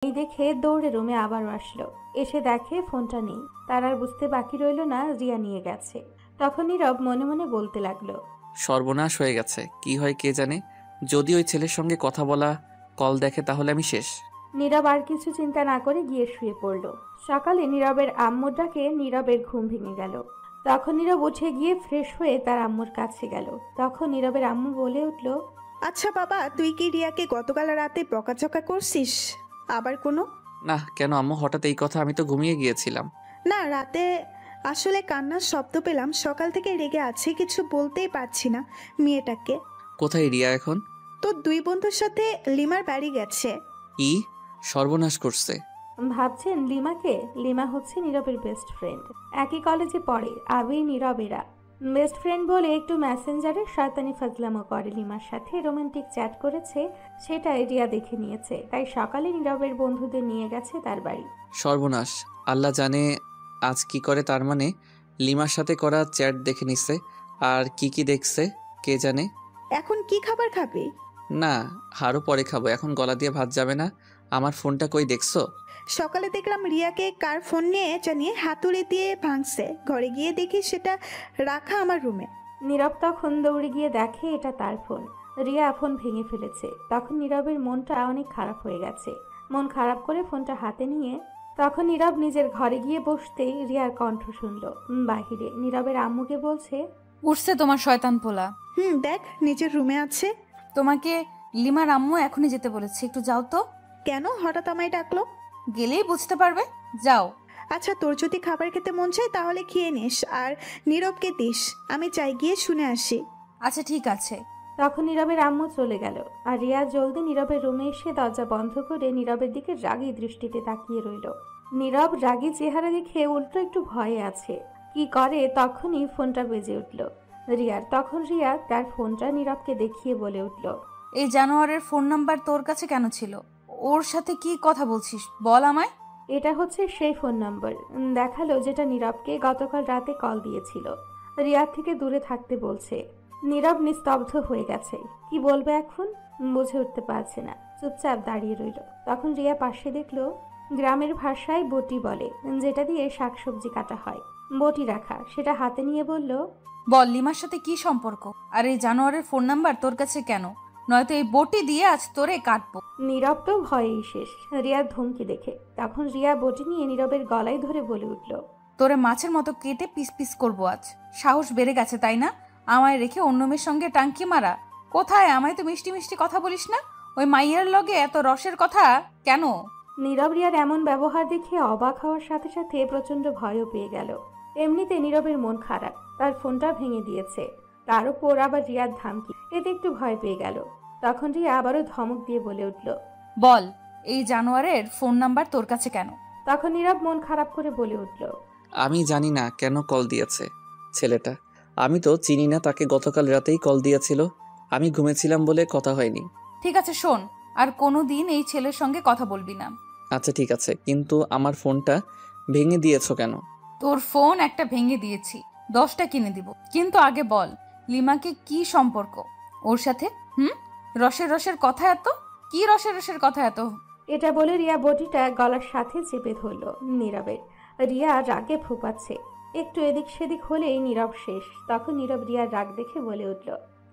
এই দেখে দৌড়ে রুমে আবারও আসলো। এসে দেখে ফোনটা নেই। তার আর বুঝতে বাকি রইল না রিয়া নিয়ে গেছে। তখন নীরব মনে মনে বলতে লাগলো, সর্বনাশ হয়ে গেছে, কি হয় কে জানে। যদি ওই ছেলের সঙ্গে কথা বলা কল দেখে তাহলে আমি শেষ। নীরব আর কিছু চিন্তা না করে গিয়ে শুয়ে পড়ল। সকালে নীরবের আম্মুর ডাকে নীরবের ঘুম ভেঙে গেল। তখন নীরব উঠে গিয়ে ফ্রেশ হয়ে তার আম্মুর কাছে গেল। তখন নীরবের আম্মু বলে উঠল, আচ্ছা বাবা, তুই কি রিয়াকে গতকাল রাতে বকাঝকা করছিস? আবার কোনো? না কেন আম্মু, হঠাৎ এই কথা? আমি তো ঘুমিয়ে গিয়েছিলাম। না, রাতে আসলে কান্নার শব্দ পেলাম, সকাল থেকে রেগে আছে, কিছু বলতেই পারছি না মেয়েটাকে। কোথায় রিয়া এখন? তোর দুই বন্ধুর সাথে লিমার বাড়ি গেছে। ই, সর্বনাশ করছে। ভাবছেন লিমাকে? লিমা হচ্ছে নীরবের বেস্ট ফ্রেন্ড। একই কলেজে পড়ে। আবির নীরবেরা বেস্ট ফ্রেন্ড বলে একটু মেসেঞ্জারে শয়তানি ফাজলামো করে। লিমার সাথে রোমান্টিক চ্যাট করেছে, সেটা রিয়া দেখে নিয়েছে। তাই সকালে নীরবের বন্ধুদের নিয়ে গেছে তার বাড়ি। সর্বনাশ, আল্লাহ জানে আজ কি করে। তার মানে লিমার সাথে করা চ্যাট দেখে নিছে, আর কি কি দেখছে কে জানে। এখন কি খাবার খাবি? না, আরও পরে খাবো, এখন গলা দিয়ে ভাত যাবে না। আমার ফোনটা কই দেখছো? সকালে দেখলাম রিয়াকে কার ফোন নিয়ে জানিয়ে হাতুড়ি দিয়ে ভাঙছে। ঘরে গিয়ে দেখি সেটা রাখা আমার রুমে। নীরব তখন দৌড়ে গিয়ে দেখে এটা তার ফোন। রিয়া ফোন ভেঙে ফেলেছে। তখন নীরবের মনটা অনেক খারাপ হয়ে গেছে। মন খারাপ করে ফোনটা হাতে নিয়ে তখন নীরব নিজের ঘরে গিয়ে বসতেই রিয়ার কণ্ঠ শুনল বাহিরে। নীরবের আম্মুকে বলছে, উঠছে তোমার শয়তান পোলা। দেখ, নিজের রুমে আছে। তোমাকে লিমার আম্মু এখনই যেতে বলেছে, একটু যাও তো। কেন হঠাৎ আমায় ডাকলো? গেলেই বুঝতে পারবে, যাও। আচ্ছা, তোর যদি খাবার খেতে মন চায় তাহলে খেয়ে নিস, আর নীরবকে দিস। আমি চাই গিয়ে শুনে আসি। আচ্ছা ঠিক আছে। তখন নীরবের আম্মু চলে গেল। আর রিয়া জলদি নীরবের রুমে এসে দরজা বন্ধ করে নীরবের দিকে রাগী দৃষ্টিতে তাকিয়ে রইল। নীরব রাগী চেহারা দেখে উল্টো একটু ভয়ে আছে। কি করে তখনই ফোনটা বেজে উঠল রিয়ার। তখন রিয়া তার ফোনটা নীরবকে দেখিয়ে বলে উঠল, এই জানোয়ারের ফোন নাম্বার তোর কাছে কেন ছিল? ওর সাথে কি কথা বলছিস বল আমায়। এটা হচ্ছে সেই ফোন নম্বর। দেখালো যেটা নীরবকে গতকাল রাতে কল দিয়েছিল। রিয়ার থেকে দূরে থাকতে বলছে। নীরব নিস্তব্ধ হয়ে গেছে। কি বলবে এখন বুঝে উঠতে পারছে না। চুপচাপ দাঁড়িয়ে রইল। তখন রিয়া পাশে দেখলো গ্রামের ভাষায় বটি বলে, যেটা দিয়ে শাকসবজি কাটা হয়। বটি রাখা, সেটা হাতে নিয়ে বলল, বল লিমার সাথে কি সম্পর্ক, আর এই জানোয়ারের ফোন নাম্বার তোর কাছে কেন? নয়তো এই বটি দিয়ে আজ তোরে কাটবো। নীরব তো ভয়েই শেষ রিয়ার ধমকি দেখে। তখন রিয়া বটি নিয়ে নীরবের গলায় ধরে বলে উঠল, তোরে মাছের মতো কেটে পিস পিস করবো আজ। সাহস বেড়ে গেছে তাই না, আমায় রেখে অন্য মেয়ের সঙ্গে টাঙ্কি মারা? কোথায়? আমায় তো মিষ্টি মিষ্টি কথা বলিস না? ওই মাইয়ার লগে এত রসের কথা কেন? নীরব রিয়ার এমন ব্যবহার দেখে অবাক হওয়ার সাথে সাথে প্রচন্ড ভয়ও পেয়ে গেল। এমনিতে নীরবের মন খারাপ, তার ফোনটা ভেঙে দিয়েছে, তার উপর আবার রিয়ার ধমকি, এতে একটু ভয় পেয়ে গেল। তখন রিয়া আবারও ধমক দিয়ে বলে উঠল, বল এই জানোয়ারের ফোন নাম্বার তোর কাছে কেন? তখন নীরব মন খারাপ করে বলে উঠল, আমি জানি না কেন কল দিয়েছে ছেলেটা। আমি তো চিনি না তাকে, গতকাল রাতেই কল দিয়েছিল। আমি ঘুমেছিলাম বলে কথা হয়নি। ঠিক আছে শোন, আর কোনো দিন এই ছেলের সঙ্গে কথা বলবি না। আচ্ছা ঠিক আছে, কিন্তু আমার ফোনটা ভেঙে দিয়েছো কেন? তোর ফোন একটা ভেঙে দিয়েছি, 10টা কিনে দিব। কিন্তু আগে বল লিমাকে কি সম্পর্ক ওর সাথে? রসের রসের কথা এত? কি রসের রসের কথা এত? এটা বলে রিয়া বটিটা গলার সাথে চেপে ধরল নীরবের। রিয়া রাগে ফুপাচ্ছে। একটু এদিক সেদিক হলেই নীরব শেষ। তখন নীরব রিয়ার রাগ দেখে বলে উঠল,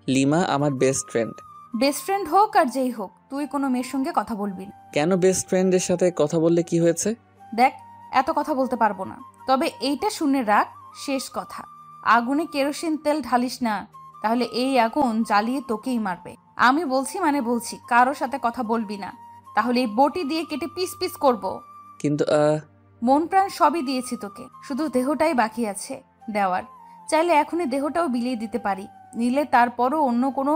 লিমা আমার বেস্ট ফ্রেন্ড। বেস্ট ফ্রেন্ড হোক আর যেই হোক, তুই কোনো মেয়ের সঙ্গে কথা বলবি না। কেন? বেস্ট ফ্রেন্ডের সাথে কথা বললে কি হয়েছে? দেখ, এত কথা বলতে পারবো না, তবে এইটা শুনে রাখ, শেষ কথা, আগুনে কেরোসিন তেল ঢালিস না, তাহলে এই আগুন জ্বালিয়ে তোকেই মারবে। আমি বলছি মানে বলছি, কারোর সাথে কথা বলবি না, তাহলে এই বটি দিয়ে কেটে পিস পিস করব। কিন্তু মন প্রাণ সবই দিয়েছি তোকে, শুধু দেহটাই বাকি আছে দেওয়ার। চাইলে এখনই দেহটাও বিলিয়ে দিতে পারি, নিলে তারপরও অন্য কোনো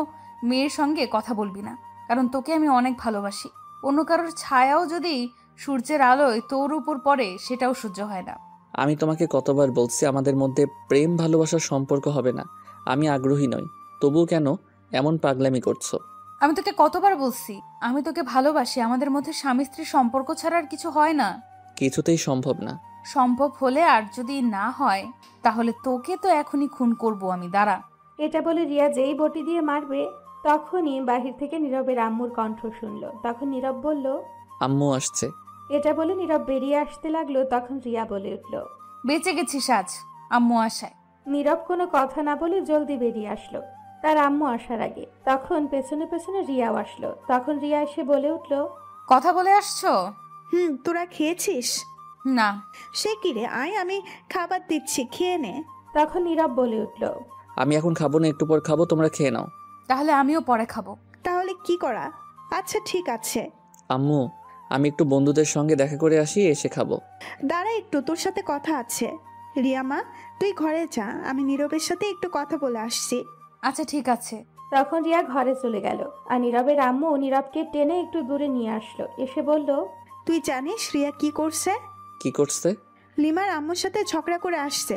মেয়ের সঙ্গে কথা বলবি না, কারণ তোকে আমি অনেক ভালোবাসি। অন্য কারোর ছায়াও যদি সূর্যের আলোয় তোর উপর পড়ে, সেটাও সহ্য হয় না। আমি তোমাকে কতবার বলছি আমাদের মধ্যে প্রেম ভালোবাসার সম্পর্ক হবে না। আমি আগ্রহী নই, তবুও কেন এমন পাগলামি করছো? আমি তোকে কতবার বলছি আমি তোকে ভালোবাসি, আমাদের মধ্যে স্বামী স্ত্রীর সম্পর্ক ছাড়া আর কিছু হয় না। কিছুতেই সম্ভব না। সম্ভব হলে, আর যদি না হয় তাহলে তোকে তো এখনই খুন করব আমি, দাঁড়া। এটা বলে রিয়া যেই বটি দিয়ে মারবে, তখনই বাহির থেকে নীরবের আম্মুর কণ্ঠ শুনল। তখন নীরব বলল, আম্মু আসছে। এটা বলে নীরব বেরিয়ে আসতে লাগলো। তখন রিয়া বলে উঠল, বেঁচে গেছিস আজ আম্মু আশায়। নীরব কোনো কথা না বলে জলদি বেরিয়ে আসলো তার আম্মু আসার আগে। তখন পেছনে পেছনে রিয়াও আসলো। তখন রিয়া এসে বলে উঠল, কথা বলে আসছো? তোরা খেয়েছিস? না। সে কি রে, আয় আমি খাবার দিচ্ছি, খেয়ে নে। তখন নীরব বলে উঠল, আমি এখন খাবো না, একটু পর খাবো, তোমরা খেয়ে নাও। তাহলে আমিও পরে খাবো। তাহলে কি করা? আচ্ছা ঠিক আছে। আম্মু, আমি একটু বন্ধুদের সঙ্গে দেখা করে আসি, এসে খাবো। দাঁড়া একটু, তোর সাথে কথা আছে। রিয়া মা, তুই ঘরে যা, আমি নীরবের সাথে একটু কথা বলে আসছি। আচ্ছা ঠিক আছে। তখন রিয়া ঘরে চলে গেল। আর নীরবের আম্মু নীরবকে টেনে একটু দূরে নিয়ে আসলো। এসে বলল, তুই জানিস রিয়া কি করছে? কি করছে? লিমার আম্মুর সাথে ঝগড়া করে আসছে।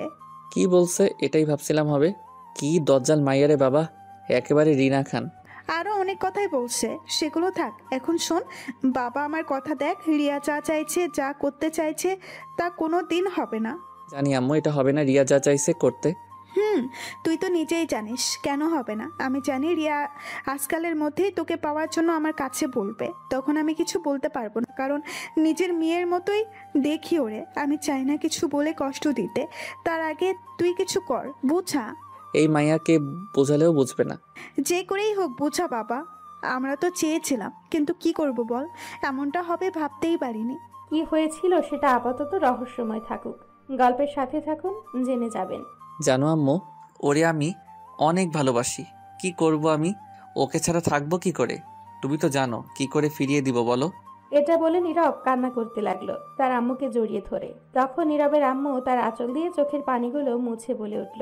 কি বলছে? এটাই ভাবছিলাম হবে। কি দজ্জাল মাইয়ারে বাবা, একেবারে রিনা খান। আরো অনেক কথাই বলছে, সেগুলো থাক, এখন শোন। বাবা আমার কথা দেখ, রিয়া যা চাইছে, যা করতে চাইছে, তা কোনো দিন হবে না। জানি আম্মু, এটা হবে না, রিয়া যা চাইছে করতে। তুই তো নিজেই জানিস কেন হবে না। আমি জানি রিয়া আজকালের মধ্যেই তোকে পাওয়ার জন্য আমার কাছে বলবে, তখন আমি কিছু বলতে পারবো না, কারণ নিজের মেয়ের মতোই দেখি ওরে। আমি চাই না কিছু বলে কষ্ট দিতে। তার আগে তুই কিছু কর, বুঝা। এই মাইয়াকে বোঝালেও বুঝবে না। যে করেই হোক বুঝা বাবা। আমরা তো চেয়েছিলাম, কিন্তু কি করব বল, এমনটা হবে ভাবতেই পারিনি। কি হয়েছিল সেটা আপাতত রহস্যময় থাকুক। গল্পের সাথে থাকুন, জেনে যাবেন। জানো আম্মু, ওরে আমি অনেক ভালোবাসি। কি করব আমি? ওকে ছাড়া থাকবো কি করে? তুমি তো জানো, কি করে ফিরিয়ে দিব বলো? এটা বলে নীরব কান্না করতে লাগলো তার আম্মুকে জড়িয়ে ধরে। তখন নীরবের আম্মু তার আঁচল দিয়ে চোখের পানিগুলো মুছে বলে উঠল,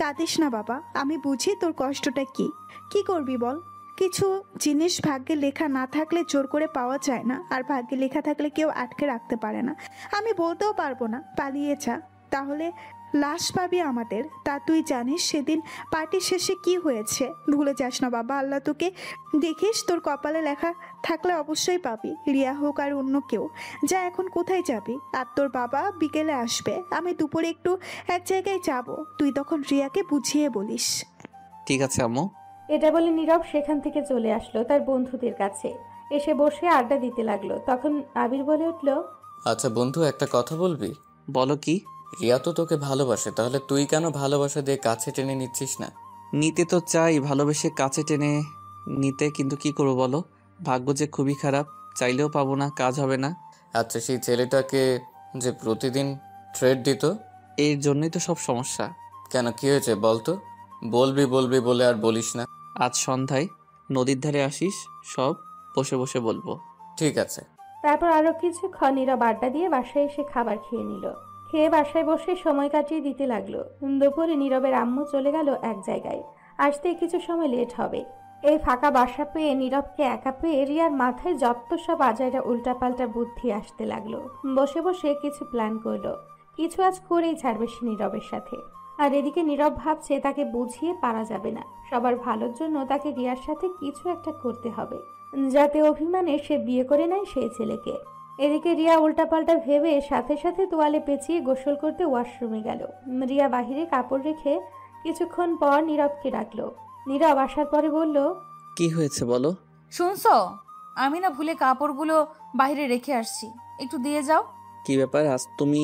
কাঁদিস না বাবা, আমি বুঝি তোর কষ্টটা কি। কি করবি বল? কিছু জিনিস ভাগ্যে লেখা না থাকলে জোর করে পাওয়া যায় না, আর ভাগ্যে লেখা থাকলে কেউ আটকে রাখতে পারে না। আমি বলতেও পারবো না পালিয়ে যা, তাহলে লাশ পাবি আমাদের। তা তুই জানিস সেদিন পার্টি শেষে কি হয়েছে। ভুলে যাস না বাবা, আল্লাহ তোকে দেখিস, তোর কপালে লেখা থাকলে অবশ্যই পাবি, রিয়া হোক আর অন্য কেউ। যা, এখন কোথায় যাবি? আর তোর বাবা বিকেলে আসবে, আমি দুপুরে একটু এক জায়গায় যাব, তুই তখন রিয়াকে বুঝিয়ে বলিস। ঠিক আছে আম্মু। এটা বলে নীরব সেখান থেকে চলে আসলো তার বন্ধুদের কাছে। এসে বসে আড্ডা দিতে লাগলো। তখন আবির বলে উঠল, আচ্ছা বন্ধু, একটা কথা বলবি? বলো কি? রিয়া তো তোকে ভালোবাসে, তাহলে তুই কেন ভালোবাসা দিয়ে কাছে টেনে নিচ্ছিস না? নিতে তো চাই, ভালোবেসে কাছে টেনে নিতে, কিন্তু কি করবো বলো? ভাগ্য যে খুবই খারাপ, চাইলেও পাবো না, কাজ হবে না। আচ্ছা, সেই ছেলেটাকে যে প্রতিদিন ট্রেড দিত, এর জন্যই তো সব সমস্যা। কেন, কি হয়েছে বলতো? বলবি বলবি বলে আর বলিস না। আজ সন্ধ্যায় নদীর ধারে আসিস, সব বসে বসে বলবো। ঠিক আছে। তারপর আরো কিছুক্ষণ নীরব আড্ডা দিয়ে বাসায় এসে খাবার খেয়ে নিল। খেয়ে বাসায় বসে সময় কাটিয়ে দিতে লাগলো। দুপুরে নীরবের আম্মু চলে গেল এক জায়গায়, আসতে কিছু সময় লেট হবে। এই ফাঁকা বাসা পেয়ে নীরবকে একা পেয়ে রিয়ার মাথায় যত সব আজাইরা উল্টাপাল্টা বুদ্ধি আসতে লাগলো। বসে বসে কিছু প্ল্যান করলো, কিছু আজ করেই ছাড়বে সে নীরবের সাথে। আর এদিকে নীরব ভাবছে তাকে বুঝিয়ে পারা যাবে না, সবার ভালোর জন্য তাকে রিয়ার সাথে কিছু একটা করতে হবে, যাতে অভিমানে সে বিয়ে করে নেয় সেই ছেলেকে। এদিকে রিয়া উল্টাপাল্টা ভেবে সাথে সাথে তোয়ালে পেঁচিয়ে গোসল করতে ওয়াশরুমে গেল। রিয়া বাহিরে কাপড় রেখে কিছুক্ষণ পর নীরবকে ডাকলো। নীরব আসার পরে বলল, কি হয়েছে বলো? শুনছো, আমি না ভুলে কাপড়গুলো বাইরে রেখে আসছি, একটু দিয়ে যাও। কি ব্যাপার আজ তুমি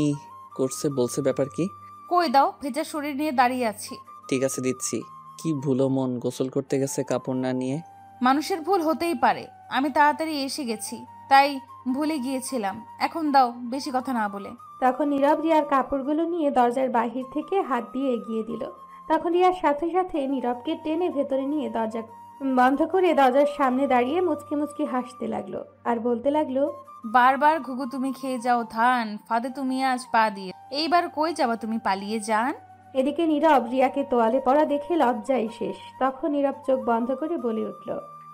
করছে বলছে, ব্যাপার কি? কই দাও, ভেজা শরীর নিয়ে দাঁড়িয়ে আছি। ঠিক আছে দিচ্ছি। কি ভুলো মন, গোসল করতে গেছে কাপড় না নিয়ে। মানুষের ভুল হতেই পারে, আমি তাড়াতাড়ি এসে গেছি তাই ভুলে গিয়েছিলাম। এখন দাও, বেশি কথা না বলে। তখন নীরব রিয়ার কাপড়গুলো নিয়ে দরজার বাহির থেকে হাত দিয়ে এগিয়ে দিল। তখন রিয়ার সাথে সাথে নীরবকে টেনে ভেতরে নিয়ে দরজা বন্ধ করে দরজার সামনে দাঁড়িয়ে মুচকি মুচকি হাসতে লাগলো আর বলতে লাগলো, বারবার ঘুঘু তুমি খেয়ে যাও ধান, ফাঁদে তুমি আজ পা দিয়ে, এইবার কই যাবা তুমি পালিয়ে যান। এদিকে নীরব রিয়াকে তোয়ালে পড়া দেখে লজ্জায় শেষ। তখন নীরব চোখ বন্ধ করে বলে উঠল,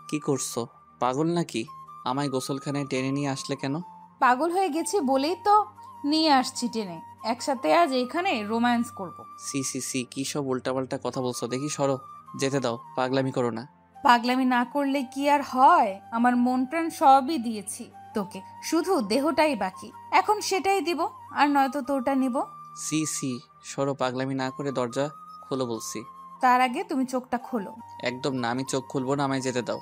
কি করছো? পাগল নাকি? আমায় গোসলখানায় টেনে নিয়ে আসলে কেন? পাগল হয়ে গেছি বলেই তো নিয়ে আসছি টেনে, একসাথে আজ এখানে রোম্যান্স করব। সি সি সি, কি সব উল্টাপাল্টা কথা বলছো দেখি, সরো, যেতে দাও, পাগলামি করো না। পাগলামি না করলে কি আর হয়? আমার মন প্রাণ সবই দিয়েছি তোকে, শুধু দেহটাই বাকি, এখন সেটাই দিব, আর নয়তো তোরটা নিব। সি সি, সরো, পাগলামি না করে দরজা খোলো বলছি। তার আগে তুমি চোখটা খোলো। একদম না, আমি চোখ খুলবো না, আমায় যেতে দাও।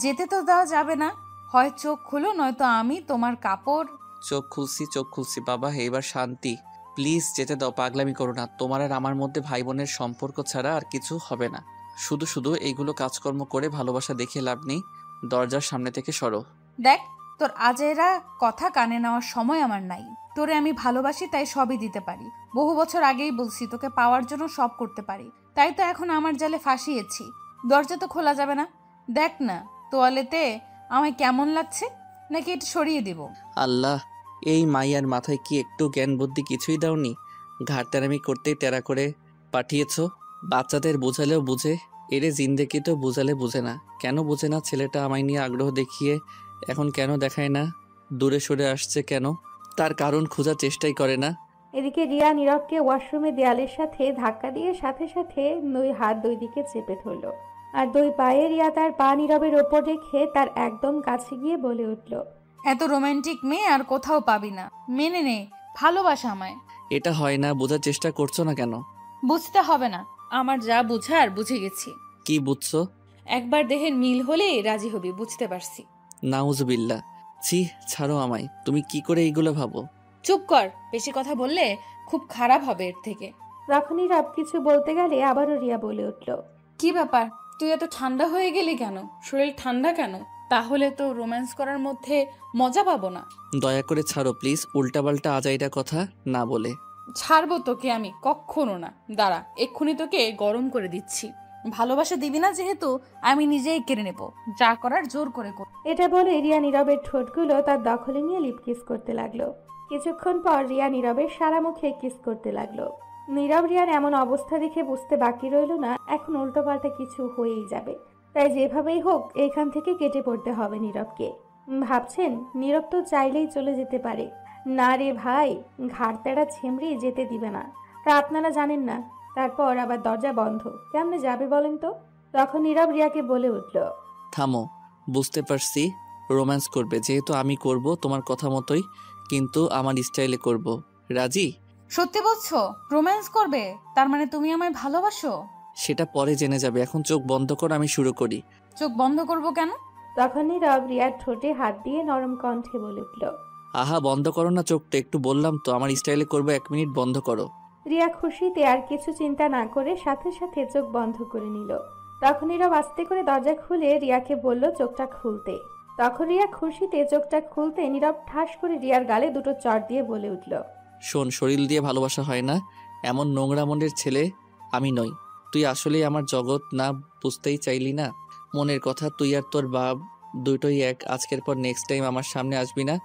যেতে তো দেওয়া যাবে না, হয় চোখ খোলো নয়তো আমি তোমার কাপড় চোখ খুলছি বাবা, এইবার শান্তি। প্লিজ যেতে দাও, পাগলামি করো না। তোমার আর আমার মধ্যে ভাই বোনের সম্পর্ক ছাড়া আর কিছু হবে না। শুধু শুধু এইগুলো কাজকর্ম করে ভালোবাসা দেখে লাভ নেই। দরজার সামনে থেকে সরো। দেখ, তোর আজেরা কথা কানে নেওয়ার সময় আমার নাই। তোরে আমি ভালোবাসি, তাই সবই দিতে পারি। বহু বছর আগেই বলছি তোকে পাওয়ার জন্য সব করতে পারি, তাই তো এখন আমার জালে ফাঁসিয়েছি। দরজা তো খোলা যাবে না। দেখ না তোয়ালেতে আমায় কেমন লাগছে, নাকি এটা সরিয়ে দিব? আল্লাহ, এই মাইয়ার মাথায় কি একটু জ্ঞান বুদ্ধি কিছুই দাওনি? ঘাড়তেরামি করতেই টেরা করে পাঠিয়েছো। বাচ্চাদের বোঝালেও বুঝে, এরে জিন্দেগি তো বোঝালে বুঝে না। কেন বুঝে না ছেলেটা আমায় নিয়ে আগ্রহ দেখিয়ে? এখন কেন দেখায় না? দূরে সরে আসছে কেন? তার কারণ খোঁজার চেষ্টাই করে না। এদিকে রিয়া নীরবকে ওয়াশরুমে দেয়ালের সাথে ধাক্কা দিয়ে সাথে সাথে দুই হাত দুই দিকে চেপে ধরল। আর দুই পায়ে রিয়া তার পা নীরবের ওপর রেখে তার একদম কাছে গিয়ে বলে উঠল, এত রোমান্টিক মেয়ে আর কোথাও পাবি না। মেনে নে, ভালোবাসা আমায়। এটা হয় না, বোঝার চেষ্টা করছো না কেন? বুঝতে হবে না, আমার যা বুঝার বুঝে গেছি। কি বুঝছো? একবার দেহের মিল হলেই রাজি হবি, বুঝতে পারছি। নাউজুবিল্লাহ। ছি, ছাড়ো আমায়। তুমি কি করে এইগুলো ভাবো? চুপ কর, বেশি কথা বললে খুব খারাপ হবে এর থেকে। তখন নীরব কিছু বলতে গেলে আবারও রিয়া বলে উঠল, কি ব্যাপার, তুই এত ঠান্ডা হয়ে গেলি কেন? শরীর ঠান্ডা কেন? তাহলে তো রোম্যান্স করার মধ্যে মজা পাবো না। দয়া করে ছাড়ো প্লিজ, উল্টাপাল্টা আজাইরা কথা না বলে। ছাড়বো তোকে আমি কখনো না। দাঁড়া, এক্ষুনি তোকে গরম করে দিচ্ছি। ভালোবাসা দিবি না যেহেতু, আমি নিজেই কেড়ে নেব। যা করার জোর করে কর। এটা বলে রিয়া নীরবের ঠোঁটগুলো তার দখলে নিয়ে লিপ কিস করতে লাগলো। কিছুক্ষণ পর রিয়া নীরবের সারা মুখে কিস করতে লাগলো। নীরব রিয়ার এমন অবস্থা দেখে বুঝতে বাকি রইল না এখন উল্টোপাল্টা কিছু হয়েই যাবে, তাই যেভাবেই হোক এখান থেকে কেটে পড়তে হবে নীরবকে। ভাবছেন নীরব তো চাইলেই চলে যেতে পারে। না রে ভাই, ঘাড়তেড়া ছিমড়ি যেতে দিবে না, তা আপনারা জানেন না। তারপর আবার দরজা বন্ধ, কেমনে যাবে বলেন তো? তখন নীরব রিয়াকে বলে উঠল, থামো, বুঝতে পারছি রোম্যান্স করবে, যেহেতু আমি করব তোমার কথা মতোই, কিন্তু আমার স্টাইলে করব। রাজি? সত্যি বলছো রোম্যান্স করবে? তার মানে তুমি আমায় ভালোবাসো? সেটা পরে জেনে যাবে, এখন চোখ বন্ধ কর, আমি শুরু করি। চোখ বন্ধ করব কেন? তখন নীরব রিয়ার ঠোঁটে হাত দিয়ে নরম কণ্ঠে বলে উঠল, আহা, বন্ধ করো না চোখটা, একটু বললাম তো আমার স্টাইলে করবো, 1 মিনিট বন্ধ করো। রিয়া খুশিতে আর কিছু চিন্তা না করে সাথে সাথে চোখ বন্ধ করে নিল। তখন নীরব আস্তে করে দরজা খুলে রিয়াকে বলল চোখটা খুলতে। তখন রিয়া খুশিতে চোখটা খুলতে নীরব ঠাস করে রিয়ার গালে দুটো চড় দিয়ে বলে উঠল, শোন, শরীর দিয়ে ভালোবাসা হয় না, এমন নোংরা মনের ছেলে আমি নই। তুই আসলেই আমার জগৎ না, বুঝতেই চাইলি না মনের কথা। তুই আর তোর বাপ দুটোই এক। আজকের পর নেক্সট টাইম আমার সামনে আসবি না।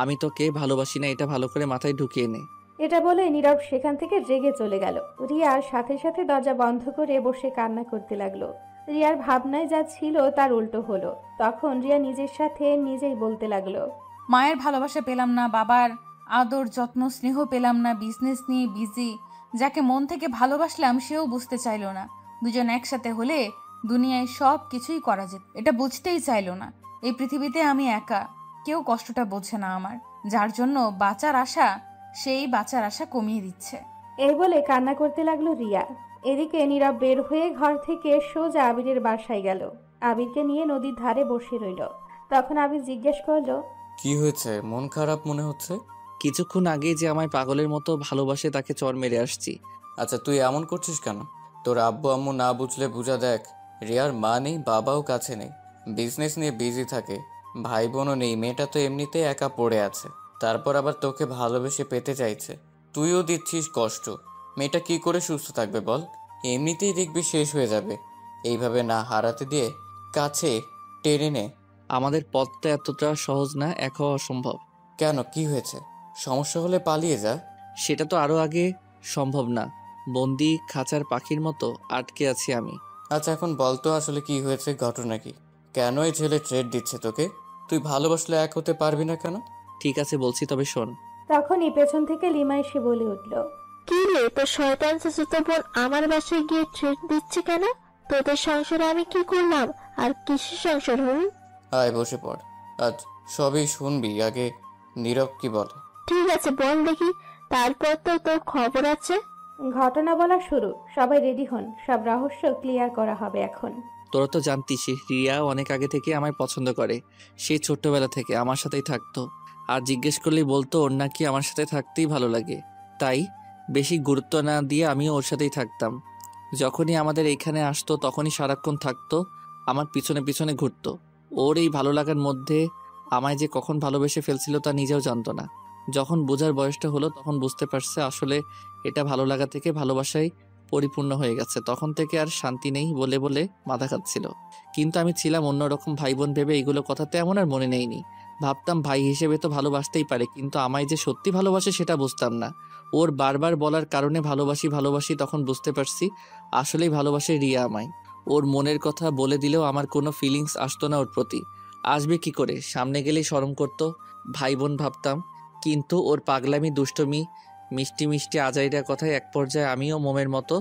আমি তোকে ভালোবাসি না, এটা ভালো করে মাথায় ঢুকিয়ে নে। এটা বলে নীরব সেখান থেকে রেগে চলে গেল। রিয়ার সাথে সাথে দরজা বন্ধ করে বসে কান্না করতে লাগলো। রিয়ার ভাবনায় যা ছিল তার উল্টো হলো। তখন রিয়া নিজের সাথে নিজেই বলতে লাগলো, মায়ের ভালোবাসা পেলাম না, বাবার আদর যত্ন স্নেহ পেলাম না, বিজনেস নিয়ে বিজি। যাকে মন থেকে ভালোবাসলাম সেও বুঝতে চাইলো না। দুজন একসাথে হলে দুনিয়ায় সব কিছুই করা যেত, এটা বুঝতেই চাইলো না। এই পৃথিবীতে আমি একা, কেউ কষ্টটা বোঝে না আমার। যার জন্য বাঁচার আশা, সেই বাঁচার আশা কমিয়ে দিচ্ছে। এই বলে কান্না করতে লাগলো রিয়া। এদিকে নীরব বের হয়ে ঘর থেকে সোজা আবিরের বাসায় গেল। আবিরকে নিয়ে নদীর ধারে বসে রইল। তখন আবির জিজ্ঞেস করলো, কি হয়েছে, মন খারাপ মনে হচ্ছে? কিছুক্ষণ আগে যে আমায় পাগলের মতো ভালোবাসে তাকে চর মেরে আসছি। আচ্ছা, তুই এমন করছিস কেন? তোর আব্বু আম্মু না বুঝলে বুঝা দেখ, রিয়ার মা নেই, বাবাও কাছে নেই, বিজনেস নিয়ে বিজি থাকে, ভাই বোনও নেই, মেয়েটা তো এমনিতেই একা পড়ে আছে, তারপর আবার তোকে ভালোবেসে পেতে চাইছে। তুইও দিচ্ছিস কষ্ট। মেয়েটা কি করে সুস্থ থাকবে বল? এমনিতেই দেখবি শেষ হয়ে যাবে। এইভাবে না হারাতে দিয়ে কাছে টেনে নে। আমাদের পথটা এতটা সহজ না, এক হওয়া অসম্ভব। কেন, কি হয়েছে? সমস্যা হলে পালিয়ে যা। সেটা তো আরো আগে সম্ভব না। বন্দি খাঁচার পাখির মতো আটকে আছি আমি। আচ্ছা, এখন বলতো আসলে কি হয়েছে, ঘটনা কি? কেন এই ছেলে ট্রেড দিচ্ছে তোকে? তুই ভালোবাসলে এক হতে পারবি না কেন? ঠিক আছে বলছি, তবে শোন। তখনই পেছন থেকে লিমা এসে বলে উঠল, কি রে, তোর শয়তান চাচাতো বোন আমার বাসায় গিয়ে ট্রিট দিচ্ছে কেন? তোদের সংসারে আমি কি করলাম? আর কিসের সংসার? আয় বসে পড়, আজ সবই শুনবি। আগে নীরব কি বলে। ঠিক আছে বল দেখি, তারপর তো তোর খবর আছে। ঘটনা বলা শুরু। সবাই রেডি হন, সব রহস্য ক্লিয়ার করা হবে এখন। তোরা তো জানতিস রিয়া অনেক আগে থেকে আমায় পছন্দ করে। সেই ছোট্টবেলা থেকে আমার সাথেই থাকতো। আর জিজ্ঞেস করলেই বলতো ওর নাকি আমার সাথে থাকতেই ভালো লাগে। তাই বেশি গুরুত্ব না দিয়ে আমিও ওর সাথেই থাকতাম। যখনই আমাদের এইখানে আসতো তখনই সারাক্ষণ থাকতো, আমার পিছনে পিছনে ঘুরতো। ওর এই ভালো লাগার মধ্যে আমায় যে কখন ভালোবেসে ফেলছিল তা নিজেও জানতো না। যখন বোঝার বয়সটা হলো তখন বুঝতে পারছে আসলে এটা ভালো লাগা থেকে ভালোবাসায় পরিপূর্ণ হয়ে গেছে। তখন থেকে আর শান্তি নেই বলে বলে মাথা খাচ্ছিল। কিন্তু আমি ছিলাম অন্যরকম, ভাই বোন ভেবে এইগুলো কথা তেমন আর মনে নেইনি। ভাবতাম ভাই হিসেবে তো ভালোবাসতেই পারে, কিন্তু আমায় যে সত্যি ভালোবাসে সেটা বুঝতাম না। ওর বারবার বলার কারণে ভালোবাসি ভালোবাসি তখন বুঝতে পারছি আসলেই ভালোবাসে রিয়া আমায়। ওর মনের কথা বলে দিলেও আমার কোনো ফিলিংস আসতো না ওর প্রতি। আসবে কি করে, সামনে গেলেই শরম করতো, ভাই বোন ভাবতাম। কিন্তু ওর পাগলামি, দুষ্টমি, মিষ্টি মিষ্টি আজাইরা কথায় এক পর্যায়ে আমিও মোমের মতো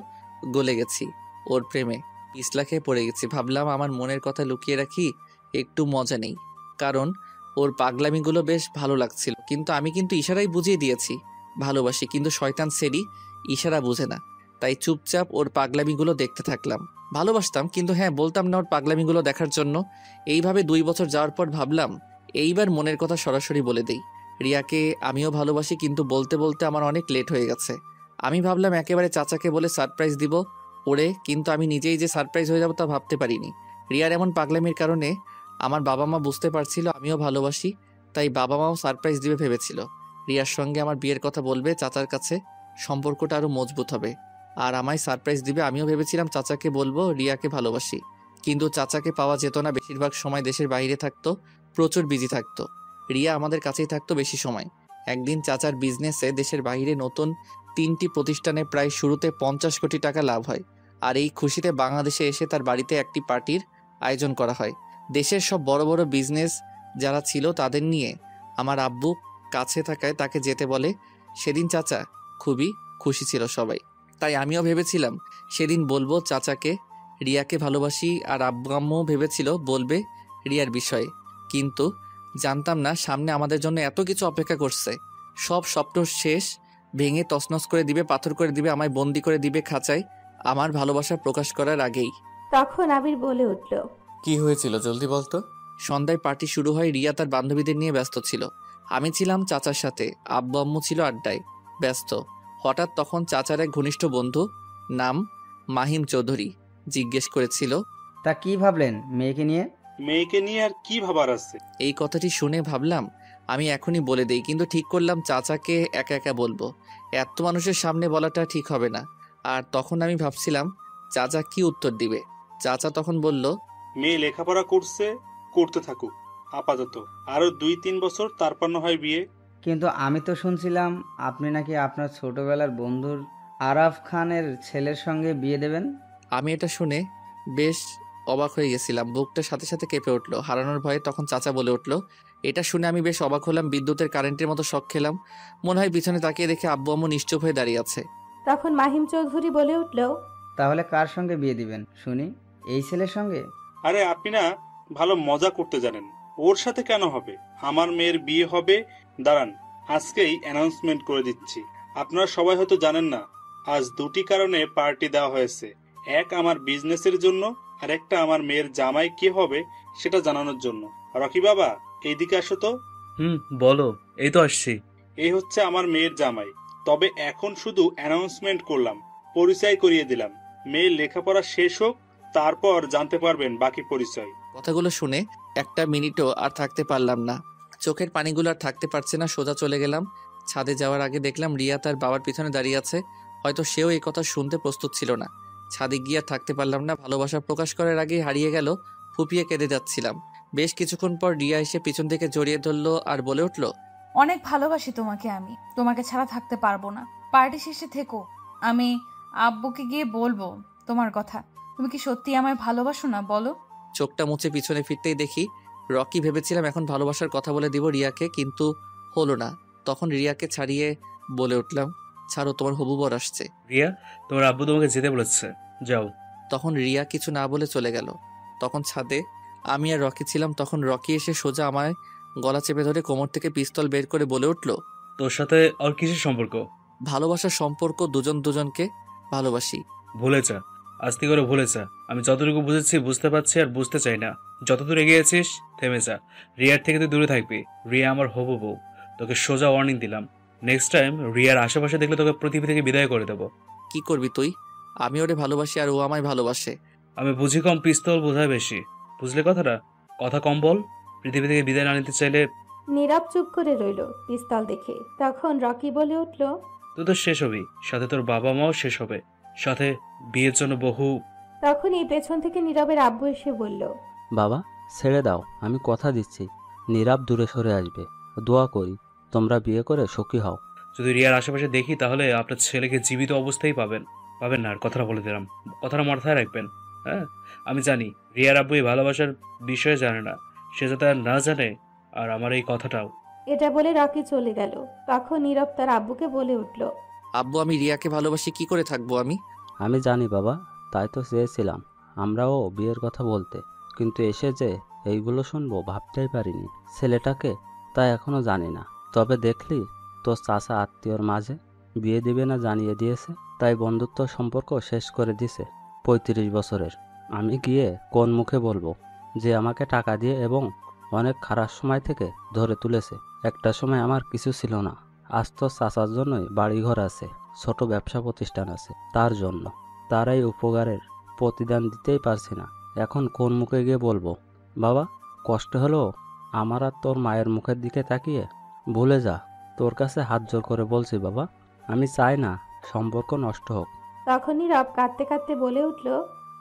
গলে গেছি ওর প্রেমে। পিছলা খেয়ে পড়ে গেছি। ভাবলাম আমার মনের কথা লুকিয়ে রাখি, একটু মজা নেই। কারণ ওর পাগলামিগুলো বেশ ভালো লাগছিল। কিন্তু আমি কিন্তু ইশারাই বুঝিয়ে দিয়েছি ভালোবাসি, কিন্তু শয়তান সেরি ইশারা বুঝে না। তাই চুপচাপ ওর পাগলামিগুলো দেখতে থাকলাম। ভালোবাসতাম, কিন্তু হ্যাঁ বলতাম না ওর পাগলামিগুলো দেখার জন্য। এইভাবে 2 বছর যাওয়ার পর ভাবলাম এইবার মনের কথা সরাসরি বলে দেই। রিয়াকে আমিও ভালোবাসি, কিন্তু বলতে বলতে আমার অনেক লেট হয়ে গেছে। আমি ভাবলাম একেবারে চাচাকে বলে সারপ্রাইজ দিব ওরে, কিন্তু আমি নিজেই যে সারপ্রাইজ হয়ে যাব তা ভাবতে পারিনি। রিয়ার এমন পাগলামির কারণে আমার বাবা মা বুঝতে পারছিল আমিও ভালোবাসি, তাই বাবা মাও সারপ্রাইজ দিবে ভেবেছিল। রিয়ার সঙ্গে আমার বিয়ের কথা বলবে চাচার কাছে, সম্পর্কটা আরও মজবুত হবে। আর আমায় সারপ্রাইজ দিবে। আমিও ভেবেছিলাম চাচাকে বলবো রিয়াকে ভালোবাসি, কিন্তু চাচাকে পাওয়া যেত না। বেশিরভাগ সময় দেশের বাইরে থাকতো, প্রচুর বিজি থাকতো। রিয়া আমাদের কাছেই থাকতো বেশি সময়। একদিন চাচার বিজনেসে দেশের বাইরে নতুন 3টি প্রতিষ্ঠানে প্রায় শুরুতে 50 কোটি টাকা লাভ হয়। আর এই খুশিতে বাংলাদেশে এসে তার বাড়িতে একটি পার্টির আয়োজন করা হয়। দেশের সব বড় বড় বিজনেস যারা ছিল তাদের নিয়ে আমার আব্বু কাছে থাকায় তাকে যেতে বলে। সেদিন চাচা খুবই খুশি ছিল সবাই। তাই আমিও ভেবেছিলাম সেদিন বলবো চাচাকে রিয়াকে ভালোবাসি, আর আব্বু আম্মুও ভেবেছিল বলবে রিয়ার বিষয়ে। কিন্তু জানতাম না সামনে আমাদের জন্য এত কিছু অপেক্ষা করছে। সব স্বপ্ন শেষ, ভেঙে তছনছ করে দিবে, পাথর করে দিবে, আমায় বন্দি করে দিবে খাঁচায় আমার ভালোবাসা প্রকাশ করার আগেই। তখন আবির বলে উঠল, কি হয়েছিল জলদি বলতো। সন্ধ্যায় পার্টি শুরু হয়। রিয়া তার বান্ধবীদের নিয়ে ব্যস্ত ছিল। আমি ছিলাম চাচার সাথে, আব্বু আম্মু ছিল আড্ডায় ব্যস্ত। হঠাৎ তখন চাচার এক ঘনিষ্ঠ বন্ধু, নাম মাহিম চৌধুরী, জিজ্ঞেস করেছিল, তা কি ভাবলেন মেয়েকে নিয়ে? মেয়েকে নিয়ে আর কি ভাবার আছে? এই কথাটি শুনে ভাবলাম আমি এখনই বলে দেই, কিন্তু ঠিক করলাম চাচাকে একা একা বলবো। এত মানুষের সামনে বলাটা ঠিক হবে না। আর তখন আমি ভাবছিলাম চাচা কি উত্তর দিবে। চাচা তখন বলল, মেয়ে লেখাপড়া করছে, করতে থাকুক আপাতত, আরো 2-3 বছর, তারপর না হয় বিয়ে। কিন্তু আমি তো শুনছিলাম আপনি নাকি আপনার ছোটবেলার বন্ধুর আরাফ খানের ছেলের সঙ্গে বিয়ে দেবেন। আমি এটা শুনে বেশ অবাক হয়ে গেছিলাম। বুকটা সাথে সাথে কেঁপে উঠলো হারানোর ভয়ে। তখন চাচা বলে উঠলো, এটা শুনে আমি বেশ অবাক হলাম। বিদ্যুতের কারেন্টের মতো শক খেলাম। মনে হয় পিছনে তাকিয়ে দেখে আব্বু আম্মু নিশ্চুপ হয়ে দাঁড়িয়ে আছে। তখন মাহিম চৌধুরী বলে উঠল, তাহলে কার সঙ্গে বিয়ে দিবেন শুনি? এই ছেলের সঙ্গে? আরে আপনি না ভালো মজা করতে জানেন। ওর সাথে কেন হবে? আমার মেয়ের বিয়ে হবে। দাঁড়ান, আজকেই অ্যানাউন্সমেন্ট করে দিচ্ছি। আপনারা সবাই হয়তো জানেন না, আজ 2টি কারণে পার্টি দেওয়া হয়েছে। এক আমার বিজনেসের জন্য, আর একটা আমার মেয়ের জামাই কে হবে সেটা জানানোর জন্য। রকি বাবা, এইদিকে আসো তো। বলো, এই তো আসছি। এই হচ্ছে আমার মেয়ের জামাই। তবে এখন শুধু অ্যানাউন্সমেন্ট করলাম, পরিচয় করিয়ে দিলাম। মেয়ের লেখাপড়া শেষ হোক, তারপর জানতে পারবেন বাকি পরিচয়। কথাগুলো শুনে একটা মিনিটও আর থাকতে পারলাম না। চোখের পানিগুলো আর থাকতে পারছে না। সোজা চলে গেলাম ছাদে। যাওয়ার আগে দেখলাম রিয়া তার বাবার পিছনে দাঁড়িয়ে আছে। হয়তো সেও এই কথা শুনতে প্রস্তুত ছিল না। ছাদে গিয়ে আর থাকতে পারলাম না। ভালোবাসা প্রকাশ করার আগেই হারিয়ে গেল, ফুপিয়ে কেঁদে যাচ্ছিলাম। বেশ কিছুক্ষণ পর রিয়া এসে পিছন থেকে জড়িয়ে ধরলো আর বলে উঠল, অনেক ভালোবাসি তোমাকে আমি, তোমাকে ছাড়া থাকতে পারবো না। পার্টি শেষে থেকো, আমি আব্বুকে গিয়ে বলবো তোমার কথা। তুমি কি সত্যি আমায় ভালোবাসো না বলো? চোখটা মুছে পিছনে ফিরতেই দেখি রকি। ভেবেছিলাম এখন ভালোবাসার কথা বলে দিব রিয়াকে, কিন্তু হলো না। তখন রিয়াকে ছাড়িয়ে বলে উঠলাম, ছাড়ো, তোমার হবু বর আসছে। রিয়া, তোমার আব্বু তোমাকে যেতে বলেছে, যাও। তখন রিয়া কিছু না বলে চলে গেল। তখন ছাদে আমি আর রকি ছিলাম। তখন রকি এসে সোজা আমায় গলা চেপে ধরে কোমর থেকে পিস্তল বের করে বলে উঠল, তোর সাথে আর কিসের সম্পর্ক? ভালোবাসার সম্পর্ক, দুজন দুজনকে ভালোবাসি। ভুলে যা, আস্তে করে ভুলে যা। আমি যতটুকু বুঝেছি, বুঝতে পারছি, আর বুঝতে চাই না। যতদূর এগিয়েছিস থেমে যা। রিয়ার থেকে তুই দূরে থাকবি। রিয়া আমার হবু বউ, তোকে সোজা ওয়ার্নিং দিলাম। নেক্সট টাইম রিয়ার আশেপাশে দেখলে তোকে পৃথিবী থেকে বিদায় করে দেবো। কি করবি তুই? আমি ওরে ভালোবাসি আর ও আমায় ভালোবাসে। আমি বুঝি কম, পিস্তল বোঝায় বেশি। বুঝলে কথাটা? কথা কম বল। পৃথিবী থেকে বিদায় না নিতে চাইলে। নীরব চুপ করে রইল পিস্তল দেখে। তখন রকি বলে উঠল, তুই তো শেষ হবি, সাথে তোর বাবা মাও শেষ হবে, সাথে বিয়ের জন্য বহু। তখনই পেছন থেকে নীরবের আব্বু এসে বলল, বাবা ছেড়ে দাও, আমি কথা দিচ্ছি নীরব দূরে সরে আসবে। দোয়া করি তোমরা বিয়ে করে সুখী হও। যদি রিয়ার আশেপাশে দেখি তাহলে আপনার ছেলেকে জীবিত অবস্থায় পাবেন না। আর কথাটা বলে দিলাম, কথাটা মাথায় রাখবেন। হ্যাঁ, আমি জানি রিয়ার আব্বু এই ভালোবাসার বিষয়ে জানে না, সে যাতে আর না জানে। আর আমার এই কথাটাও। এটা বলে রকি চলে গেল। তখন নীরব তার আব্বুকে বলে উঠল, আব্বু, আমি রিয়াকে ভালোবাসি, কি করে থাকবো আমি? আমি জানি বাবা, তাই তো চেয়েছিলাম আমরাও বিয়ের কথা বলতে, কিন্তু এসে যে এইগুলো শুনবো ভাবতেই পারিনি। ছেলেটাকে তাই এখনো জানি না, তবে দেখলি তোর চাচা আত্মীয়র মাঝে বিয়ে দিবে না জানিয়ে দিয়েছে, তাই বন্ধুত্ব সম্পর্ক শেষ করে দিছে 35 বছরের। আমি গিয়ে কোন মুখে বলবো যে আমাকে টাকা দিয়ে এবং অনেক খারাপ সময় থেকে ধরে তুলেছে। একটা সময় আমার কিছু ছিল না, আজ তো চাচার জন্যই বাড়িঘর আছে, ছোট ব্যবসা প্রতিষ্ঠান আছে, তার জন্য তার এই উপকারের প্রতিদান দিতেই পারছি না। এখন কোন মুখে গিয়ে বলবো? বাবা কষ্ট হলো আমার আর তোর মায়ের মুখের দিকে তাকিয়ে? ভুলে যা, তোর কাছে হাত জোর করে বলছি বাবা, আমি চাই না সম্পর্ক নষ্ট হোক। তখন নীরব কাঁদতে কাঁদতে বলে উঠল,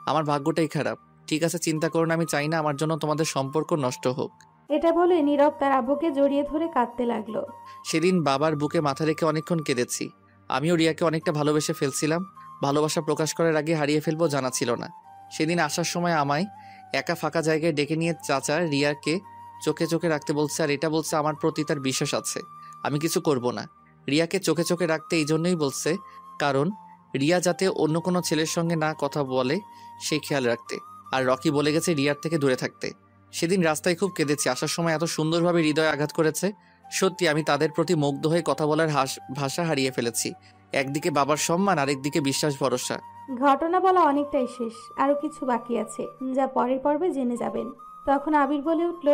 আমার ভাগ্যটাই খারাপ। ঠিক আছে, চিন্তা করো না, আমি চাই না আমার জন্য তোমাদের সম্পর্ক নষ্ট হোক। এটা বলে নীরব তার আব্বুকে জড়িয়ে ধরে কাঁদতে লাগলো। সেদিন বাবার বুকে মাথা রেখে অনেকক্ষণ কেঁদেছি। আমিও রিয়াকে অনেকটা ভালোবেসে ফেলছিলাম। ভালোবাসা প্রকাশ করার আগে হারিয়ে ফেলবো জানা ছিল না। সেদিন আসার সময় আমায় একা ফাঁকা জায়গায় ডেকে নিয়ে চাচা রিয়াকে চোখে চোখে রাখতে বলছে, আর এটা বলছে আমার প্রতি তার বিশ্বাস আছে, আমি কিছু করব না। রিয়াকে চোখে চোখে রাখতে এই জন্যই বলছে, কারণ রিয়া যাতে অন্য কোনো ছেলের সঙ্গে না কথা বলে সেই খেয়াল রাখতে। আর রকি বলে গেছে রিয়ার থেকে দূরে থাকতে। সেদিন রাস্তায় খুব কেঁদেছি, আসার সময় এত সুন্দরভাবে হৃদয় আঘাত করেছে। সত্যি আমি তাদের প্রতি মুগ্ধ হয়ে কথা বলার ভাষা হারিয়ে ফেলেছি। একদিকে বাবার সম্মান, আরেকদিকে বিশ্বাস ভরসা। ঘটনা বলা অনেকটাই শেষ, আরো কিছু বাকি আছে, যা পরের পর্বে জেনে যাবেন। তখন আবির বলে উঠল,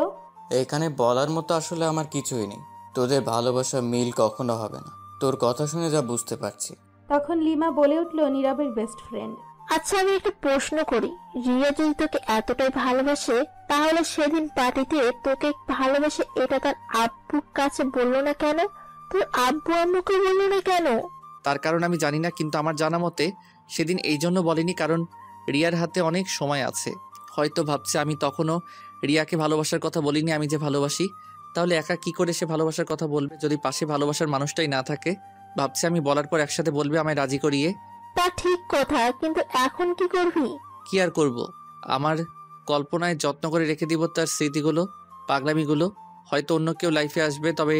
এখানে বলার মতো আসলে আমার কিছুই নেই। তোদের ভালোবাসা মিল কখনো হবে না, তোর কথা শুনে যা বুঝতে পারছি। তখন লিমা বলে উঠল, নীরবের বেস্ট ফ্রেন্ড। আচ্ছা আমি একটা প্রশ্ন করি, রিয়া যদি তোকে এতটাই ভালোবাসে তাহলে সেদিন পার্টিতে তোকে ভালোবাসে এটা তার আব্বুর কাছে বললো না কেন? তোর আব্বু আম্মুকে বললো না কেন? তার কারণ আমি জানি না, কিন্তু আমার জানা মতে সেদিন এই জন্য বলেনি কারণ রিয়ার হাতে অনেক সময় আছে। হয়তো ভাবছে আমি তখনও রিয়াকে ভালোবাসার কথা বলিনি, আমি যে ভালোবাসি। তাহলে একা কি করে সে ভালোবাসার কথা বলবে যদি পাশে ভালোবাসার মানুষটাই না থাকে? ভাবছে আমি বলার পর একসাথে বলবে আমায় রাজি করিয়ে। তা ঠিক কথা, কিন্তু এখন কি করবি? কি আর করব, আমার কল্পনায় যত্ন করে রেখে দিব তার স্মৃতিগুলো, পাগলামিগুলো। হয়তো অন্য কেউ লাইফে আসবে, তবে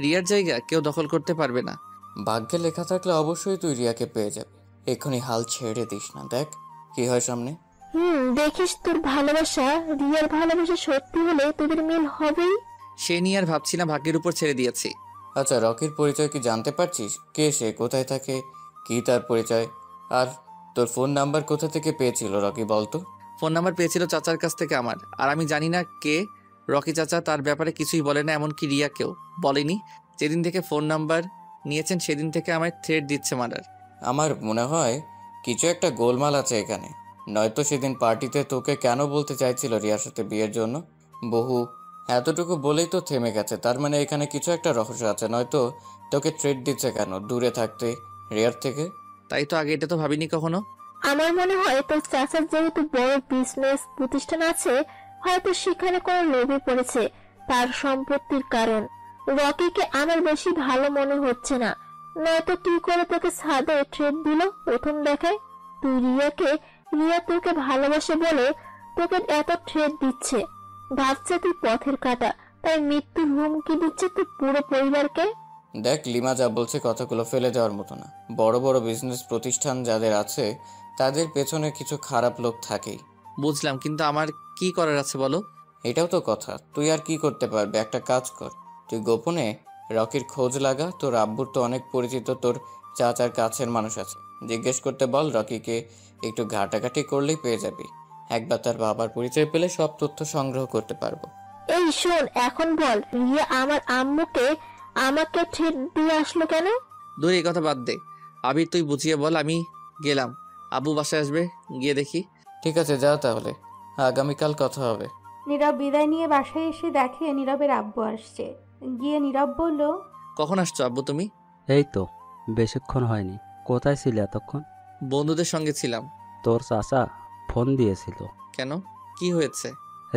রিয়ার জায়গা কেউ দখল করতে পারবে না। ভাগ্যে লেখা থাকলে অবশ্যই তুই রিয়াকে পেয়ে যাবি। এখনই হাল ছেড়ে দিস না, দেখ কি হয় সামনে। দেখিস তোর ভালোবাসা রিয়ার ভালোবাসা সত্যি হলে তোদের মিল হবেই। সে নিয়ে আর ভাবছি না, ভাগ্যের উপর ছেড়ে দিয়েছি। আচ্ছা, রকির পরিচয় কি জানতে পারছিস? কে সে, কোথায় থাকে, কি তার পরিচয়? আর তোর ফোন নাম্বার কোথা থেকে পেয়েছিল রকি, বলতো? ফোন নাম্বার পেয়েছিল চাচার কাছ থেকে আমার। আর আমি জানি না কে রকি চাচা, তার ব্যাপারে কিছুই বলে না, এমনকি রিয়াকেও বলেনি। যেদিন থেকে ফোন নাম্বার নিয়েছেন সেদিন থেকে আমায় থ্রেট দিচ্ছে মারার। আমার মনে হয় কিছু একটা গোলমাল আছে এখানে। নয়তো সেদিন পার্টিতে তোকে কেন বলতে চাইছিল রিয়ার সাথে বিয়ের জন্য? এতটুকু বলেই তো থেমে গেছে, তার মানে এখানে কিছু একটা রহস্য আছে। নয়তো তোকে থ্রেট দিচ্ছে কেন দূরে থাকতে রিয়ার থেকে? তাই তো আগে এটা তো ভাবিনি কখনো। আমার মনে হয় তোর চাচার যেহেতু বড় বিজনেস প্রতিষ্ঠান আছে, হয়তো সেখানে কোনো লোভে পড়েছে তার সম্পত্তির কারণ। রকিকে আমার বেশি ভালো মনে হচ্ছে না, নয়তো কি করে তোকে ছাদে ট্রেড দিল প্রথম দেখায়? তুই রিয়া তোকে ভালোবাসে বলে তোকে এত ট্রেড দিচ্ছে, ভাবছে তুই পথের কাটা, তাই মৃত্যুর হুমকি দিচ্ছে তুই পুরো পরিবারকে। দেখ লিমা, যা বলছে কথাগুলো ফেলে দেওয়ার মতো না। বড় বড় বিজনেস প্রতিষ্ঠান যাদের আছে তাদের পেছনে কিছু খারাপ লোক থাকেই। বুঝলাম, কিন্তু আমার কি করার আছে বলো? এটাও তো কথা, তুই আর কি করতে পারবে? একটা কাজ কর, তুই গোপনে রকির খোঁজ লাগা। তোর আব্বুর তো অনেক পরিচিত তোর চাচার কাছের মানুষ আছে, জিজ্ঞেস করতে বল। রকিকে একটু ঘাটাঘাটি করলেই পেয়ে যাবি। একবার তার বাবার পরিচয় পেলে সব তথ্য সংগ্রহ করতে পারবো। এই শোন, এখন বল রিয়া আমার আম্মুকে আমাকে ট্রিট দিয়ে আসলো কেন? দূরে এই কথা বাদ দে। আবির তুই বুঝিয়ে বল। আমি গেলাম, আব্বু বাসায় আসবে, গিয়ে দেখি। ঠিক আছে, যা তাহলে, আগামীকাল কথা হবে। নীরব বিদায় নিয়ে বাসায় এসে দেখে নীরবের আব্বু আসছে। গিয়ে নীরব বলল, কখন আসছো আব্বু তুমি? এই তো বেশিক্ষণ হয়নি। কোথায় ছিলে এতক্ষণ? বন্ধুদের সঙ্গে ছিলাম। তোর চাচা ফোন দিয়েছিল। কেন, কি হয়েছে?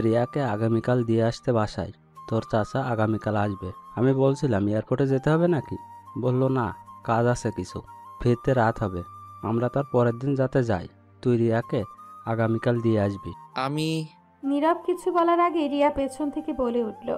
রিয়াকে আগামীকাল দিয়ে আসতে বাসায়। তোর চাচা আগামীকাল আসবে। আমি বলছিলাম এয়ারপোর্টে যেতে হবে নাকি, বলল না, কাজ আছে কিছু, ফিরতে রাত হবে। আমরা তার পরের দিন যাতে যাই। তুই রিয়াকে আগামীকাল দিয়ে আসবি। আমি নীরব কিছু বলার আগে রিয়া পেছন থেকে বলে উঠল,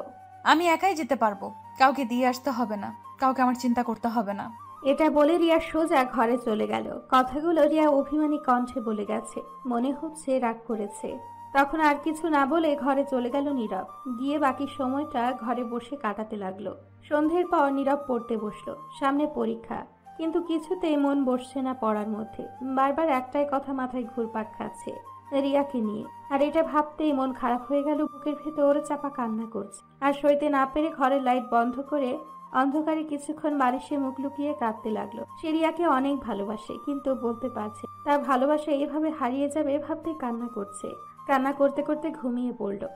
আমি একাই যেতে পারবো, কাউকে দিয়ে আসতে হবে না, কাউকে আমার চিন্তা করতে হবে না। এটা বলে রিয়া সোজা ঘরে চলে গেল। কথাগুলো রিয়া অভিমানী কণ্ঠে বলে গেছে, মনে হচ্ছে রাগ করেছে। তখন আর কিছু না বলে ঘরে চলে গেল নীরব। গিয়ে বাকি সময়টা ঘরে বসে কাটাতে লাগলো। সন্ধ্যের পর নীরব পড়তে বসলো। সামনে পরীক্ষা, কিন্তু কিছুতেই মন বসছে না পড়ার মধ্যে। বারবার একটাই কথা মাথায় ঘুরপাক খাচ্ছে, রিয়াকে নিয়ে। আর এটা ভাবতেই মন খারাপ হয়ে গেল। বুকের ভেতর চাপা কান্না করছে। আর সইতে না পেরে ঘরের লাইট বন্ধ করে অন্ধকারে কিছুক্ষণ বালিশে মুখ লুকিয়ে কাঁদতে লাগলো। সে রিয়াকে অনেক ভালোবাসে, কিন্তু বলতে পারছে তার ভালোবাসা এভাবে হারিয়ে যাবে ভাবতে কান্না করছে। কান্না করতে করতে ঘুমিয়ে পড়লো।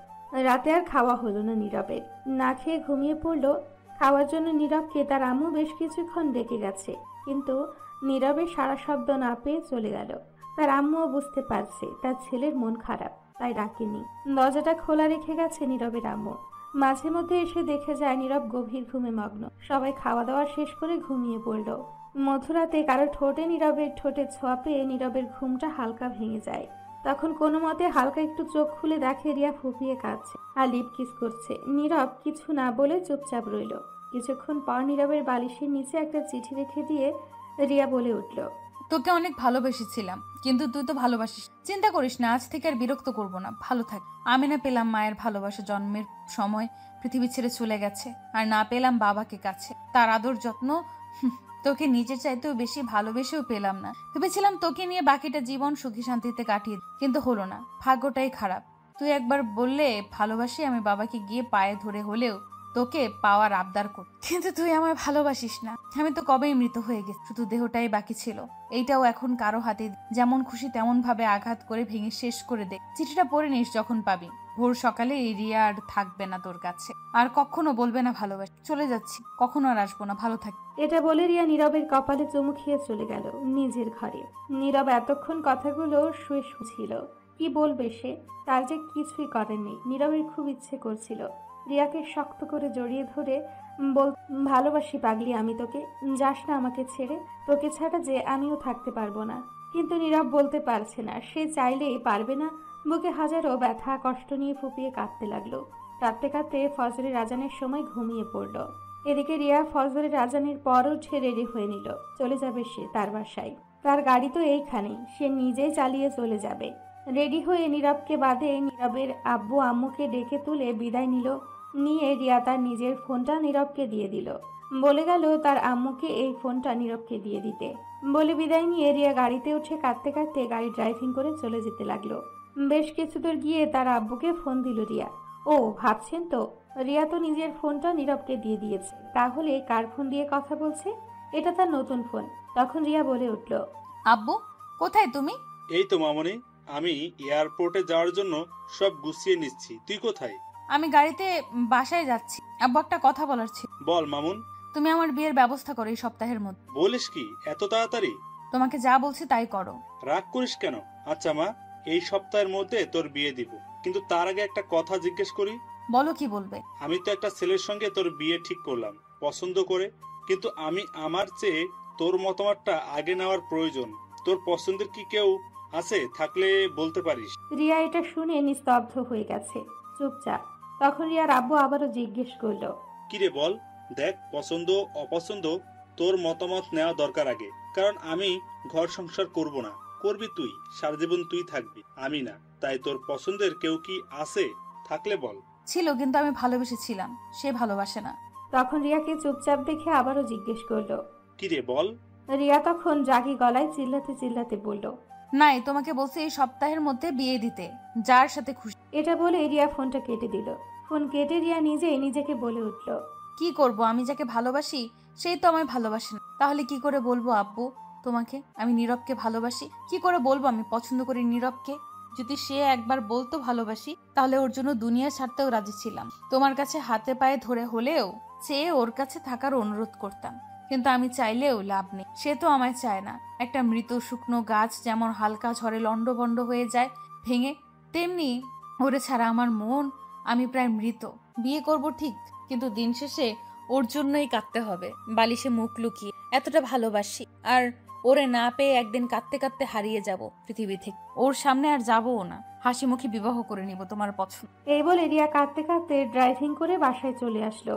রাতে আর খাওয়া হলো না নীরবের। না খেয়ে ঘুমিয়ে পড়লো। খাওয়ার জন্য নীরবকে তার আম্মু বেশ কিছুক্ষণ ডেকে গেছে, কিন্তু নীরবের সারা শব্দ না পেয়ে চলে গেল। তার আম্মুও বুঝতে পারছে তার ছেলের মন খারাপ, তাই ডাকেনি। দরজাটা খোলা রেখে গেছে নীরবের আম্মু। মাঝে মধ্যে এসে দেখে যায় নীরব গভীর ঘুমে মগ্ন। সবাই খাওয়া দাওয়া শেষ করে ঘুমিয়ে পড়ল। মধ্যরাতে কারো ঠোঁটে নীরবের ঠোঁটে ছোঁয়া পেয়ে নীরবের ঘুমটা হালকা ভেঙে যায়। তখন কোনো মতে হালকা একটু চোখ খুলে দেখে রিয়া ফুপিয়ে কাঁদছে আর লিপ কিস করছে। নীরব কিছু না বলে চুপচাপ রইল। কিছুক্ষণ পর নীরবের বালিশের নিচে একটা চিঠি রেখে দিয়ে রিয়া বলে উঠল, তোকে অনেক ভালোবেসেছিলাম, কিন্তু তুই তো ভালোবাসিস। চিন্তা করিস না, আজ থেকে আর বিরক্ত করব না, ভালো থাক। আমি না পেলাম মায়ের ভালোবাসা, জন্মের সময় পৃথিবী ছেড়ে চলে গেছে। আর না পেলাম বাবাকে কাছে, তার আদর যত্ন। তোকে নিজের চাইতেও বেশি ভালোবেসেও পেলাম না। ভেবেছিলাম তোকে নিয়ে বাকিটা জীবন সুখী শান্তিতে কাটিয়ে, কিন্তু হলো না, ভাগ্যটাই খারাপ। তুই একবার বললে ভালোবাসি, আমি বাবাকে গিয়ে পায়ে ধরে হলেও তোকে পাওয়ার আবদার কর, কিন্তু তুই আমায় ভালোবাসিস না। আমি তো কবেই মৃত হয়ে গেছি, শুধু দেহটাই বাকি ছিল। এইটাও এখন কারো হাতে যেমন খুশি তেমন ভাবে আঘাত করে ভেঙে শেষ করে দে। চিঠিটা পড়ে নিস যখন পাবি। ভোর সকালে এই রিয়া আর থাকবে না তোর কাছে, আর কখনো বলবে না ভালোবাসি। চলে যাচ্ছি, কখনো আর আসবো না, ভালো থাক। এটা বলে রিয়া নীরবের কপালে চুমু খেয়ে চলে গেল নিজের ঘরে। নীরব এতক্ষণ কথাগুলো শুয়ে শুনছিল। কি বলবে সে, তার যে কিছুই করার নেই। নীরবের খুব ইচ্ছে করছিল রিয়াকে শক্ত করে জড়িয়ে ধরে বল, ভালোবাসি পাগলি আমি তোকে, যাস না আমাকে ছেড়ে, তোকে ছাড়া যে আমিও থাকতে পারবো না। কিন্তু নীরব বলতে পারছে না, সে চাইলেই পারবে না। বুকে হাজারো ব্যথা কষ্ট নিয়ে ফুপিয়ে কাঁদতে লাগলো। কাঁদতে কাঁদতে ফজরের আজানের সময় ঘুমিয়ে পড়লো। এদিকে রিয়া ফজরের আজানের পর উঠে রেডি হয়ে নিল। চলে যাবে সে তার বাসায়। তার গাড়ি তো এইখানেই, সে নিজেই চালিয়ে চলে যাবে। রেডি হয়ে নীরবকে বাদে নীরবের আব্বু আম্মুকে ডেকে তুলে বিদায় নিল। নিয়ে রিয়া তার নিজের ফোনটা নীরবকে দিয়ে দিল। বলে গেল তার আম্মুকে এই ফোনটা নীরবকে দিয়ে দিতে। বলে বিদায় নিয়ে রিয়া গাড়িতে উঠে কাঁদতে কাঁদতে গাড়ি ড্রাইভিং করে চলে যেতে লাগলো। বেশ কিছু দূর গিয়ে তার আব্বুকে ফোন দিল রিয়া। ও ভাবছেন তো, রিয়া তো নিজের ফোনটা নীরবকে দিয়ে দিয়েছে, তাহলে কার ফোন দিয়ে কথা বলছে? এটা তার নতুন ফোন। তখন রিয়া বলে উঠল, আব্বু কোথায় তুমি? এই তো মামনি, আমি এয়ারপোর্টে যাওয়ার জন্য সব গুছিয়ে নিচ্ছি। তুই কোথায়? আমি গাড়িতে বাসায় যাচ্ছি। আব্বু একটা কথা বলার ছিল। বল মামুন। তুমি আমার বিয়ের ব্যবস্থা করো এই সপ্তাহের মধ্যে। বলিস কি এত তাড়াতাড়ি? তোমাকে যা বলছি তাই করো। রাগ করিস কেন? আচ্ছা মা, এই সপ্তাহের মধ্যে তোর বিয়ে দিব, কিন্তু তার আগে একটা কথা জিজ্ঞেস করি। বলো, কি বলবে? আমি তো একটা ছেলের সঙ্গে তোর বিয়ে ঠিক করলাম পছন্দ করে, কিন্তু আমি আমার চেয়ে তোর মতামতটা আগে নেওয়ার প্রয়োজন। তোর পছন্দের কি কেউ আছে? থাকলে বলতে পারিস। রিয়া এটা শুনে নিস্তব্ধ হয়ে গেছে, চুপচাপ। তখন রিয়ার আব্বু আবারও জিজ্ঞেস করলো, কিরে বল। দেখ, পছন্দ অপছন্দ তোর মতামত নেওয়া দরকার আগে, কারণ আমি ঘর সংসার করব না, করবি তুই, সারা জীবন তুই থাকবি, আমি না। তাই তোর পছন্দের কেউ কি আছে? থাকলে বল। ছিল, কিন্তু আমি ভালোবেসেছিলাম, সে ভালোবাসে না। তখন রিয়াকে চুপচাপ দেখে আবারও জিজ্ঞেস করলো, কিরে বল। রিয়া তখন রাগী গলায় চিল্লাতে চিল্লাতে বলল, নাই, তোমাকে বলছি এই সপ্তাহের মধ্যে বিয়ে দিতে, যার সাথে খুশি। এটা বলে রিয়া ফোনটা কেটে দিল। ফোন কেটে রিয়া নিজেই নিজেকে বলে উঠল, কি করব? আমি যাকে ভালোবাসি সেই তো আমায় ভালোবাসে না। তাহলে কি করে বলবো আব্বু তোমাকে আমি নীরবকে ভালোবাসি? কি করে বলবো আমি পছন্দ করি নীরবকে? যদি সে একবার বলতো ভালোবাসি, তাহলে ওর জন্য দুনিয়া ছাড়তেও রাজি ছিলাম। তোমার কাছে হাতে পায়ে ধরে হলেও চেয়ে ওর কাছে থাকার অনুরোধ করতাম। কিন্তু আমি চাইলেও লাভ নেই, সে তো আমায় চায় না। একটা মৃত শুকনো গাছ যেমন হালকা ঝড়ে লন্ডভন্ড হয়ে যায় ভেঙে, তেমনি ওরে ছাড়া আমার মন, আমি প্রায় মৃত। বিয়ে করব ঠিক, কিন্তু দিন শেষে ওর জন্যই কাঁদতে হবে, বালিশে মুখ লুকিয়ে। এতটা ভালোবাসি, আর ওরে না পেয়ে একদিন কাঁদতে কাঁদতে হারিয়ে যাব পৃথিবী থেকে। ওর সামনে আর যাবও না, হাসি মুখে বিবাহ করে নিব তোমার পছন্দ। এই বলে রিয়া কাঁদতে কাঁদতে ড্রাইভিং করে বাসায় চলে আসলো।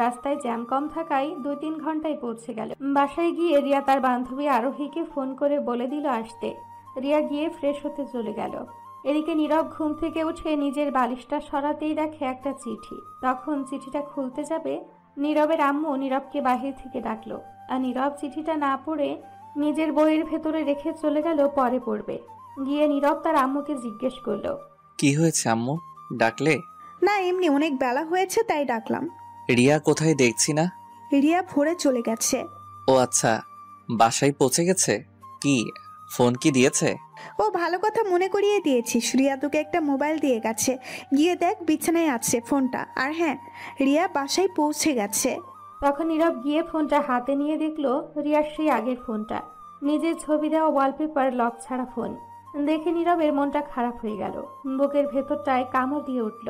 রাস্তায় জ্যাম কম থাকায় 2-3 ঘন্টায় পৌঁছে গেল। বাসায় গিয়ে রিয়া তার বান্ধবী আরোহীকে ফোন করে বলে দিল আসতে। রিয়া গিয়ে ফ্রেশ হতে চলে গেল। এদিকে নীরব ঘুম থেকে উঠে নিজের বালিশটা সরাতেই দেখে একটা চিঠি। তখন চিঠিটা খুলতে যাবে, নীরবের আম্মু নীরবকে বাহির থেকে ডাকলো। আর নীরব চিঠিটা না পড়ে নিজের বইয়ের ভেতরে রেখে চলে গেল পরে পড়বে। গিয়ে নীরব তার আম্মুকে জিজ্ঞেস করলো, কি হয়েছে আম্মু, ডাকলে? না, এমনি অনেক বেলা হয়েছে তাই ডাকলাম। রিয়া কোথায় দেখছি না? রিয়া ভোরে চলে গেছে। ও আচ্ছা, বাসায় পৌঁছে গেছে। কি ফোন কি দিয়েছে? ও ভালো কথা মনে করিয়ে দিয়েছিস। রিয়া তোকে একটা মোবাইল দিয়ে গেছে, গিয়ে দেখ বিছানায় আছে ফোনটা। আর হ্যাঁ, রিয়া বাসায় পৌঁছে গেছে। তখন নীরব গিয়ে ফোনটা হাতে নিয়ে দেখলো রিয়ার সেই আগের ফোনটা, নিজের ছবি দেওয়া ওয়ালপেপার লক ছাড়া ফোন। দেখে নীরবের মনটা খারাপ হয়ে গেল, বুকের ভেতরটায় কামড় দিয়ে উঠল।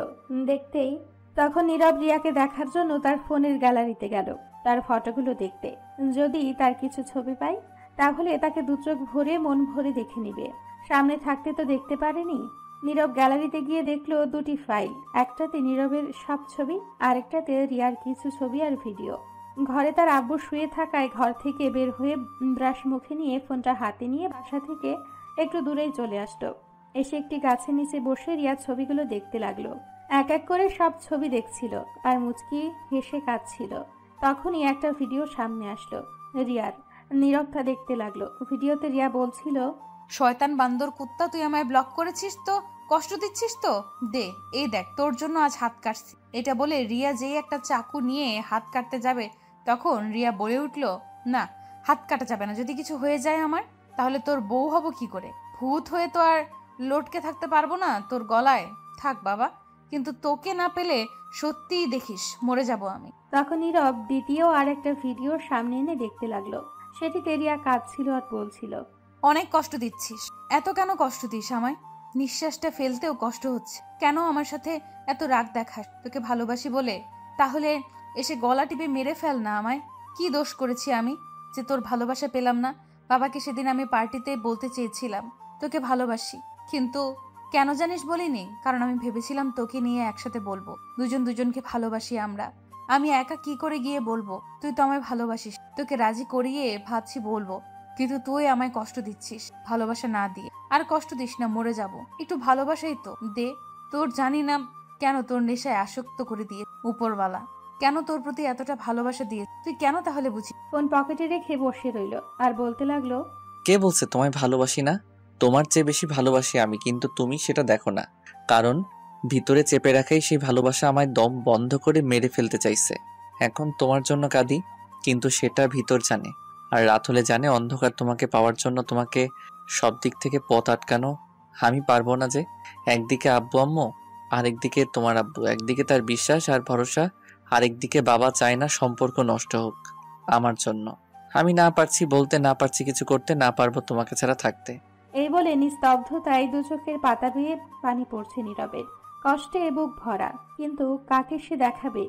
দেখতেই তখন নীরব রিয়াকে দেখার জন্য তার ফোনের গ্যালারিতে গেল, তার ফটোগুলো দেখতে। যদি তার কিছু ছবি পায় তাহলে তাকে দু চোখ ভরে মন ভরে দেখে নিবে। সামনে থাকতে তো দেখতে পারেনি। নীরব গ্যালারিতে গিয়ে দেখলো 2টি ফাইল, একটাতে নীরবের সব ছবি, আরেকটাতে রিয়ার কিছু ছবি আর ভিডিও। ঘরে তার আব্বু শুয়ে থাকায় ঘর থেকে বের হয়ে ব্রাশ মুখে নিয়ে ফোনটা হাতে নিয়ে বাসা থেকে একটু দূরেই চলে আসলো। এসে একটি গাছের নিচে বসে রিয়ার ছবিগুলো দেখতে লাগলো। এক এক করে সব ছবি দেখছিল আর মুচকি হেসে কাঁদছিল। তখনই একটা ভিডিও সামনে আসলো রিয়ার। নীরব তা দেখতে লাগলো। ভিডিওতে রিয়া বলছিল, শয়তান বান্দর কুত্তা, তুই আমায় ব্লক করেছিস তো, কষ্ট দিচ্ছিস তো, দে এই দেখ তোর জন্য আজ হাত কাটছি। এটা বলে রিয়া যেই একটা চাকু নিয়ে হাত কাটতে যাবে, তখন রিয়া বলে উঠল, না হাত কাটা যাবে না, যদি কিছু হয়ে যায় আমার, তাহলে তোর বউ হব কি করে? ভূত হয়ে তো আর লটকে থাকতে পারবো না তোর গলায়। থাক বাবা, কিন্তু তোকে না পেলে সত্যিই দেখিস মরে যাব আমি। তখন নীরব দ্বিতীয় আর একটা ভিডিও সামনে এনে দেখতে লাগলো। সেটিতে রিয়া কাঁদছিল আর বলছিল, অনেক কষ্ট দিচ্ছিস, এত কেন কষ্ট দিস আমায়? নিঃশ্বাসটা ফেলতেও কষ্ট হচ্ছে, কেন আমার সাথে এত রাগ দেখাস? তোকে ভালোবাসি বলে তাহলে এসে গলা টিপে মেরে ফেল না আমায়। কি দোষ করেছি আমি যে তোর ভালোবাসা পেলাম না? বাবাকে সেদিন আমি পার্টিতে বলতে চেয়েছিলাম তোকে ভালোবাসি, কিন্তু কেন জানিস বলিনি, কারণ আমি ভেবেছিলাম তোকে নিয়ে একসাথে বলবো, দুজন দুজনকে ভালোবাসি আমরা। আমি একা কি করে গিয়ে বলবো তুই তো আমায় ভালোবাসিস? তোকে রাজি করিয়ে ভাবছি বলবো, কিন্তু তুই আমায় কষ্ট দিচ্ছিস ভালোবাসা না দিয়ে। আর কষ্ট দিস না, মরে যাব, একটু ভালোবাসাই তো দে। তোর জানি না কেন তোর নেশায় আসক্ত করে দিয়ে উপরওয়ালা, কেন তোর প্রতি এতটা ভালোবাসা দিয়ে, তুই কেন তাহলে বুঝি? ফোন পকেটে রেখে বসে রইল আর বলতে লাগলো, কে বলছে তোমায় ভালোবাসি না? তোমার চেয়ে বেশি ভালোবাসি আমি, কিন্তু তুমি সেটা দেখো না। কারণ ভিতরে চেপে রাখাই সেই ভালোবাসা আমায় দম বন্ধ করে মেরে ফেলতে চাইছে। এখন তোমার জন্য কাঁদি, কিন্তু সেটা ভিতর জানে, আর রাত হলে জানে অন্ধকার তোমাকে পাওয়ার জন্য তোমাকে সব দিক থেকে পথ আটকানো আমি পারবো না। যে একদিকে আব্বু আম্মু, আরেকদিকে তোমার আব্বু, একদিকে তার বিশ্বাস আর ভরসা, আরেকদিকে বাবা চায় না সম্পর্ক নষ্ট হোক আমার জন্য। আমি না পারছি বলতে, না পারছি কিছু করতে, না পারবো তোমাকে ছাড়া থাকতে। এই বলে নিস্তব্ধতায় দু চোখের পাতা বেয়ে পানি পড়ছে নীরবের। কষ্টে বুক ভরা, কিন্তু কাকে সে দেখাবে?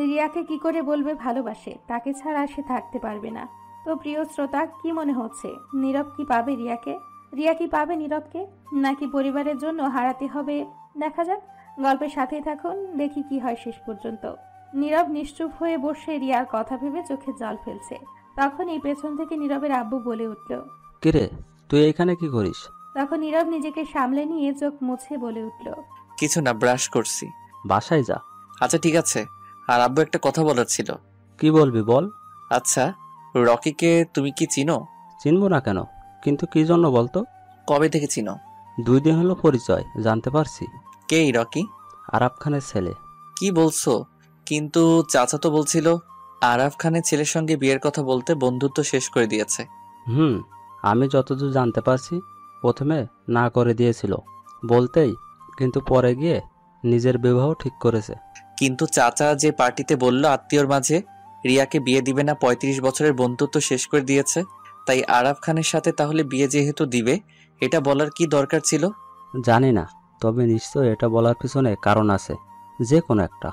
রিয়াকে কি করে বলবে ভালোবাসে? তাকে ছাড়া সে থাকতে পারবে না। তো প্রিয় শ্রোতা, কি মনে হচ্ছে নীরব কি পাবে রিয়াকে? রিয়া কি পাবে নীরবকে, নাকি পরিবারের জন্য হারাতে হবে? দেখা যাক, গল্পের সাথেই থাকুন, দেখি কি হয় শেষ পর্যন্ত। নীরব নিশ্চুপ হয়ে বসে রিয়ার কথা ভেবে চোখে জল ফেলছে। তখনই পেছন থেকে নীরবের আব্বু বলে উঠল, কিরে তুই এখানে কি করিস? তখন নীরব নিজেকে সামলে নিয়ে চোখ মুছে বলে উঠল, কিছু না, ব্রাশ করছি। বাসায় যা। আচ্ছা ঠিক আছে, আর আব্বু একটা কথা বলার ছিল। কি বলবি বল। আচ্ছা, রকিকে তুমি কি চিনো? চিনবো না কেন, কিন্তু কি জন্য বলতো? কবে থেকে চিনো? 2 দিন হলো পরিচয়, জানতে পারছি। কে এই রকি? আরাফ খানের ছেলে। কি বলছো? কিন্তু চাচা তো বলছিল আরাফ খানের ছেলের সঙ্গে বিয়ের কথা বলতে বন্ধুত্ব শেষ করে দিয়েছে। আমি যতদূর জানতে পারছি প্রথমে না করে দিয়েছিল বলতেই, কিন্তু পরে গিয়ে নিজের বিবাহ ঠিক করেছে। কিন্তু চাচা যে পার্টিতে বলল আত্মীয়র মাঝে রিয়াকে বিয়ে দিবে না, 35 বছরের বন্ধুত্ব শেষ করে দিয়েছে, তাই আরাফ খানের সাথে তাহলে বিয়ে যেহেতু দিবে, এটা বলার কি দরকার ছিল? জানি না, তবে নিশ্চয় এটা বলার পিছনে কারণ আছে, যে কোনো একটা।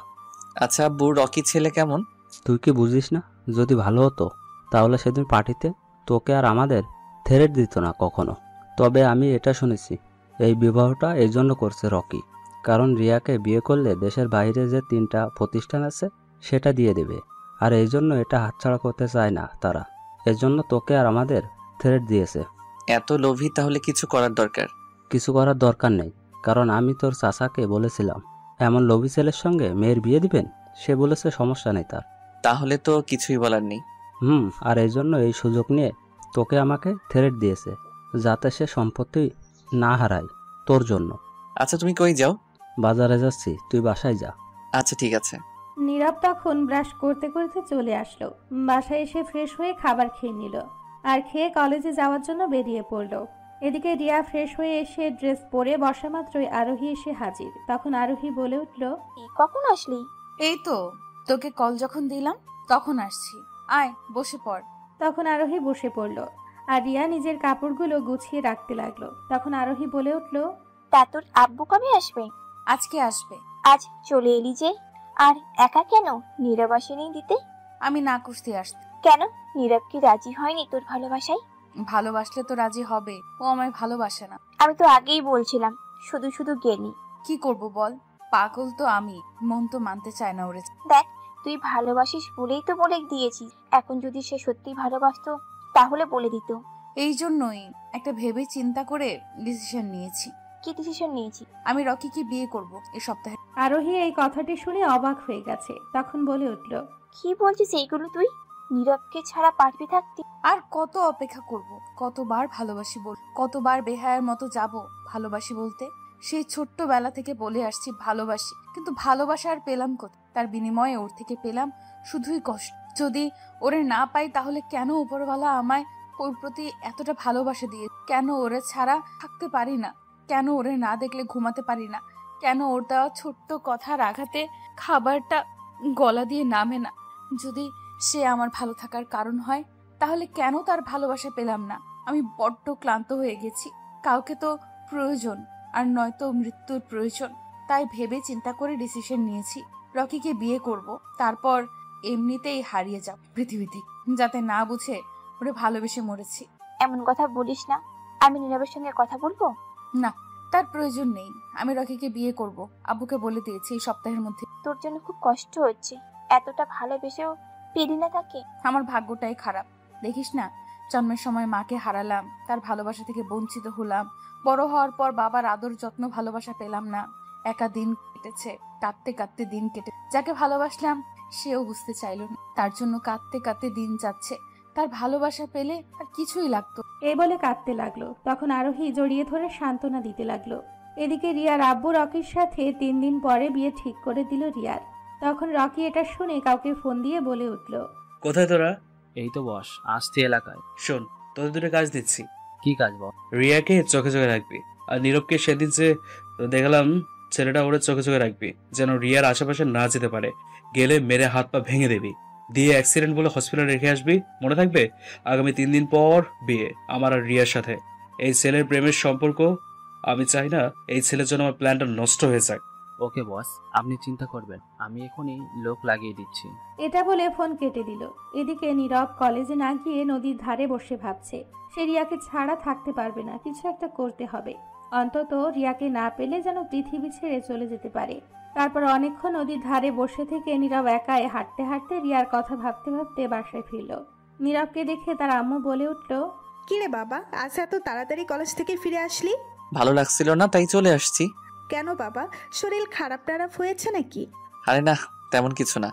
আচ্ছা আব্বু, রকি ছেলে কেমন? তুই কি বুঝিস না? যদি ভালো হতো তাহলে সেদিন পার্টিতে তোকে আর আমাদের থ্রেট দিত না কখনো। তবে আমি এটা শুনেছি এই বিবাহটা এই জন্য করছে রকি, কারণ রিয়াকে বিয়ে করলে দেশের বাইরে যে 3টা প্রতিষ্ঠান আছে সেটা দিয়ে দেবে, আর এই জন্য এটা হাতছাড়া করতে চায় না তারা। এজন্য তোকে আর আমাদের থ্রেট দিয়েছে। এত লোভী, তাহলে কিছু করার দরকার। কিছু করার দরকার নেই, কারণ আমি তোর চাচাকে বলেছিলাম এমন লোভী ছেলের সঙ্গে মেয়ের বিয়ে দিবেন, সে বলেছে সমস্যা নেই তার। তাহলে তো কিছুই বলার নেই। আর এই জন্য এই সুযোগ নিয়ে তোকে আমাকে থ্রেট দিয়েছে, যাতে সে সম্পত্তি না হারায় তোর জন্য। আচ্ছা তুমি কই যাও? বাজারে যাচ্ছি, তুই বাসায় যা। আচ্ছা ঠিক আছে। নীরব তখন ব্রাশ করতে করতে চলে আসলো। বাসায় এসে ফ্রেশ হয়ে খাবার খেয়ে নিল আর খেয়ে কলেজে যাওয়ার জন্য বেরিয়ে পড়ল। এদিকে রিয়া ফ্রেশ হয়ে এসে ড্রেস পরে বসা মাত্রই আরোহী এসে হাজির। তখন আরোহী বলে উঠল, কখন আসলি? এই তো তোকে কল যখন দিলাম তখন আসছি, আয় বসে পড়। তখন আরোহী বসে পড়ল আর রিয়া নিজের কাপড়গুলো গুছিয়ে রাখতে লাগলো। তখন আরোহী বলে উঠল, তা তোর আব্বু কবে আসবে? আজকে আসবে। আজ চলে এলি যে? আর একা কেন? নীরব আসেনি দিতে? আমি না করতে আসতে। কেন? নীরব কি রাজি হয়নি তোর ভালোবাসায়? ভালোবাসলে তো রাজি হবে, ও আমায় ভালোবাসে না। আমি তো আগেই বলছিলাম, শুধু শুধু গেলি। কি করব বল, পাগল তো আমি, মন তো মানতে চায় না ওরে। দেখ, তুই ভালোবাসিস বলেই তো বলে দিয়েছিস। এখন যদি সে সত্যি ভালোবাসতো তাহলে বলে দিত। এই জন্যই একটা ভেবে চিন্তা করে ডিসিশন নিয়েছি। কি ডিসিশন নিয়েছি? আমি রকিকে বিয়ে করব এই সপ্তাহে। আরোহী এই কথাটি শুনে অবাক হয়ে গেছে। তখন বলে উঠল, কি বলছিস এইগুলো তুই? নীরবকে ছাড়া পারবি থাকতে? আর কত অপেক্ষা করব? কতবার ভালোবাসি বল, কতবার বেহায়ার মতো যাব ভালোবাসি বলতে। সেই ছোট্টবেলা থেকে বলে আসছি ভালোবাসি, কিন্তু ভালোবাসা আর পেলাম কোথায়? তার বিনিময়ে ওর থেকে পেলাম শুধুই কষ্ট। যদি ওরে না পাই তাহলে কেন উপরওয়ালা আমায় ওর প্রতি এতটা ভালোবাসা দিয়ে? কেন ওরে ছাড়া থাকতে পারি না? কেন ওরে না দেখলে ঘুমাতে পারি না? কেন ওর দেওয়া ছোট্ট কথার আঘাতে খাবারটা গলা দিয়ে নামে না? যদি সে আমার ভালো থাকার কারণ হয়, তাহলে কেন তার ভালোবাসা পেলাম না? আমি বড্ড ক্লান্ত হয়ে গেছি। কাউকে তো প্রয়োজন, আর নয়তো মৃত্যুর প্রয়োজন। তাই ভেবে চিন্তা করে ডিসিশন নিয়েছি, রকিকে বিয়ে করব। তারপর এমনিতেই হারিয়ে যাব পৃথিবীতে, যাতে না বুঝে ওরে ভালোবেসে মরেছি। এমন কথা বলিস না। আমি নীরবের সঙ্গে কথা বলবো। না, তার প্রয়োজন নেই। আমি রকিকে বিয়ে করব, আব্বুকে বলে দিয়েছি এই সপ্তাহের মধ্যে। তোর জন্য খুব কষ্ট হচ্ছে, এতটা ভালোবেসেও পেলি না তাকে। আমার ভাগ্যটাই খারাপ। দেখিস না, জন্মের সময় মাকে হারালাম, তার ভালোবাসা থেকে বঞ্চিত হলাম। বড় হওয়ার পর বাবার আদর যত্ন ভালোবাসা পেলাম না। একা দিন কেটেছে, কাঁদতে কাঁদতে দিন কেটে। যাকে ভালোবাসলাম সেও বুঝতে চাইল না, তার জন্য কাঁদতে কাঁদতে দিন যাচ্ছে। তার ভালোবাসা পেলে আর কিছুই লাগতো। এই বলে কাঁদতে লাগলো। তখন আরোহী জড়িয়ে ধরে সান্ত্বনা দিতে লাগলো। এদিকে রিয়ার আব্বু রকির সাথে 3 দিন পরে বিয়ে ঠিক করে দিল রিয়ার। তখন রকি এটা শুনে কাউকে ফোন দিয়ে বলে উঠল, কোথায় তোরা? এই তো বস, আসছি এলাকায়। শোন, তোদের দুটো কাজ দিচ্ছি। কি কাজ বল? রিয়াকে চোখে চোখে রাখবি, আর নীরবকে সেদিন যে দেখলাম ছেলেটা ওরে চোখে চোখে রাখবি, যেন রিয়ার আশেপাশে না যেতে পারে। গেলে মেরে হাত পা ভেঙে দেবি, দিয়ে অ্যাক্সিডেন্ট বলে হসপিটালে রেখে আসবি। মনে থাকবে? আগামী 3 দিন পর বিয়ে আমার আর রিয়ার সাথে। এই ছেলের প্রেমের সম্পর্ক, আমি চাই না এই ছেলের জন্য আমার প্ল্যানটা নষ্ট হয়ে যাক। ওকে বস, আপনি চিন্তা করবেন, আমি এখনই লোক লাগিয়ে দিচ্ছি। এটা বলে ফোন কেটে দিল। এদিকে নীরব কলেজে না গিয়ে নদীর ধারে বসে ভাবছে, সে রিয়াকে ছাড়া থাকতে পারবে না, কিছু একটা করতে হবে। অন্তত রিয়াকে না পেলে যেন পৃথিবী ছেড়ে চলে যেতে পারে। তারপর অনেকক্ষণ নদীর ধারে বসে থেকে নীরব একাই হাঁটতে হাঁটতে রিয়ার কথা ভাবতে ভাবতে বাসায় ফিরল। নীরবকে দেখে তার আম্মু বলে উঠল, কিরে বাবা, আজ এত তাড়াতাড়ি কলেজ থেকে ফিরে আসলি? ভালো লাগছিল না তাই চলে আসছি। কেন বাবা, শরীর খারাপ টারাপ হয়েছে নাকি? আরে না, তেমন কিছু না,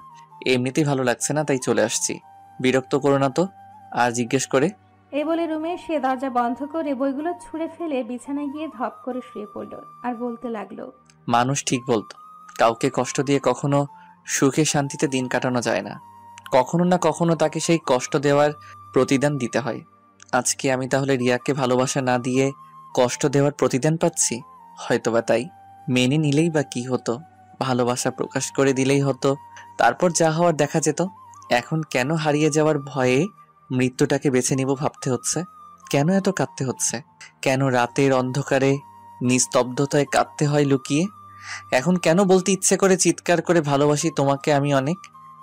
এমনিতেই ভালো লাগছে না তাই চলে আসছি। বিরক্ত করো না তো আর জিজ্ঞেস করে। এই বলে রুমে সে দরজা বন্ধ করে বইগুলো ছুঁড়ে ফেলে বিছানায় গিয়ে ধপ করে শুয়ে পড়ল আর বলতে লাগলো, মানুষ ঠিক বলতো, কাউকে কষ্ট দিয়ে কখনো সুখে শান্তিতে দিন কাটানো যায় না, কখনো না কখনো তাকে সেই কষ্ট দেওয়ার প্রতিদান দিতে হয়। আজকে আমি তাহলে রিয়াকে ভালোবাসা না দিয়ে কষ্ট দেওয়ার প্রতিদান পাচ্ছি? হয়তোবা তাই। মেনে নিলেই বা কি হতো, ভালোবাসা প্রকাশ করে দিলেই হতো, তারপর যা হওয়ার দেখা যেত। এখন কেন হারিয়ে যাওয়ার ভয়ে মৃত্যুটাকে বেছে নিব ভাবতে হচ্ছে? কেন এত কাঁদতে হচ্ছে? কেন রাতের অন্ধকারে নিস্তব্ধতায় কাঁদতে হয় লুকিয়ে? এখন কেন বলতে ইচ্ছে করে চিৎকার করে ভালোবাসি তোমাকে আমি অনেক?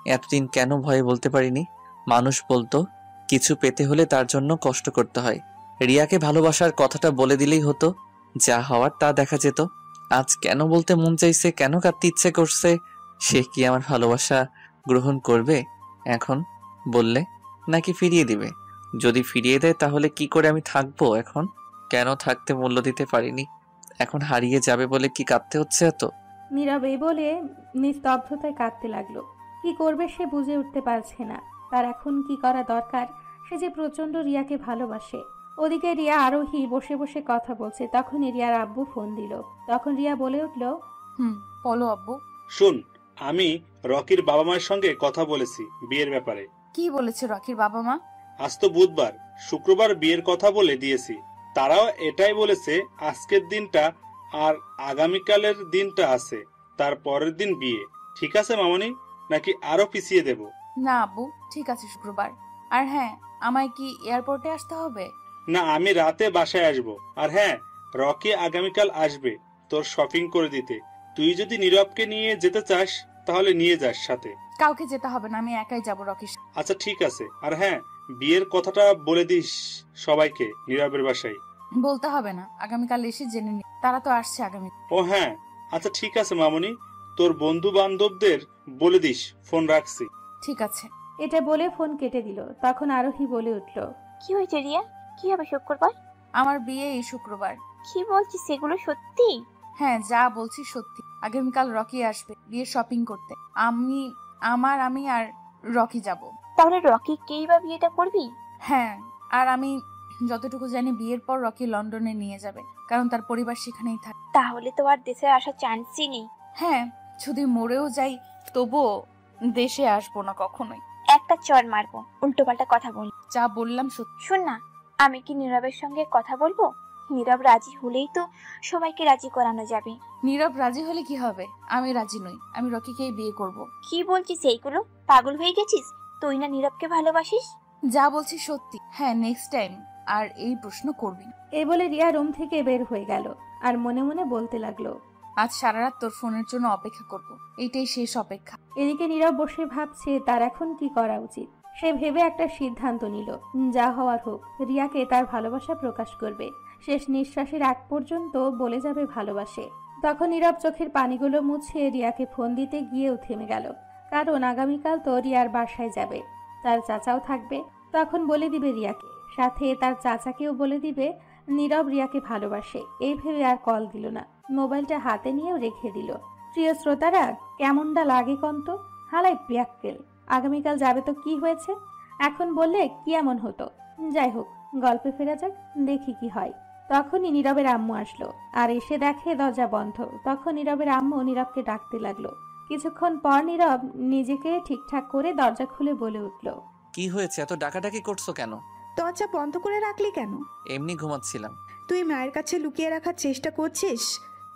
এতদিন কেন ভয়ে বলতে পারিনি? মানুষ বলতো কিছু পেতে হলে তার জন্য কষ্ট করতে হয়। রিয়াকে ভালোবাসার কথাটা বলে দিলেই হতো, যা হওয়ার তা দেখা যেত। আজ কেন বলতে মন চাইছে, কেন কাঁদতে ইচ্ছে করছে? সে কি আমার ভালোবাসা গ্রহণ করবে এখন বললে, নাকি ফিরিয়ে দিবে? যদি ফিরিয়ে দেয় তাহলে কি করে আমি থাকবো এখন? কেন থাকতে মূল্য দিতে পারিনি? এখন হারিয়ে যাবে বলে কি কাঁদতে হচ্ছে এত? নীরব এই বলে নিস্তব্ধতায় কাঁদতে লাগলো। কি করবে সে বুঝে উঠতে পারছে না। তার এখন কি করা দরকার? সে যে প্রচন্ড রিয়াকে ভালোবাসে। ওদিকে রিয়া আরোহী বসে বসে কথা বলছে, তখনই রিয়ার আব্বু ফোন দিল। তখন রিয়া বলে উঠল, বলো আব্বু। শুন, আমি রকির বাবা মায়ের সঙ্গে কথা বলেছি বিয়ের ব্যাপারে। কি বলেছে রকির বাবা মা? আজ তো বুধবার, শুক্রবার বিয়ের কথা বলে দিয়েছি। তারাও এটাই বলেছে, আজকের দিনটা আর আগামীকালের দিনটা আছে, তার পরের দিন বিয়ে। ঠিক আছে মামনি, নাকি আরো পিছিয়ে দেব? না আব্বু, ঠিক আছে শুক্রবার। আর হ্যাঁ, আমায় কি এয়ারপোর্টে আসতে হবে? না, আমি রাতে বাসায় আসবো। আর হ্যাঁ, রকি আগামীকাল আসবে তোর শপিং করে দিতে। তুই যদি নীরবকে নিয়ে যেতে চাস তাহলে নিয়ে যাস সাথে। কাউকে যেতে হবে না, আমি একাই যাবো রকির। আচ্ছা ঠিক আছে। আর হ্যাঁ, বিয়ের কথাটা বলে দিস সবাইকে নীরবের বাসায়। বলতে হবে না, আগামীকাল এসে জেনে নি, তারা তো আসছে আগামী। ও হ্যাঁ, আচ্ছা ঠিক আছে মামনি, তোর বন্ধু বান্ধবদের বলে দিস। ফোন রাখছি। ঠিক আছে। এটা বলে ফোন কেটে দিল। তখন আরোহী বলে উঠল, কি হয়েছে রিয়া? কি হবে শুক্রবার? আমার বিয়ে এই শুক্রবার। কি বলছিস, সেগুলো সত্যি? হ্যাঁ, যা বলছি সত্যি। আগামীকাল রকি আসবে বিয়ে শপিং করতে। আমি আর রকি যাব। তাহলে রকিকেই বা বিয়েটা করবি? হ্যাঁ, আর আমি যতটুকু জানি বিয়ের পর রকি লন্ডনে নিয়ে যাবে, কারণ তার পরিবার সেখানেই থাকে। তাহলে তো আর দেশে আসার চান্সই নেই। হ্যাঁ, যদি মরেও যাই তবুও দেশে আসবো না কখনোই। একটা চর মারবো, উল্টো পাল্টা কথা বল। যা বললাম সত্যি। শোন না, আমি কি নীরবের সঙ্গে কথা বলবো? নীরব রাজি হলেই তো সবাইকে রাজি করানো যাবে। নীরব রাজি হলে কি হবে? আমি রাজি নই, আমি রকিকেই বিয়ে করব। কি বলছিস এইগুলো? পাগল হয়ে গেছিস? তুই না নীরবকে ভালোবাসিস? যা বলছি সত্যি। হ্যাঁ, নেক্সট টাইম আর এই প্রশ্ন করবি না। এই বলে রিয়া রুম থেকে বের হয়ে গেল আর মনে মনে বলতে লাগলো, আজ সারা রাত তোর ফোনের জন্য অপেক্ষা করব, এইটাই শেষ অপেক্ষা। এদিকে নীরব বসে ভাবছে তার এখন কি করা উচিত। সে ভেবে একটা সিদ্ধান্ত নিল, যা হওয়ার হোক, রিয়াকে তার ভালোবাসা প্রকাশ করবে। শেষ নিঃশ্বাসের আগ পর্যন্ত বলে যাবে ভালোবাসে। তখন নীরব চোখের পানিগুলো মুছে রিয়াকে ফোন দিতে গিয়েও থেমে গেল, কারণ আগামীকাল তো রিয়ার বাসায় যাবে, তার চাচাও থাকবে। তখন বলে দিবে রিয়াকে, সাথে তার চাচাকেও বলে দিবে নীরব রিয়াকে ভালোবাসে। এই ভেবে আর কল দিল না, মোবাইলটা হাতে নিয়েও রেখে দিল। প্রিয় শ্রোতারা, কেমনটা লাগে কন্ত? হালাই পিয়াক্কেল, আগামীকাল যাবে তো কি হয়েছে, এখন বললে কি এমন হতো। যাই হোক, গল্পে ফেরা যাক, দেখি কি হয়। তখনই নীরবের আম্মু আসলো আর এসে দেখে দরজা বন্ধ। তখন নীরবের আম্মু নীরবকে ডাকতে লাগলো। কিছুক্ষণ পর নীরব নিজেকে ঠিকঠাক করে দরজা খুলে বলে উঠল, কি হয়েছে, এত ডাকাডাকি করছো কেন? দরজা বন্ধ করে রাখলি কেন? এমনি ঘুমাচ্ছিলাম। তুই মায়ের কাছে লুকিয়ে রাখার চেষ্টা করছিস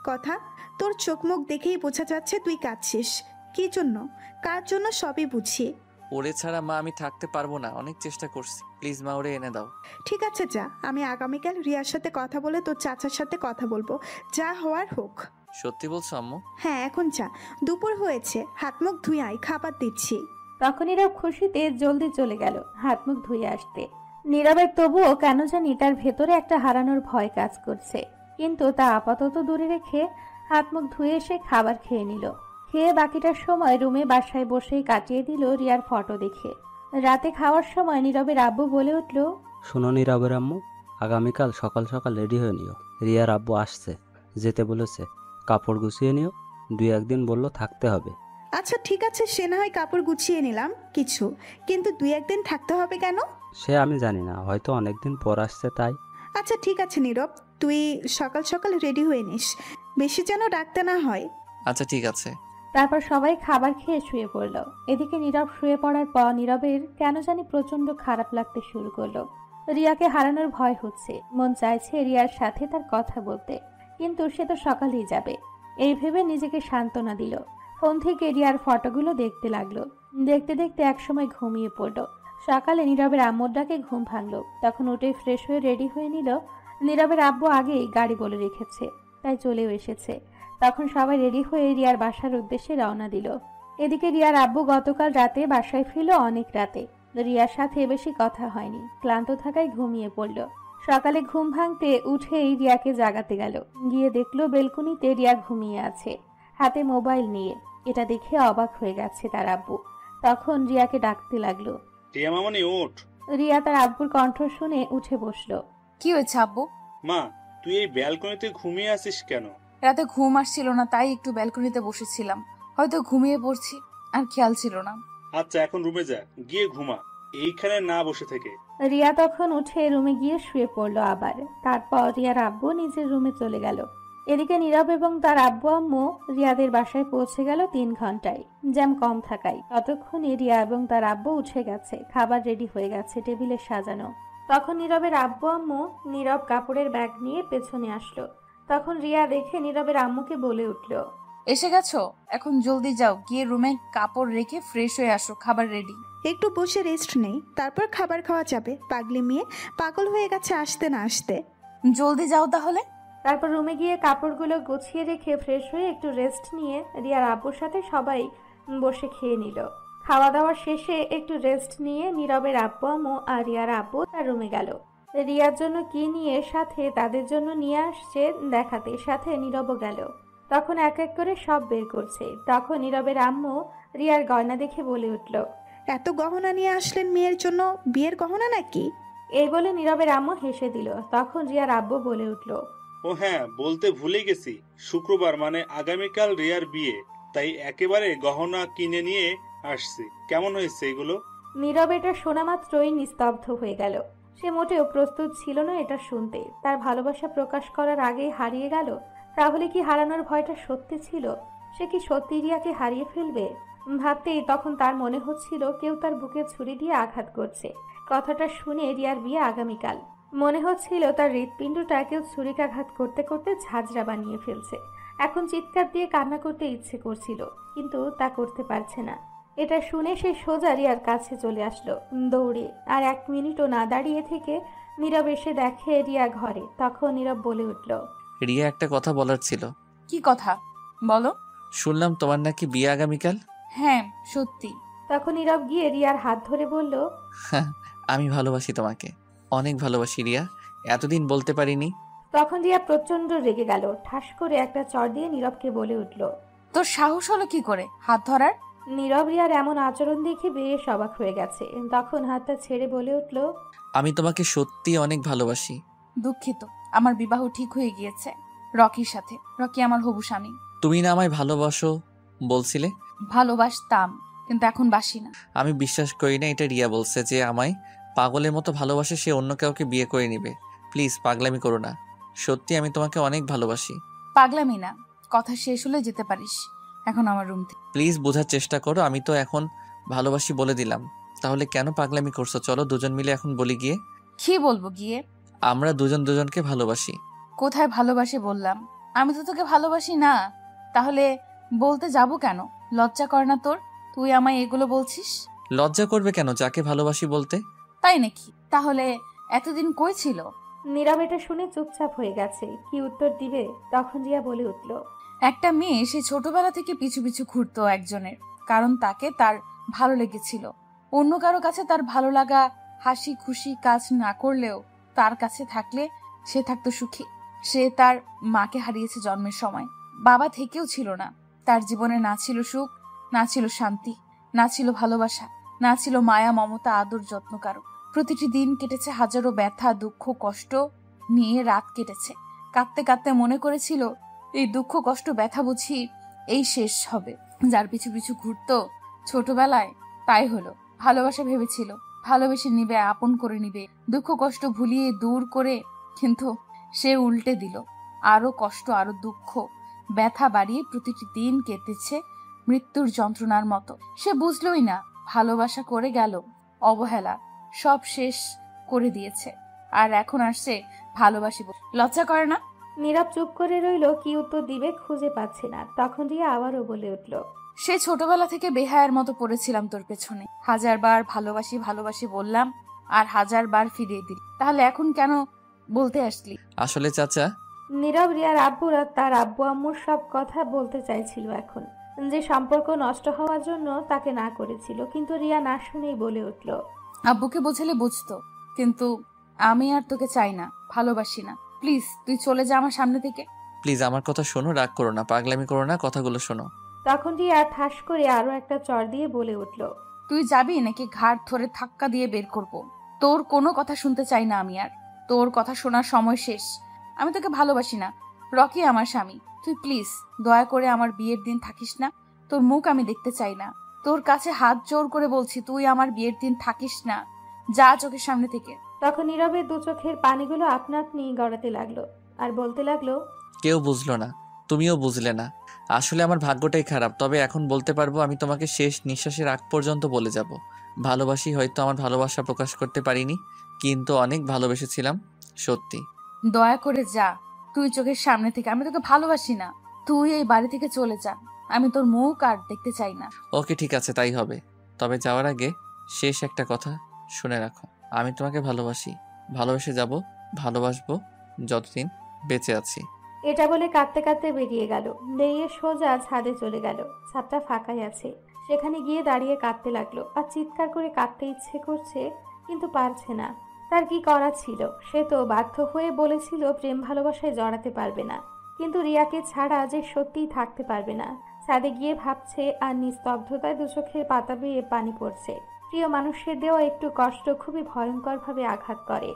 কথা? তোর চোখ মুখ দেখেই বোঝা যাচ্ছে তুই কাঁদছিস। কি জন্য, কার জন্য, সবই বুঝি। ওরে ছাড়া মা আমি থাকতে পারবো না, অনেক চেষ্টা করছি, প্লিজ মা ওরে এনে দাও। ঠিক আছে যা, আমি আগামীকাল রিয়ার সাথে কথা বলে তোর চাচার সাথে কথা বলবো, যা হওয়ার হোক। সত্যি বলছো আম্মু? হ্যাঁ, এখন যা, দুপুর হয়েছে, হাত মুখ ধুয়ে আয়, খাবার দিচ্ছি। তখন নীরব খুশিতে জলদি চলে গেল হাত মুখ ধুয়ে আসতে। নীরবের তবুও কেন জানি তার ভেতরে একটা হারানোর ভয় কাজ করছে, কিন্তু তা আপাতত দূরে রেখে হাত মুখ ধুয়ে এসে খাবার খেয়ে নিল। খেয়ে বাকিটার সময় রুমে বাসায় বসেই কাটিয়ে দিল রিয়ার ফটো দেখে। রাতে খাওয়ার সময় নীরবের আব্বু বলে উঠল, শোনো নীরবের আম্মু, আগামীকাল সকাল সকাল রেডি হয়ে নিও, রিয়ার আব্বু আসছে, যেতে বলেছে, কাপড় গুছিয়ে নিও, 2-1 দিন বললো থাকতে হবে। আচ্ছা ঠিক আছে, সে না হয় কাপড় গুছিয়ে নিলাম কিছু, কিন্তু 2-1 দিন থাকতে হবে কেন? সে আমি জানি না, হয়তো অনেকদিন পর আসছে তাই। আচ্ছা ঠিক আছে নীরব, তুই সকাল সকাল রেডি হয়ে নিস, বেশি যেন ডাকতে না হয়। আচ্ছা ঠিক আছে। তারপর সবাই খাবার খেয়ে শুয়ে পড়ল। এদিকে নীরব শুয়ে পড়ার পর নীরবের কেন জানি প্রচন্ড খারাপ লাগতে শুরু করলো। রিয়াকে হারানোর ভয় হচ্ছে। মন চাইছে রিয়ার সাথে তার কথা বলতে, কিন্তু সে তো সকালেই যাবে। এই ভেবে নিজেকে সান্ত্বনা দিল। ফোন থেকে রিয়ার ফটোগুলো দেখতে লাগলো। দেখতে দেখতে একসময় ঘুমিয়ে পড়ল। সকালে নীরবের আম্মুর ডাকে ঘুম ভাঙলো। তখন উঠে ফ্রেশ হয়ে রেডি হয়ে নিল। নীরবের আব্বু আগেই গাড়ি বলে রেখেছে, তাই চলেও এসেছে। তখন সবাই রেডি হয়ে রিয়ার বাসার উদ্দেশ্যে রওনা দিল। এদিকে রিয়ার আব্বু গতকাল রাতে বাসায় ফিরল অনেক রাতে। রিয়ার সাথে বেশি কথা হয়নি, ক্লান্ত থাকায় ঘুমিয়ে পড়ল। সকালে ঘুম ভাঙতে উঠেই রিয়াকে জাগাতে গেল। গিয়ে দেখলো বেলকুনিতে রিয়া ঘুমিয়ে আছে, হাতে মোবাইল নিয়ে। এটা দেখে অবাক হয়ে গেছে তার আব্বু। তখন রিয়াকে ডাকতে লাগলো, রিয়া মামনি ওঠ। রিয়া তার আব্বুর কণ্ঠ শুনে উঠে বসলো। কি হয়েছে আব্বু? মা, তুই এই ব্যালকনিতে ঘুমিয়ে আছিস কেন? রাতে ঘুম আসছিল না, তাই একটু ব্যালকনিতে বসেছিলাম। হয়তো ঘুমিয়ে পড়ছি, আর খেয়াল ছিল না। আচ্ছা, এখন রুমে যা, গিয়ে ঘুমা, এইখানে না বসে থেকে। রিয়া তখন উঠে রুমে গিয়ে শুয়ে পড়লো আবার। তারপর রিয়ার আব্বু নিজের রুমে চলে গেল। এদিকে নীরব এবং তার আব্বু আম্মু রিয়াদের বাসায় পৌঁছে গেল 3 ঘন্টায়, জ্যাম কম থাকায়। ততক্ষণে রিয়া এবং তার আব্বু উঠে গেছে, খাবার রেডি হয়ে গেছে, টেবিলে সাজানো। তখন নীরবের আব্বু আম্মু নীরব কাপড়ের ব্যাগ নিয়ে পেছনে আসলো। তখন রিয়া দেখে নীরবের আম্মুকে বলে উঠল, এসে গেছো? এখন জলদি যাও, গিয়ে রুমে কাপড় রেখে ফ্রেশ হয়ে আসো, খাবার রেডি। একটু বসে রেস্ট নেই, তারপর খাবার খাওয়া যাবে। পাগলি মেয়ে পাগল হয়ে গেছে আসতে না আসতে। জলদি যাও তাহলে। তারপর রুমে গিয়ে কাপড়গুলো গুছিয়ে রেখে ফ্রেশ হয়ে একটু রেস্ট নিয়ে রিয়ার আব্বুর সাথে সবাই বসে খেয়ে নিল। খাওয়া দাওয়া শেষে একটু রেস্ট নিয়ে নীরবের আব্বু আম্মু আর রিয়ার আব্বু তার রুমে গেল। রিয়ার জন্য কি নিয়ে সাথে তাদের জন্য নিয়ে আসছে দেখাতে, সাথে নীরবও গেল। তখন এক এক করে সব বের করছে। তখন নীরবের আম্মু রিয়ার গয়না দেখে বলে উঠল, এত গহনা নিয়ে আসলেন মেয়ের জন্য? বিয়ের গহনা নাকি? এই বলে নীরবের আম্মু হেসে দিল। তখন রিয়ার আব্বু বলে উঠল, ও হ্যাঁ, বলতে ভুলে গেছি, শুক্রবার মানে আগামীকাল রিয়ার বিয়ে, তাই একেবারে গহনা কিনে নিয়ে আসছি। কেমন হয়েছে এগুলো? নীরব এটা শোনা মাত্রই নিস্তব্ধ হয়ে গেল। সে মোটেও প্রস্তুত ছিল না এটা শুনতে। তার ভালোবাসা প্রকাশ করার আগেই হারিয়ে গেল। তাহলে কি হারানোর ভয়টা সত্যি ছিল? সে কি সত্যি রিয়াকে হারিয়ে ফেলবে? ভাবতেই তখন তার মনে হচ্ছিল কেউ তার বুকে ছুরি দিয়ে আঘাত করছে। কথাটা শুনে রিয়ার বিয়ে আগামীকাল। মনে হচ্ছিল তার হৃৎপিণ্ডটা কেউ ছুরিকাঘাত করতে করতে ঝাঁঝরা বানিয়ে ফেলছে। এখন চিৎকার দিয়ে কান্না করতে ইচ্ছে করছিল, কিন্তু তা করতে পারছে না। এটা শুনে সে সোজা রিয়ার কাছে চলে আসলো দৌড়ে। আর 1 মিনিটও না দাঁড়িয়ে থেকে নীরব এসে দেখে রিয়া ঘরে। তখন নীরব বলে উঠল, রিয়া, একটা কথা বলার ছিল। কি কথা বলো? শুনলাম তোমার নাকি বিয়ে আগামীকাল। হ্যাঁ, সত্যি। তখন নীরব গিয়ে রিয়ার হাত ধরে বলল, আমি ভালোবাসি তোমাকে, অনেক ভালোবাসি রিয়া, এতদিন বলতে পারিনি। তখন রিয়া প্রচন্ড রেগে গেল। ঠাস করে একটা চড় দিয়ে নীরবকে বলে উঠল, তোর সাহস হলো কি করে হাত ধরার? নীরব রিয়ার এমন আচরণ দেখে বেশ অবাক হয়ে গেছে। তখন হাতটা ছেড়ে বলে উঠল, আমি তোমাকে সত্যি অনেক ভালোবাসি। দুঃখিত, আমার বিবাহ ঠিক হয়ে গিয়েছে রকির সাথে। রকি আমার হবু স্বামী। তুমি না আমায় ভালোবাসো বলছিলে? ভালোবাসতাম, কিন্তু এখন বাসি না। আমি বিশ্বাস করি না এটা রিয়া বলছে যে আমায় পাগলের মতো ভালোবাসে, সে অন্য কাউকে বিয়ে করে নিবে। প্লিজ পাগলামি করো না, সত্যি আমি তোমাকে অনেক ভালোবাসি। পাগলামি না, কথা শেষ হলে যেতে পারিস এখন আমার রুম থেকে। প্লিজ বোঝার চেষ্টা করো, আমি তো এখন ভালোবাসি বলে দিলাম, তাহলে কেন পাগলামি করছো? চলো দুজন মিলে এখন বলি গিয়ে। কি বলবো গিয়ে? আমরা দুজন দুজনকে ভালোবাসি। কোথায় ভালোবাসি বললাম? আমি তো তোকে ভালোবাসি না, তাহলে বলতে যাব কেন? লজ্জা কর না তোর? তুই আমায় এগুলো বলছিস? লজ্জা করবে কেন যাকে ভালোবাসি বলতে? তাই নাকি? তাহলে এতদিন কই ছিল? নীরব এটা শুনে চুপচাপ হয়ে গেছে, কি উত্তর দিবে। তখন রিয়া বলে উঠল, একটা মেয়ে সে ছোটবেলা থেকে পিছু পিছু ঘুরতো একজনের, কারণ তাকে তার ভালো লেগেছিল। অন্য কারো কাছে তার ভালো লাগা হাসি খুশি কাজ না করলেও তার কাছে থাকলে সে থাকতো সুখী। সে তার মাকে হারিয়েছে জন্মের সময়, বাবা থেকেও ছিল না। তার জীবনে না ছিল সুখ, না ছিল শান্তি, না ছিল ভালোবাসা, না ছিল মায়া মমতা আদর যত্ন কারো। প্রতিটি দিন কেটেছে হাজারো ব্যথা দুঃখ কষ্ট নিয়ে, রাত কেটেছে কাঁদতে কাঁদতে। মনে করেছিল এই দুঃখ কষ্ট ব্যথা বুঝি এই শেষ হবে। যার পিছু পিছু ঘুরতো ছোটবেলায় তাই হলো। ভালোবাসা ভেবেছিল ভালোবেসে নিবে, আপন করে নিবে, দুঃখ কষ্ট ভুলিয়ে দূর করে, কিন্তু সে উল্টে দিল। আরো কষ্ট, আরো দুঃখ ব্যথা বাড়িয়ে প্রতিটি দিন কেটেছে মৃত্যুর যন্ত্রণার মতো। সে বুঝলই না ভালোবাসা করে গেল অবহেলা, সব শেষ করে দিয়েছে। আর এখন আসছে ভালোবাসি বলে। লজ্জা করে না? নীরব চুপ করে রইল, কি উত্তর দিবে খুঁজে পাচ্ছে না। তখন রিয়া আবারও বলে উঠল, সে ছোটবেলা থেকে বেহায়ার মতো পড়েছিলাম তোর পেছনে। 1000 বার ভালোবাসি ভালোবাসি বললাম আর 1000 বার ফিরিয়ে দিলি। তাহলে এখন কেন বলতে আসলি? আসলে চাচা, নীরব রিয়ার আব্বুরা তার আব্বু আম্মুর সব কথা বলতে চাইছিল এখন, যে সম্পর্ক নষ্ট হওয়ার জন্য তাকে না করেছিল, কিন্তু রিয়া না শুনেই বলে উঠল, আব্বুকে বোঝালে বুঝতো, কিন্তু আমি আর তোকে চাই না, ভালোবাসি না। প্লিজ তুই চলে যা আমার সামনে থেকে। প্লিজ আমার কথা শোনো, রাগ করো না, পাগলামি করো না, কথাগুলো শোনো। তখন রিয়া ঠাস করে আরো একটা চড় দিয়ে বলে উঠল, তুই যাবি নাকি ঘাড় ধরে ধাক্কা দিয়ে বের করব? তোর কোনো কথা শুনতে চাই না আমি আর। তোর কথা শোনার সময় শেষ। আমি তোকে ভালোবাসি না। রকি আমার স্বামী। তুই প্লিজ দয়া করে আমার বিয়ের দিন থাকিস না। তোর মুখ আমি দেখতে চাই না। তোর কাছে হাত জোর করে বলছি, তুই আমার বিয়ের দিন থাকিস না। যা চোখের সামনে থেকে। তখন নীরবের দু চোখের পানিগুলো আপনা আপনি গড়াতে লাগলো আর বলতে লাগলো, কেউ বুঝলো না, তুমিও বুঝলে না। আসলে আমার ভাগ্যটাই খারাপ, তবে এখন বলতে পারবো আমি তোমাকে শেষ নিঃশ্বাসের আগ পর্যন্ত বলে যাব ভালোবাসি। হয়তো আমার ভালোবাসা প্রকাশ করতে পারিনি, কিন্তু অনেক ভালোবেসেছিলাম, সত্যি। দয়া করে যা তুই চোখের সামনে থেকে। আমি তোকে ভালোবাসি না। তুই এই বাড়ি থেকে চলে যা। আমি তোর মুখ আর দেখতে চাই না। ওকে ঠিক আছে, তাই হবে। তবে যাওয়ার আগে শেষ একটা কথা শুনে রাখো, আমি তোমাকে ভালোবাসি, ভালোবেসে যাব, ভালোবাসবো যতদিন বেঁচে আছি। এটা বলে কাঁদতে কাঁদতে বেরিয়ে গেল। বেরিয়ে সোজা ছাদে চলে গেল। ছাদটা ফাঁকাই আছে। সেখানে গিয়ে দাঁড়িয়ে কাঁদতে লাগলো আর চিৎকার করে কাঁদতে ইচ্ছে করছে, কিন্তু পারছে না। তার কি করা ছিল? সে তো বাধ্য হয়ে বলেছিল প্রেম ভালোবাসায় জড়াতে পারবে না, কিন্তু রিয়াকে ছাড়া যে সত্যিই থাকতে পারবে না। ছাদে গিয়ে ভাবছে আর নিস্তব্ধতায় দু চোখের পাতা বেয়ে পানি পড়ছে। প্রিয় মানুষের দেওয়া একটু কষ্ট খুবই ভয়ঙ্করভাবে আঘাত করে,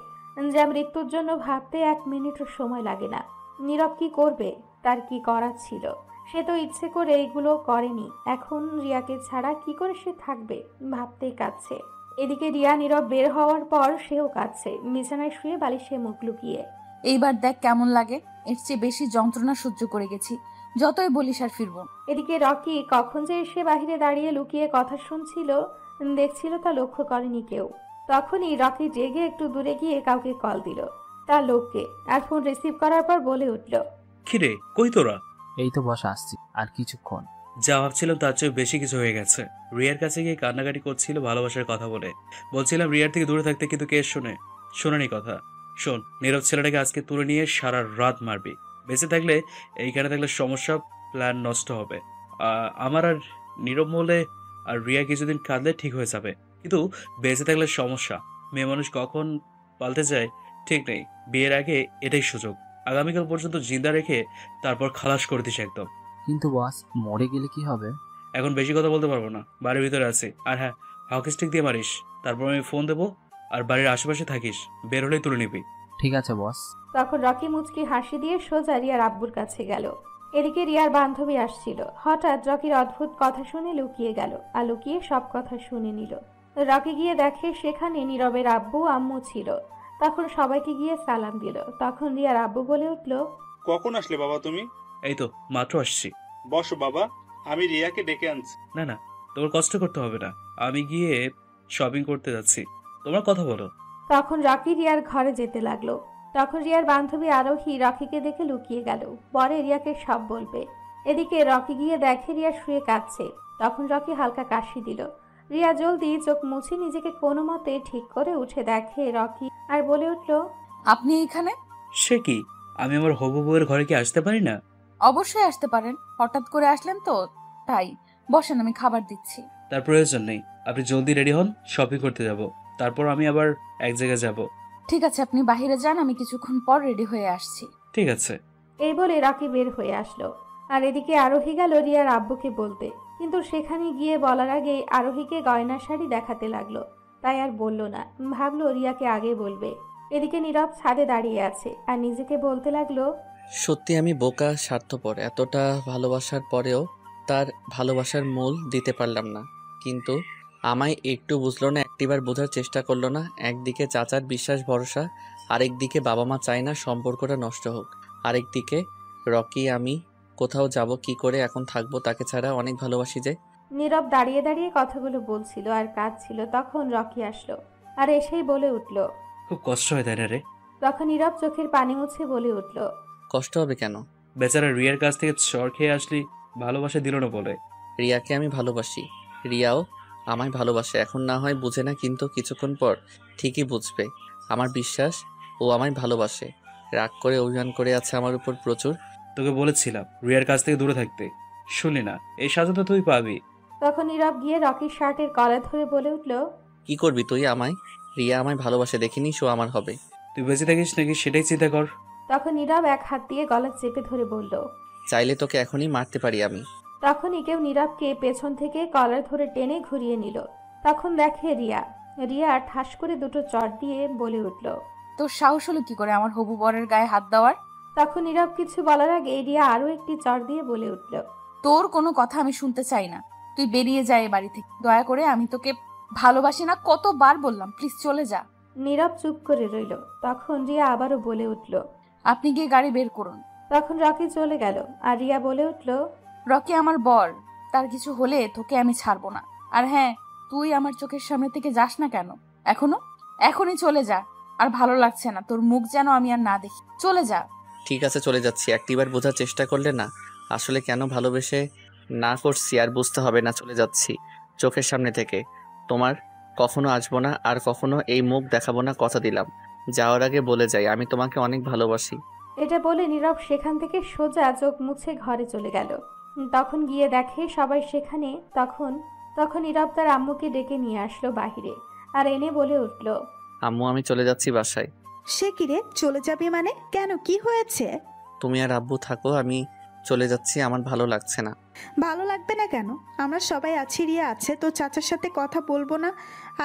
যা মৃত্যুর জন্য ভাবতে 1 মিনিটও সময় লাগে না। নীরব কি করবে? তার কি করার ছিল? সে তো ইচ্ছে করে এগুলো করেনি। এখন রিয়াকে ছাড়া কি করে সে থাকবে ভাবতেই কাঁদছে। এদিকে রিয়া নীরব বের হওয়ার পর সেও কাঁদছে, বিছানায় শুয়ে বালিশে মুখ লুকিয়ে। এইবার দেখ কেমন লাগে। এর চেয়ে বেশি যন্ত্রণা সহ্য করে গেছি, যতই বলিস আর ফিরবো। এদিকে রকি কখন যে এসে বাহিরে দাঁড়িয়ে লুকিয়ে কথা শুনছিল দেখছিল তা লক্ষ্য করেনি কেউ। তখনই রকি জেগে একটু দূরে গিয়ে কাউকে কল দিল, তার লোককে। আর ফোন রিসিভ করার পর বলে উঠল, কিরে কই তোরা? এই তো বসা, আসছি আর কিছুক্ষণ। যা ভাবছিলাম তার চেয়ে বেশি কিছু হয়ে গেছে। রিয়ার কাছে গিয়ে কান্নাকাটি করছিল ভালোবাসার কথা বলে। বলছিলাম রিয়ার থেকে দূরে থাকতে, কিন্তু কে শোনেনি কথা। শোন, নীরব ছেলেটাকে আজকে তুলে নিয়ে সারা রাত মারবি। বেঁচে থাকলে, এইখানে থাকলে সমস্যা, প্ল্যান নষ্ট হবে। আমার আর নীরব মলে আর রিয়া কিছুদিন কাঁদলে ঠিক হয়ে যাবে, কিন্তু বেঁচে থাকলে সমস্যা। মেয়ে মানুষ কখন পাল্টে যায় ঠিক নেই। বিয়ের আগে এটাই সুযোগ। আগামীকাল পর্যন্ত জিন্দা রেখে তারপর খালাস করে দিস একদম। কিন্তু বস, মরে গেলে কি হবে? এখন বেশি কথা বলতে পারবো না, বাড়ির ভিতরে আছি। আর হ্যাঁ, হকি স্টিক দিয়ে মারিস। তারপর আমি ফোন দেবো, আর বাড়ির আশেপাশে থাকিস, বের হলেই তুলে নিবি। ঠিক আছে বস। তখন রকি মুচকি হাসি দিয়ে সোজা রিয়ার আব্বুর কাছে গেল। এদিকে রিয়ার বান্ধবী আসছিল। হঠাৎ রকির অদ্ভুত কথা শুনে লুকিয়ে গেল আর লুকিয়ে সব কথা শুনে নিল। রকি গিয়ে দেখে সেখানে নীরবের আব্বু আম্মু ছিল। তখন সবাইকে গিয়ে সালাম দিল। তখন রিয়ার আব্বু বলে উঠল, কখন আসলে বাবা তুমি? এই তো মাত্র আসছি। বসো বাবা, আমি রিয়াকে ডেকে আনছি। না না, তোমার কষ্ট করতে হবে না, আমি গিয়ে শপিং করতে যাচ্ছি, তোমরা কথা বলো। তখন রকি রিয়ার ঘরে যেতে লাগলো। তখন রিয়ার বান্ধবী আরোহী রকিকে দেখে লুকিয়ে গেল, পরে রিয়াকে সব বলবে। এদিকে রকি গিয়ে দেখে রিয়া শুয়ে কাঁদছে। তখন রকি হালকা কাশি দিল। রিয়া জলদি চোখ মুছে নিজেকে কোনো মতে ঠিক করে উঠে দেখে রকি, আর বলে উঠল, আপনি এখানে? সে কি, আমি আমার হবু বউয়ের ঘরে কি আসতে পারি না? অবশ্যই আসতে পারেন, হঠাৎ করে আসলেন তো তাই। বসেন, আমি খাবার দিচ্ছি। তার প্রয়োজন নেই, আপনি জলদি রেডি হন, শপিং করতে যাব, তারপর আমি আবার এক জায়গায় যাব। ঠিক আছে, আপনি বাইরে যান, আমি কিছুক্ষণ পর রেডি হয়ে আসছি। ঠিক আছে। এই বলে রকি বের হয়ে আসলো। আর এদিকে আরোহী গেল রিয়ার আব্বুকে বলতে, কিন্তু সেখানে গিয়ে বলার আগে আরোহীকে গয়না শাড়ি দেখাতে লাগলো। তাই আর বলল না, ভাবলো রিয়াকে আগে বলবে। এদিকে নীরব ছাদে দাঁড়িয়ে আছে আর নিজেকে বলতে লাগলো, সত্যি আমি বোকা, স্বার্থপর। এতটা ভালোবাসার পরেও তার ভালোবাসার মূল দিতে পারলাম না। কিন্তু আমায় একটু বুঝলো না, একটিবার বোঝার চেষ্টা করলো না। একদিকে চাচার বিশ্বাস ভরসা, আরেকদিকে বাবা মা চায় না সম্পর্কটা নষ্ট হোক, আরেকদিকে রকি আমি কোথাও যাব কি করে, এখন থাকবো তাকে ছাড়া, অনেক ভালোবাসি যে। নীরব দাঁড়িয়ে দাঁড়িয়ে কথাগুলো বলছিল আর কাঁদছিল। তখন রকি আসলো আর এসেই বলে উঠল। খুব কষ্ট হয় তাই না রে? তখন নীরব চোখের পানি মুছে বলে উঠল। কষ্ট হবে কেন? বেচারা রিয়ার কাছ থেকে চর খেয়ে আসলি, ভালোবাসা দিল না বলে। রিয়াকে আমি ভালোবাসি, রিয়াও আমায় ভালোবাসে। এখন না হয় বুঝে না, কিন্তু কিছুক্ষণ পর ঠিকই বুঝবে। আমার বিশ্বাস ও আমায় ভালোবাসে। রাগ করে অভিমান করে আছে আমার উপর প্রচুর। তোকে বলেছিলাম রিয়ার কাছ থেকে দূরে থাকতে, শুনলি না? এই সাজা তো তুই পাবি। তখন নীরব গিয়ে রকির শার্টের কলার ধরে বলে উঠল। কি করবি তুই আমায়? রিয়া আমায় ভালোবাসে, দেখিনি সো আমার হবে। তুই বেঁচে থাকিস নাকি সেটাই চিন্তা কর। তখন নীরব এক হাত দিয়ে গলা চেপে ধরে বলল। চাইলে তোকে এখনই মারতে পারি আমি। তখনই কেউ নীরবকে পেছন থেকে কলার ধরে টেনে ঘুরিয়ে নিল। তখন দেখে রিয়া। রিয়া ঠাস করে দুটো চড় দিয়ে বলে উঠল। তোর সাহস হলো কি করে আমার হবু বরের গায়ে হাত দেওয়ার? তখন নীরব কিছু বলার আগে রিয়া আরো একটি চড় দিয়ে বলে উঠল। তোর কোনো কথা আমি শুনতে চাই না, তুই বেরিয়ে যা এ বাড়ি থেকে। দয়া করে, আমি তোকে ভালোবাসি না কতবার বললাম, প্লিজ চলে যা। নীরব চুপ করে রইল। তখন রিয়া আবারও বলে উঠল। আপনি গিয়ে গাড়ি বের করুন। তখন রকি চলে গেল আর রিয়া বলে উঠল। রকি আমার বর, তার কিছু হলে তোকে আমি ছাড়বো না। আর হ্যাঁ, তুই আমার চোখের সামনে থেকে যাস না কেন এখনই চলে যা। আর ভালো লাগছে না, তোর মুখ যেন আমি আর না দেখি। চলে যা। ঠিক আছে চলে যাচ্ছি। একটিবার বোঝার চেষ্টা করলে না আসলে কেন ভালোবেসে না করছি আর বুঝতে হবে না। চলে যাচ্ছি চোখের সামনে থেকে। তোমার কখনো আসবো না আর কখনো এই মুখ দেখাবো না, কথা দিলাম। যাওয়ার আগে বলে যাই আমি তোমাকে অনেক ভালোবাসি। এটা বলে নীরব সেখান থেকে সোজা চোখ মুছে ঘরে চলে গেল। তখন গিয়ে দেখে সবাই সেখানে। তখন নীরব তার আম্মুকে ডেকে নিয়ে আসলো বাহিরে আর এনে বলে উঠল। আম্মু আমি চলে যাচ্ছি বাসায়। সে কি রে, চলে যাবি মানে? কেন, কি হয়েছে? তুমি আর আব্বু থাকো, আমি চলে যাচ্ছি, আমার ভালো লাগছে না। ভালো লাগবে না কেন? আমরা সবাই আছি, রিয়া আছে। তো চাচার সাথে কথা বলবো না?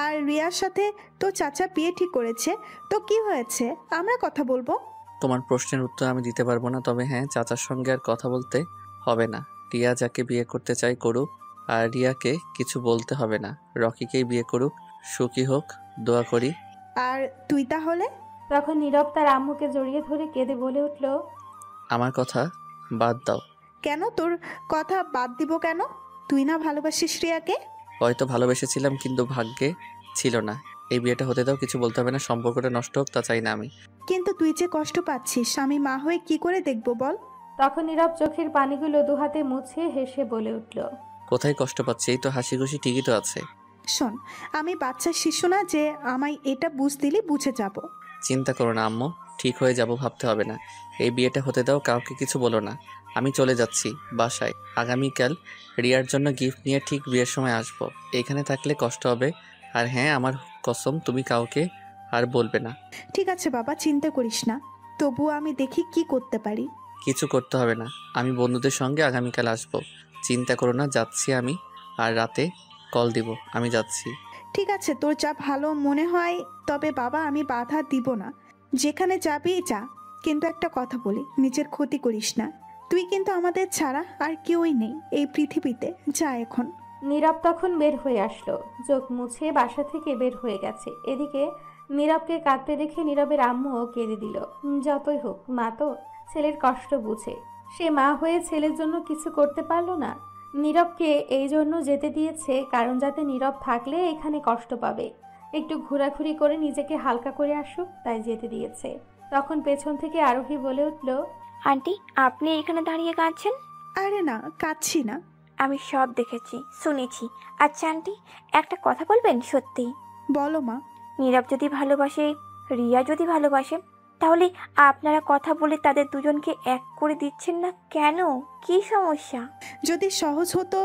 আর রিয়ার সাথে তো চাচা বিয়ে ঠিক করেছে, তো কি হয়েছে? আমরা কথা বলবো। তোমার প্রশ্নের উত্তর আমি দিতে পারবো না, তবে হ্যাঁ চাচার সঙ্গে আর কথা বলতে হবে না। রিয়া যাকে বিয়ে করতে চাই করুক, আর রিয়াকে কিছু বলতে হবে না। রকিকেই বিয়ে করুক, সুখী হোক, দোয়া করি। আর তুই তাহলে? তখন নীরব তার আম্মুকে জড়িয়ে ধরে কেঁদে বলে উঠল। আমার কথা বাদ দাও। কেন তোর কথা বাদ দিব কেন? তুই না ভালোবাসিস রিয়াকে? হয়তো ভালোবেসেছিলাম কিন্তু ভাগ্যে ছিল না। এই বিয়েটা হতে দাও, কিছু বলতে হবে না। সম্পর্কটা নষ্ট হোক তা চাই না আমি। কিন্তু তুই যে কষ্ট পাচ্ছিস, আমি মা হয়ে কি করে দেখবো বল? তখন নীরব চোখের পানিগুলো দুহাতে মুছে হেসে বলে উঠল। কোথায় কষ্ট পাচ্ছি? এই তো হাসি খুশি ঠিকই তো আছে। শোন, আমি বাচ্চা শিশু না যে আমায় এটা বুঝ দিলি বুঝে যাব। চিন্তা করো না আম্মু, ঠিক হয়ে যাব, ভাবতে হবে না। এই বিয়েটা হতে দাও, কাউকে কিছু বলো না। আমি চলে যাচ্ছি বাসায়। আগামীকাল রিয়ার জন্য গিফট নিয়ে ঠিক বিয়ের সময় আসবো। এখানে থাকলে কষ্ট হবে। আর হ্যাঁ আমার কসম, তুমি কাউকে আর বলবে না। ঠিক আছে বাবা, চিন্তা করিস না। তবুও আমি দেখি কি করতে পারি। কিছু করতে হবে না, আমি বন্ধুদের সঙ্গে আগামীকাল আসবো। চিন্তা করো না, যাচ্ছি আমি। আর রাতে কল দিব। আমি যাচ্ছি। ঠিক আছে, তোর যা ভালো মনে হয়। তবে বাবা, আমি বাধা দিব না, যেখানে যাবি যা। কিন্তু একটা কথা বলি, নিজের ক্ষতি করিস না। তুই কিন্তু আমাদের ছাড়া আর কেউই নেই এই পৃথিবীতে। যা এখন। নীরব তখন বের হয়ে আসলো, চোখ মুছে বাসা থেকে বের হয়ে গেছে। এদিকে নীরবকে কাঁদতে দেখে নীরবের আম্মুও কেঁদে দিল। যতই হোক মা তো ছেলের কষ্ট বুঝে। সে মা হয়ে ছেলের জন্য কিছু করতে পারলো না। নীরবকে এই জন্য যেতে দিয়েছে, কারণ যাতে নীরব থাকলে এখানে কষ্ট পাবে, একটু ঘোরাঘুরি করে নিজেকে হালকা করে আসুক, তাই যেতে দিয়েছে। তখন পেছন থেকে আরোহী বলে উঠল। আন্টি, আপনি এখানে দাঁড়িয়ে কাঁদছেন? আরে না, কাঁদছি না। আমি সব দেখেছি, শুনেছি। আচ্ছা আন্টি, একটা কথা বলবেন? সত্যি বলো মা। নীরব যদি ভালোবাসে, রিয়া যদি ভালোবাসে, তাহলে আপনারা কথা বলে তাদের দুজনকে এক করে দিচ্ছেন না কেন? কি সমস্যা? যদি সহজ হতো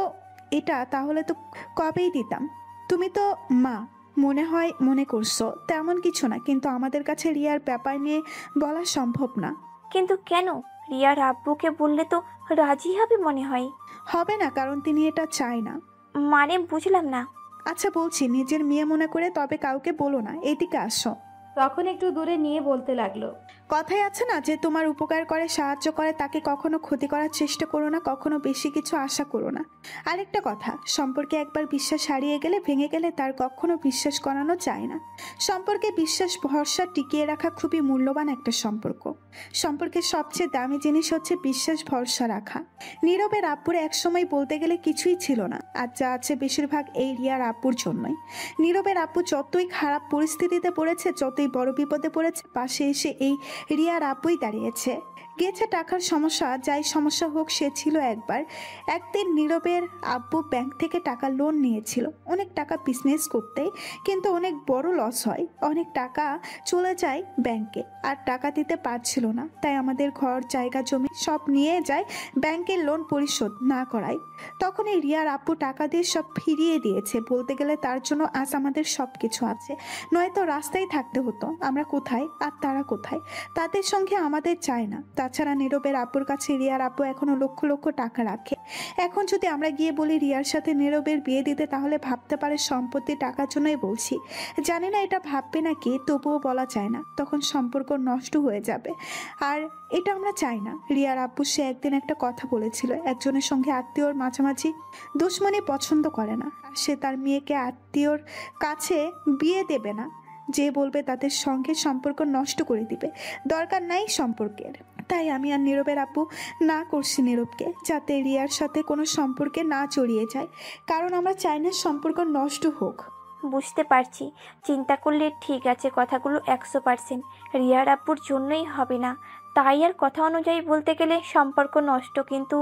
এটা, তাহলে তো কবেই দিতাম। তুমি তো মা, মনে হয় মনে করছো, তেমন কিছু না। কিন্তু আমাদের কাছে রিয়ার ব্যাপার নিয়ে বলা সম্ভব না। কিন্তু কেন? রিয়ার আব্বুকে বললে তো রাজি হবে মনে হয়। হবে না, কারণ তিনি এটা চায় না। মানে বুঝলাম না। আচ্ছা বলছি, নিজের মেয়ে মনে করে তবে কাউকে বলো না। এদিকে আসো। তখন একটু দূরে নিয়ে বলতে লাগলো। কথাই আছে না যে তোমার উপকার করে সাহায্য করে তাকে কখনো ক্ষতি করার চেষ্টা করো না, কখনো বেশি কিছু আশা করো না। আরেকটা কথা, সম্পর্কে একবার বিশ্বাস হারিয়ে গেলে, ভেঙে গেলে তার কখনো বিশ্বাস করানো যায় না। সম্পর্কে বিশ্বাস ভরসা টিকিয়ে রাখা খুবই মূল্যবান একটা সম্পর্ক। সম্পর্কের সবচেয়ে দামি জিনিস হচ্ছে বিশ্বাস ভরসা রাখা। নীরবের আব্বুর একসময় বলতে গেলে কিছুই ছিল না, আর যা আছে বেশিরভাগ এই রিয়ার আব্বুর জন্যই। নীরবের আব্বু যতই খারাপ পরিস্থিতিতে পড়েছে, যতই বড় বিপদে পড়েছে, পাশে এসে এই রিয়ার আব্বুই দাঁড়িয়েছে। গেছে টাকার সমস্যা, যাই সমস্যা হোক, সে ছিল একদিন নীরবের আব্বু ব্যাংক থেকে টাকা লোন নিয়েছিল অনেক টাকা বিজনেস করতে, কিন্তু অনেক বড় লস হয়, অনেক টাকা চলে যায় ব্যাংকে, আর টাকা দিতে পারছিল না। তাই আমাদের ঘর জায়গা জমি সব নিয়ে যায় ব্যাংকের লোন পরিশোধ না করায়। তখন এই রিয়ার আব্বু টাকা দিয়ে সব ফিরিয়ে দিয়েছে। বলতে গেলে তার জন্য আজ আমাদের সব কিছু আছে, নয়তো রাস্তায় থাকতে হতো। আমরা কোথায় আর তারা কোথায়, তাদের সঙ্গে আমাদের চায় না। তাছাড়া নীরবের আব্বুর কাছে রিয়ার আব্বু এখনো লক্ষ লক্ষ টাকা রাখে। এখন যদি আমরা গিয়ে বলি রিয়ার সাথে নীরবের বিয়ে দিতে, তাহলে ভাবতে পারে সম্পত্তি টাকার জন্যই বলছি। জানি না এটা ভাববে নাকি, তবুও বলা যায় না, তখন সম্পর্ক নষ্ট হয়ে যাবে, আর এটা আমরা চাই না। রিয়ার আব্বু সে একদিন একটা কথা বলেছিল, একজনের সঙ্গে আত্মীয়র মাঝামাঝি দুশ্মনী পছন্দ করে না, আর সে তার মেয়েকে আত্মীয়র কাছে বিয়ে দেবে না। যে বলবে তাদের সঙ্গে সম্পর্ক নষ্ট করে দিবে, দরকার নাই সম্পর্কের। তাই আমি আর নীরবের আব্বু না করছি নীরবকে, যাতে রিয়ার সাথে কোনো সম্পর্কে না জড়িয়ে যায়, কারণ আমরা চাই না সম্পর্ক নষ্ট হোক। বুঝতে পারছি, চিন্তা করলে ঠিক আছে, কথাগুলো 100% রিয়ার আব্বুর জন্যই হবে না। তাই আর কথা অনুযায়ী বলতে গেলে সম্পর্ক নষ্ট, কিন্তু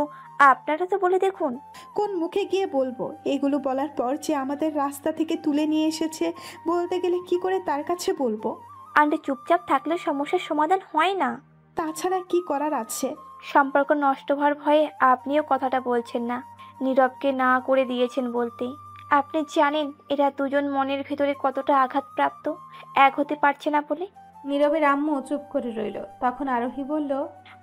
আপনারা তো বলে দেখুন। কোন মুখে গিয়ে বলবো এগুলো বলার পর? যে আমাদের রাস্তা থেকে তুলে নিয়ে এসেছে, বলতে গেলে কি করে তার কাছে বলবো? আন্টি, চুপচাপ থাকলে সমস্যার সমাধান হয় না। তাছাড়া কি করার আছে? সম্পর্ক নষ্ট হওয়ার ভয়ে আপনিও কথাটা বলছেন না, নীরবকে না করে দিয়েছেন বলতে। আপনি জানেন এরা দুজন মনের ভেতরে কতটা আঘাতপ্রাপ্ত, এক হতে পারছে না বলে। নীরবের আম্মু চুপ করে রইল। তখন আরোহী বলল,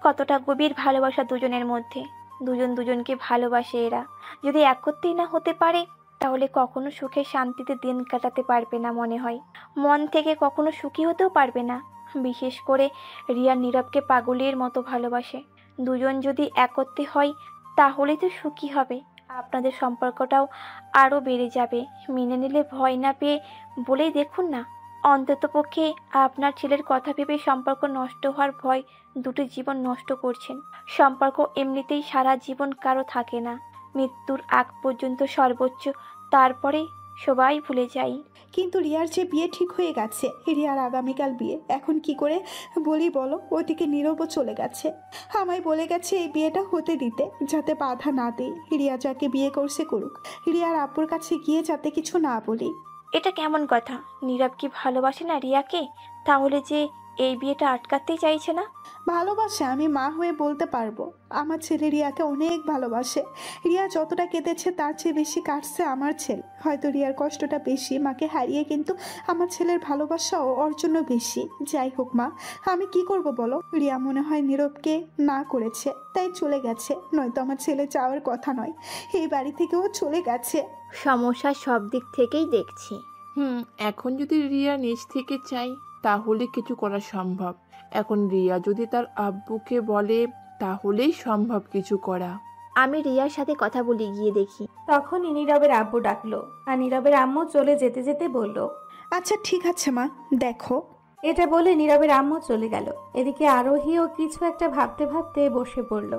কতটা গভীর ভালোবাসা দুজনের মধ্যে, দুজন দুজনকে ভালোবাসে এরা। যদি এক করতেই না হতে পারে, তাহলে কখনো সুখে শান্তিতে দিন কাটাতে পারবে না মনে হয়, মন থেকে কখনো সুখী হতেও পারবে না। বিশেষ করে রিয়া নীরবকে পাগলের মতো ভালোবাসে। দুজন যদি একত্রে হয় তাহলেই তো সুখী হবে, আপনাদের সম্পর্কটাও আরও বেড়ে যাবে। মেনে নিলে ভয় না পেয়ে বলেই দেখুন না। অন্ততপক্ষে আপনার ছেলের কথা ভেবে সম্পর্ক নষ্ট হওয়ার ভয় দুটো জীবন নষ্ট করছেন। সম্পর্ক এমনিতেই সারা জীবন কারো থাকে না, মৃত্যুর আগ পর্যন্ত সর্বোচ্চ, তারপরে সবাই ভুলে যাই। কিন্তু রিয়ার যে বিয়ে ঠিক হয়ে গেছে, রিয়ার আগামীকাল বিয়ে, এখন কি করে বলি বলো? ওদিকে নীরবও চলে গেছে, আমায় বলে গেছে এই বিয়েটা হতে দিতে, যাতে বাধা না দেই। রিয়া যাকে বিয়ে করছে করুক, রিয়ার আব্বুর কাছে গিয়ে যাতে কিছু না বলি। এটা কেমন কথা? নীরব কি ভালোবাসে না রিয়াকে? তাহলে যে এই বিয়েটা আটকাতেই চাইছে না? ভালোবাসে, আমি মা হয়ে বলতে পারবো। আমার ছেলে রিয়াকে অনেক ভালোবাসে। রিয়া যতটা কেঁদেছে তার চেয়ে বেশি কাটছে আমার ছেলে। হয়তো রিয়ার কষ্টটা বেশি মাকে হারিয়ে, কিন্তু আমার ছেলের ভালোবাসাও ওর জন্য বেশি। যাই হোক মা, আমি কি করব বলো? রিয়া মনে হয় নীরবকে না করেছে, তাই চলে গেছে, নয়তো আমার ছেলে যাওয়ার কথা নয়, এই বাড়ি থেকেও চলে গেছে। সমস্যা সব দিক থেকেই দেখছি। এখন যদি রিয়া নিজ থেকে চাই তাহলে কিছু করা সম্ভব। এখন রিয়া যদি তার আব্বুকে বলে তাহলেই সম্ভব কিছু করা। আমি রিয়ার সাথে কথা বলি, গিয়ে দেখি। তখনই নীরবের আব্বু ডাকলো, আর নীরবের আম্মু চলে যেতে যেতে বলল, আচ্ছা ঠিক আছে মা, দেখো। এটা বলে নীরবের আম্মু চলে গেল। এদিকে আরোহীও কিছু একটা ভাবতে ভাবতে বসে পড়ল।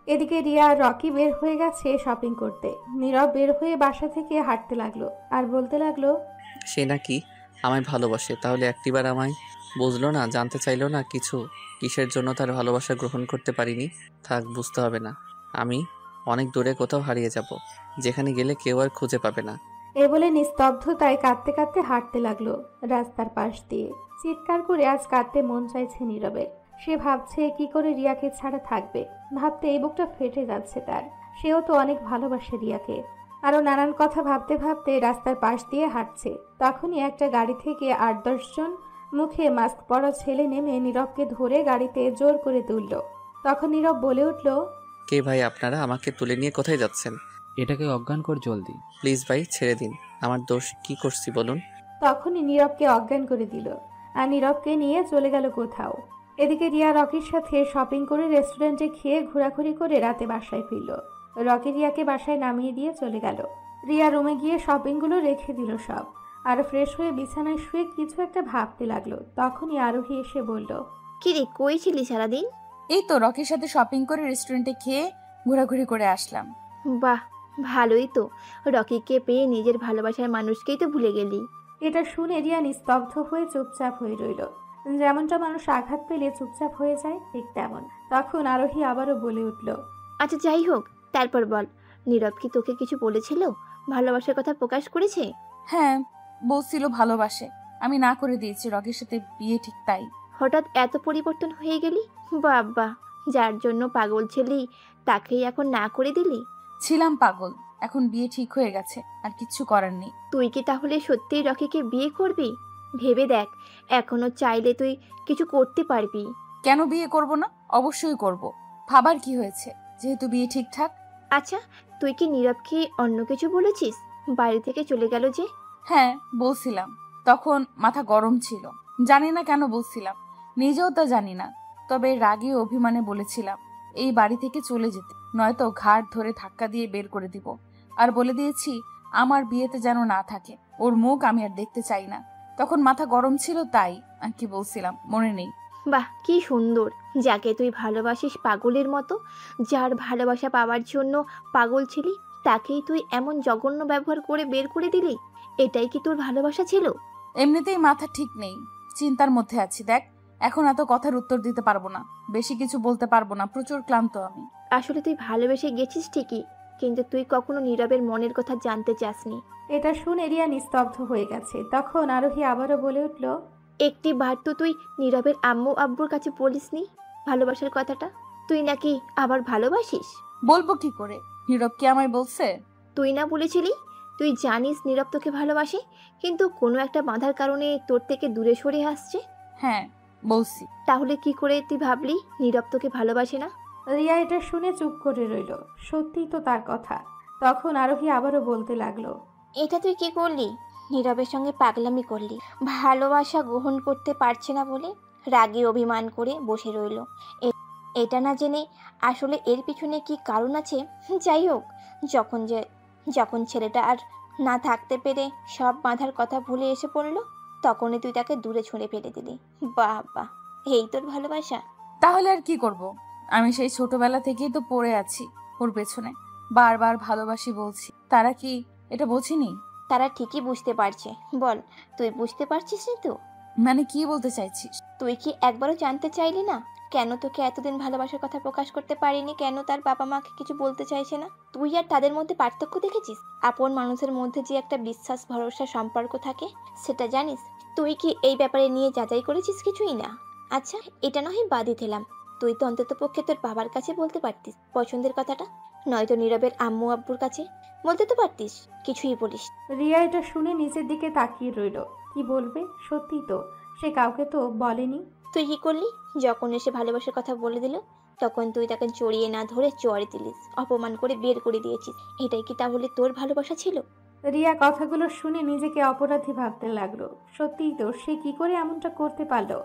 এদিকে রিয়া আর রকি বের হয়ে গেছে শপিং করতে। নীরব বের হয়ে বাসা থেকে হাঁটতে লাগলো আর বলতে লাগলো, সে নাকি আমায় ভালোবাসে, তাহলে একটিবার আমায় বুঝলো না, জানতে চাইলো না কিছু, কিসের জন্য তার ভালোবাসা গ্রহণ করতে পারিনি। থাক, বুঝতে হবে না, আমি অনেক দূরে কোথাও হারিয়ে যাব, যেখানে গেলে কেউ আর খুঁজে পাবে না। এ বলে নিস্তব্ধতায় কাঁদতে কাঁদতে হাঁটতে লাগলো রাস্তার পাশ দিয়ে। চিৎকার করে আজ কাঁদতে মন চাইছে নীরবের। সে ভাবছে কি করে রিয়াকে ছাড়া থাকবে, ভাবতে এই বুকটা ফেটে যাচ্ছে তার। সেও তো অনেক ভালোবাসে রিয়াকে। আরো নানান কথা ভাবতে ভাবতে রাস্তার পাশ দিয়ে হাঁটছে। তখনই একটা গাড়ি থেকে 8-10 জন মুখে মাস্ক পরা ছেলে নেমে নীরবকে ধরে গাড়িতে জোর করে তুলল। তখন নীরব বলে উঠল, কে ভাই আপনারা? আমাকে তুলে নিয়ে কোথায় যাচ্ছেন? এটাকে অজ্ঞান কর জলদি। প্লিজ ভাই, ছেড়ে দিন, আমার দোষ কি করছি বলুন? তখনই নীরবকে অজ্ঞান করে দিল আর নীরবকে নিয়ে চলে গেল কোথাও। এদিকে রিয়া রকির সাথে শপিং করে রেস্টুরেন্টে খেয়ে ঘোরাঘুরি করে রাতে বাসায় ফিরল। রকি রিয়াকে বাসায় নামিয়ে দিয়ে চলে গেল। রিয়া রুমে গিয়ে শপিংগুলো রেখে দিল সব, আর ফ্রেশ হয়ে বিছানায় শুয়ে কিছু একটা ভাবতে লাগলো। তখনই আরোহী এসে বলল, কি রে, কই ছিলি সারাদিন? এই তো রকির সাথে শপিং করে রেস্টুরেন্টে খেয়ে ঘোরাঘুরি করে আসলাম। বাহ, ভালোই তো। রকিকে পেয়ে নিজের ভালোবাসার মানুষকেই তো ভুলে গেলি। এটা শুনে রিয়া নিস্তব্ধ হয়ে চুপচাপ হয়ে রইল। যেমনটা মানুষ আঘাত পেলে চুপচাপ হয়ে যায়, ঠিক তেমন। তখন আরোহী আবারও বলে উঠল, আচ্ছা যাই হোক, তারপর বল, নীরব কি তোকে কিছু বলেছিল? ভালোবাসার কথা প্রকাশ করেছে? হ্যাঁ, বলছিল ভালোবাসে। আমি না করে দিয়েছি রকির সাথে বিয়ে, ঠিক তাই। হঠাৎ এত পরিবর্তন হয়ে গেলি? বাবা, যার জন্য পাগল ছিলি তাকেই এখন না করে দিলি? ছিলাম পাগল, এখন বিয়ে ঠিক হয়ে গেছে, আর কিচ্ছু করার নেই। তুই কি তাহলে সত্যিই রকিকে বিয়ে করবি? ভেবে দেখ, এখনো চাইলে তুই কিছু করতে পারবি। কেন বিয়ে করব না? অবশ্যই করব। ভাবার কি হয়েছে, যেহেতু বিয়ে ঠিকঠাক। আচ্ছা, তুই কি নীরবকে অন্য কিছু বলেছিস? বাড়ি থেকে চলে গেল যে। হ্যাঁ, বলছিলাম। তখন মাথা গরম ছিল, জানি না কেন বলছিলাম, নিজেও তা জানি না। তবে রাগে অভিমানে বলেছিলাম এই বাড়ি থেকে চলে যেতে, নয়তো ঘাট ধরে ধাক্কা দিয়ে বের করে দিব। আর বলে দিয়েছি আমার বিয়েতে যেন না থাকে, ওর মুখ আমি আর দেখতে চাই না। তখন মাথা গরম ছিল, তাই আর কি বলছিলাম মনে নেই। বাহ, কি সুন্দর। যাকে তুই ভালোবাসিস পাগলের মতো, যার ভালোবাসা পাওয়ার জন্য পাগল ছিলি, তাকেই তুই এমন জঘন্য ব্যবহার করে বের করে দিলি। এটাই কি তোর ভালোবাসা ছিল? এমনিতেই মাথা ঠিক নেই, চিন্তার মধ্যে আছি। দেখ, এখন এত কথার উত্তর দিতে পারবো না, বেশি কিছু বলতে পারবো না, প্রচুর ক্লান্ত আমি। আসলে তুই ভালোবেসে গেছিস ঠিকই, কিন্তু তুই কখনো নীরবের মনের কথা জানতে চাসনি। এটা শুনে রিয়া নিস্তব্ধ হয়ে গেছে। তখন আরোহী আবারও বলে উঠল, একটি বার তো তুই নীরবের আম্মু আব্বুর কাছে বলিসনি ভালোবাসার কথাটা? তুই নাকি আবার ভালোবাসিস? বলবো কি করে? নীরব কি আমায় বলছে? তুই না বলেছিলি তুই জানিস নীরব তোকে ভালোবাসে, কিন্তু কোনো একটা বাধার কারণে তোর থেকে দূরে সরে আসছে? হ্যাঁ, বলছি। তাহলে কি করে তুই ভাবলি নীরব তোকে ভালোবাসে না? রিয়া এটা শুনে চুপ করে রইল। সত্যিই তো তার কথা। তখন আরোহী আবারও বলতে লাগলো, এটা তুই কি করলি? নীরবের সঙ্গে পাগলামি করলি। ভালোবাসা গ্রহণ করতে পারছে না বলে রাগে অভিমান করে বসে রইল। এটা না জেনে আসলে এর পিছনে কি কারণ আছে। যাই হোক, যখন ছেলেটা আর না থাকতে পেরে সব বাঁধার কথা ভুলে এসে পড়লো, তখনই তুই তাকে দূরে ছুঁড়ে ফেলে দিলি। বাহ বাহ, এই তোর ভালোবাসা? তাহলে আর কি করব? আমি সেই ছোটবেলা থেকেই তো পড়ে আছি ওর পেছনে, বারবার ভালোবাসি বলছি। তারা কি এটা বোঝেনি? তারা ঠিকই বুঝতে পারছে। বল, তুই বুঝতে পারছিস না তো? মানে কি বলতে চাইছিস? তুই কি একবারও জানতে চাইলি না কেন তোকে এতদিন ভালোবাসার কথা প্রকাশ করতে পারিনি? কেন তার বাবা মাকে কিছু বলতে চাইছে না? তুই আর তাদের মধ্যে পার্থক্য দেখেছিস? আপন মানুষের মধ্যে যে একটা বিশ্বাস ভরসা সম্পর্ক থাকে, সেটা জানিস? তুই কি এই ব্যাপারে নিয়ে যাচাই করেছিস? কিছুই না। আচ্ছা, এটা নয় বাদই দিলাম, তুই তো অন্তত পক্ষে তোর বাবার কাছে বলতে পারতিস পছন্দের কথাটা, নয়তো নীরবের আম্মু আব্বুর কাছে বলতে তো পারতিস। কিছুই বলিস। রিয়া এটা শুনে নিচের দিকে তাকিয়ে রইল। কি বলবে? সত্যি তো, সে কাউকে তো বলেনি। তুই কি করলি? যখন এসে ভালোবাসার কথা বলে দিল, তখন তুই তাকে জড়িয়ে না ধরে চড়ে দিলিস, অপমান করে বের করে দিয়েছিস। এটাই কি তাহলে তোর ভালোবাসা ছিল? রিয়া কথাগুলো শুনে নিজেকে অপরাধী ভাবতে লাগলো। সত্যিই তো, সে কি করে এমনটা করতে পারলো?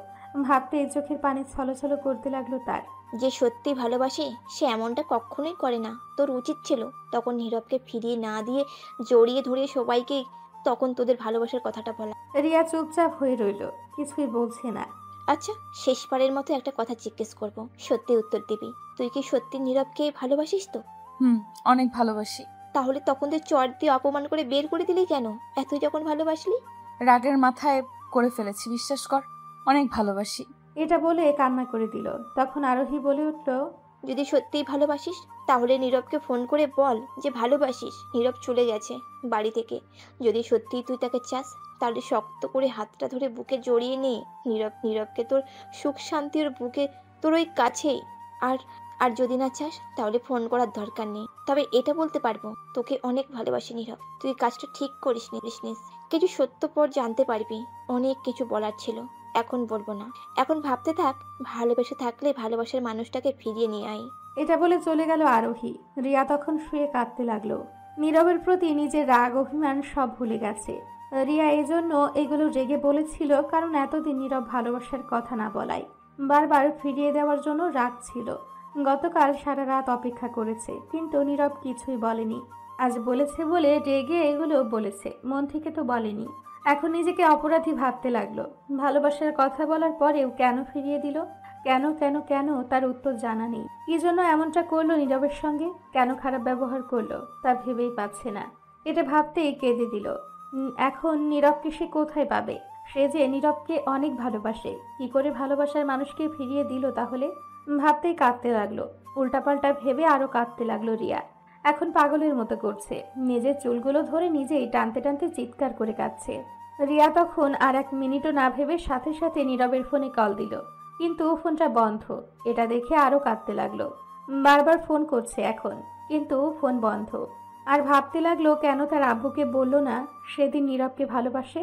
ভাবতে চোখের পানি ছলছল করতে লাগলো তার। যে সত্যি ভালোবাসে সে এমনটা কখনোই করে না। তোর উচিত ছিল তখন নীরবকে ফিরিয়ে না দিয়ে জড়িয়ে ধরে সবাইকে তখন তোদের ভালোবাসার কথাটা বলা। রিয়া চুপচাপ হয়ে রইল, কিছুই বলছে না। আচ্ছা, শেষবারের মতো একটা কথা জিজ্ঞেস করব, সত্যি উত্তর দিবি। তুই কি সত্যি নীরবকে ভালোবাসিস তো? অনেক ভালোবাসি। তাহলে তখন তুই চড় দিয়ে অপমান করে বের করে দিলি কেন? এতই যখন ভালোবাসলি। রাগের মাথায় করে ফেলেছি, বিশ্বাস কর, অনেক ভালোবাসি। এটা বলে কান্না করে দিল। তখন আরোহী বলে উঠল, যদি সত্যিই ভালোবাসিস তাহলে নীরবকে ফোন করে বল যে ভালোবাসিস। নীরব চলে গেছে বাড়ি থেকে। যদি সত্যিই তুই তাকে চাস তাহলে শক্ত করে হাতটা ধরে বুকে জড়িয়ে নে। নীরবকে তোর সুখ শান্তির বুকে তোর ওই কাছেই। আর যদি না চাস তাহলে ফোন করার দরকার নেই। তবে এটা বলতে পারবো, তোকে অনেক ভালোবাসি নীরব। তুই কাজটা ঠিক করিস নিস। কিছু সত্য পর জানতে পারবি। অনেক কিছু বলার ছিল, এখন বলবো না। এখন ভাবতে থাক, ভালোবেসে থাকলে ভালোবাসার মানুষটাকে ফিরিয়ে নিয়ে আয়। এটা বলে চলে গেল আরোহী। রিয়া তখন শুয়ে কাঁদতে লাগলো। নীরবের প্রতি নিজের রাগ অভিমান সব ভুলে গেছে। রিয়া এজন্য এগুলো রেগে বলেছিল, কারণ এতদিন নীরব ভালোবাসার কথা না বলায় বারবার ফিরিয়ে দেওয়ার জন্য রাগ ছিল। গতকাল সারা রাত অপেক্ষা করেছে, কিন্তু নীরব কিছুই বলেনি। আজ বলেছে বলে রেগে এগুলো বলেছে, মন থেকে তো বলেনি। এখন নিজেকে অপরাধী ভাবতে লাগলো। ভালোবাসার কথা বলার পরেও কেন ফিরিয়ে দিল? কেন কেন কেন তার উত্তর জানা নেই। কি জন্য এমনটা করলো নীরবের সঙ্গে? কেন খারাপ ব্যবহার করলো তা ভেবেই পাচ্ছে না। এটা ভাবতেই কেঁদে দিল। এখন নীরবকে সে কোথায় পাবে? সে যে নীরবকে অনেক ভালোবাসে, কি করে ভালোবাসার মানুষকে ফিরিয়ে দিল তাহলে? ভাবতেই কাঁদতে লাগলো। উল্টাপাল্টা ভেবে আরো কাঁদতে লাগলো রিয়া। এখন পাগলের মতো করছে, নিজের চুলগুলো ধরে নিজেই টানতে টানতে চিৎকার করে কাঁদছে। রিয়া তখন আর এক মিনিটও না ভেবে সাথে সাথে নীরবের ফোনে কল দিল, কিন্তু ফোনটা বন্ধ। এটা দেখে আরো কাঁদতে লাগলো। বারবার ফোন করছে এখন, কিন্তু ফোন বন্ধ। আর ভাবতে লাগলো কেন তার আব্বুকে বলল না সেদিন নীরবকে ভালোবাসে।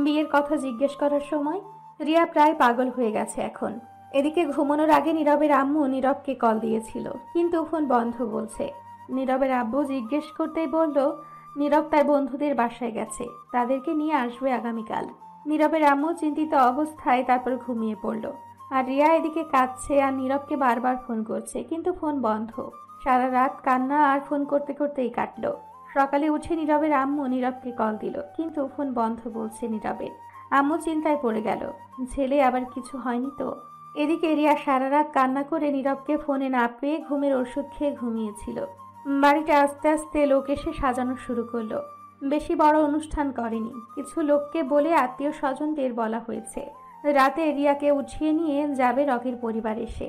বিয়ের কথা জিজ্ঞেস করার সময় রিয়া প্রায় পাগল হয়ে গেছে এখন। এদিকে ঘুমানোর আগে নীরবের আম্মু নীরবকে কল দিয়েছিল, কিন্তু ফোন বন্ধ বলছে। নীরবের আব্বু জিজ্ঞেস করতেই বলল নীরব তার বন্ধুদের বাসায় গেছে, তাদেরকে নিয়ে আসবে আগামীকাল। নীরবের আম্মু চিন্তিত অবস্থায় তারপর ঘুমিয়ে পড়ল। আর রিয়া এদিকে কাঁদছে আর নীরবকে বারবার ফোন করছে, কিন্তু ফোন বন্ধ। সারা রাত কান্না আর ফোন করতে করতেই কাটলো। সকালে উঠে নীরবের আম্মু নীরবকে কল দিল, কিন্তু ফোন বন্ধ বলছে নীরবের। আম্মু চিন্তায় পড়ে গেল, ছেলে আবার কিছু হয়নি তো। এদিকে রিয়া সারা রাত কান্না করে নীরবকে ফোনে না পেয়ে ঘুমের ওষুধ খেয়ে ঘুমিয়েছিল। বাড়িটা আস্তে আস্তে লোক এসে সাজানো শুরু করলো। বেশি বড় অনুষ্ঠান করেনি, কিছু লোককে বলে আত্মীয় স্বজনদের বলা হয়েছে। রাতে রিয়াকে উঠিয়ে নিয়ে যাবে রকির পরিবার এসে।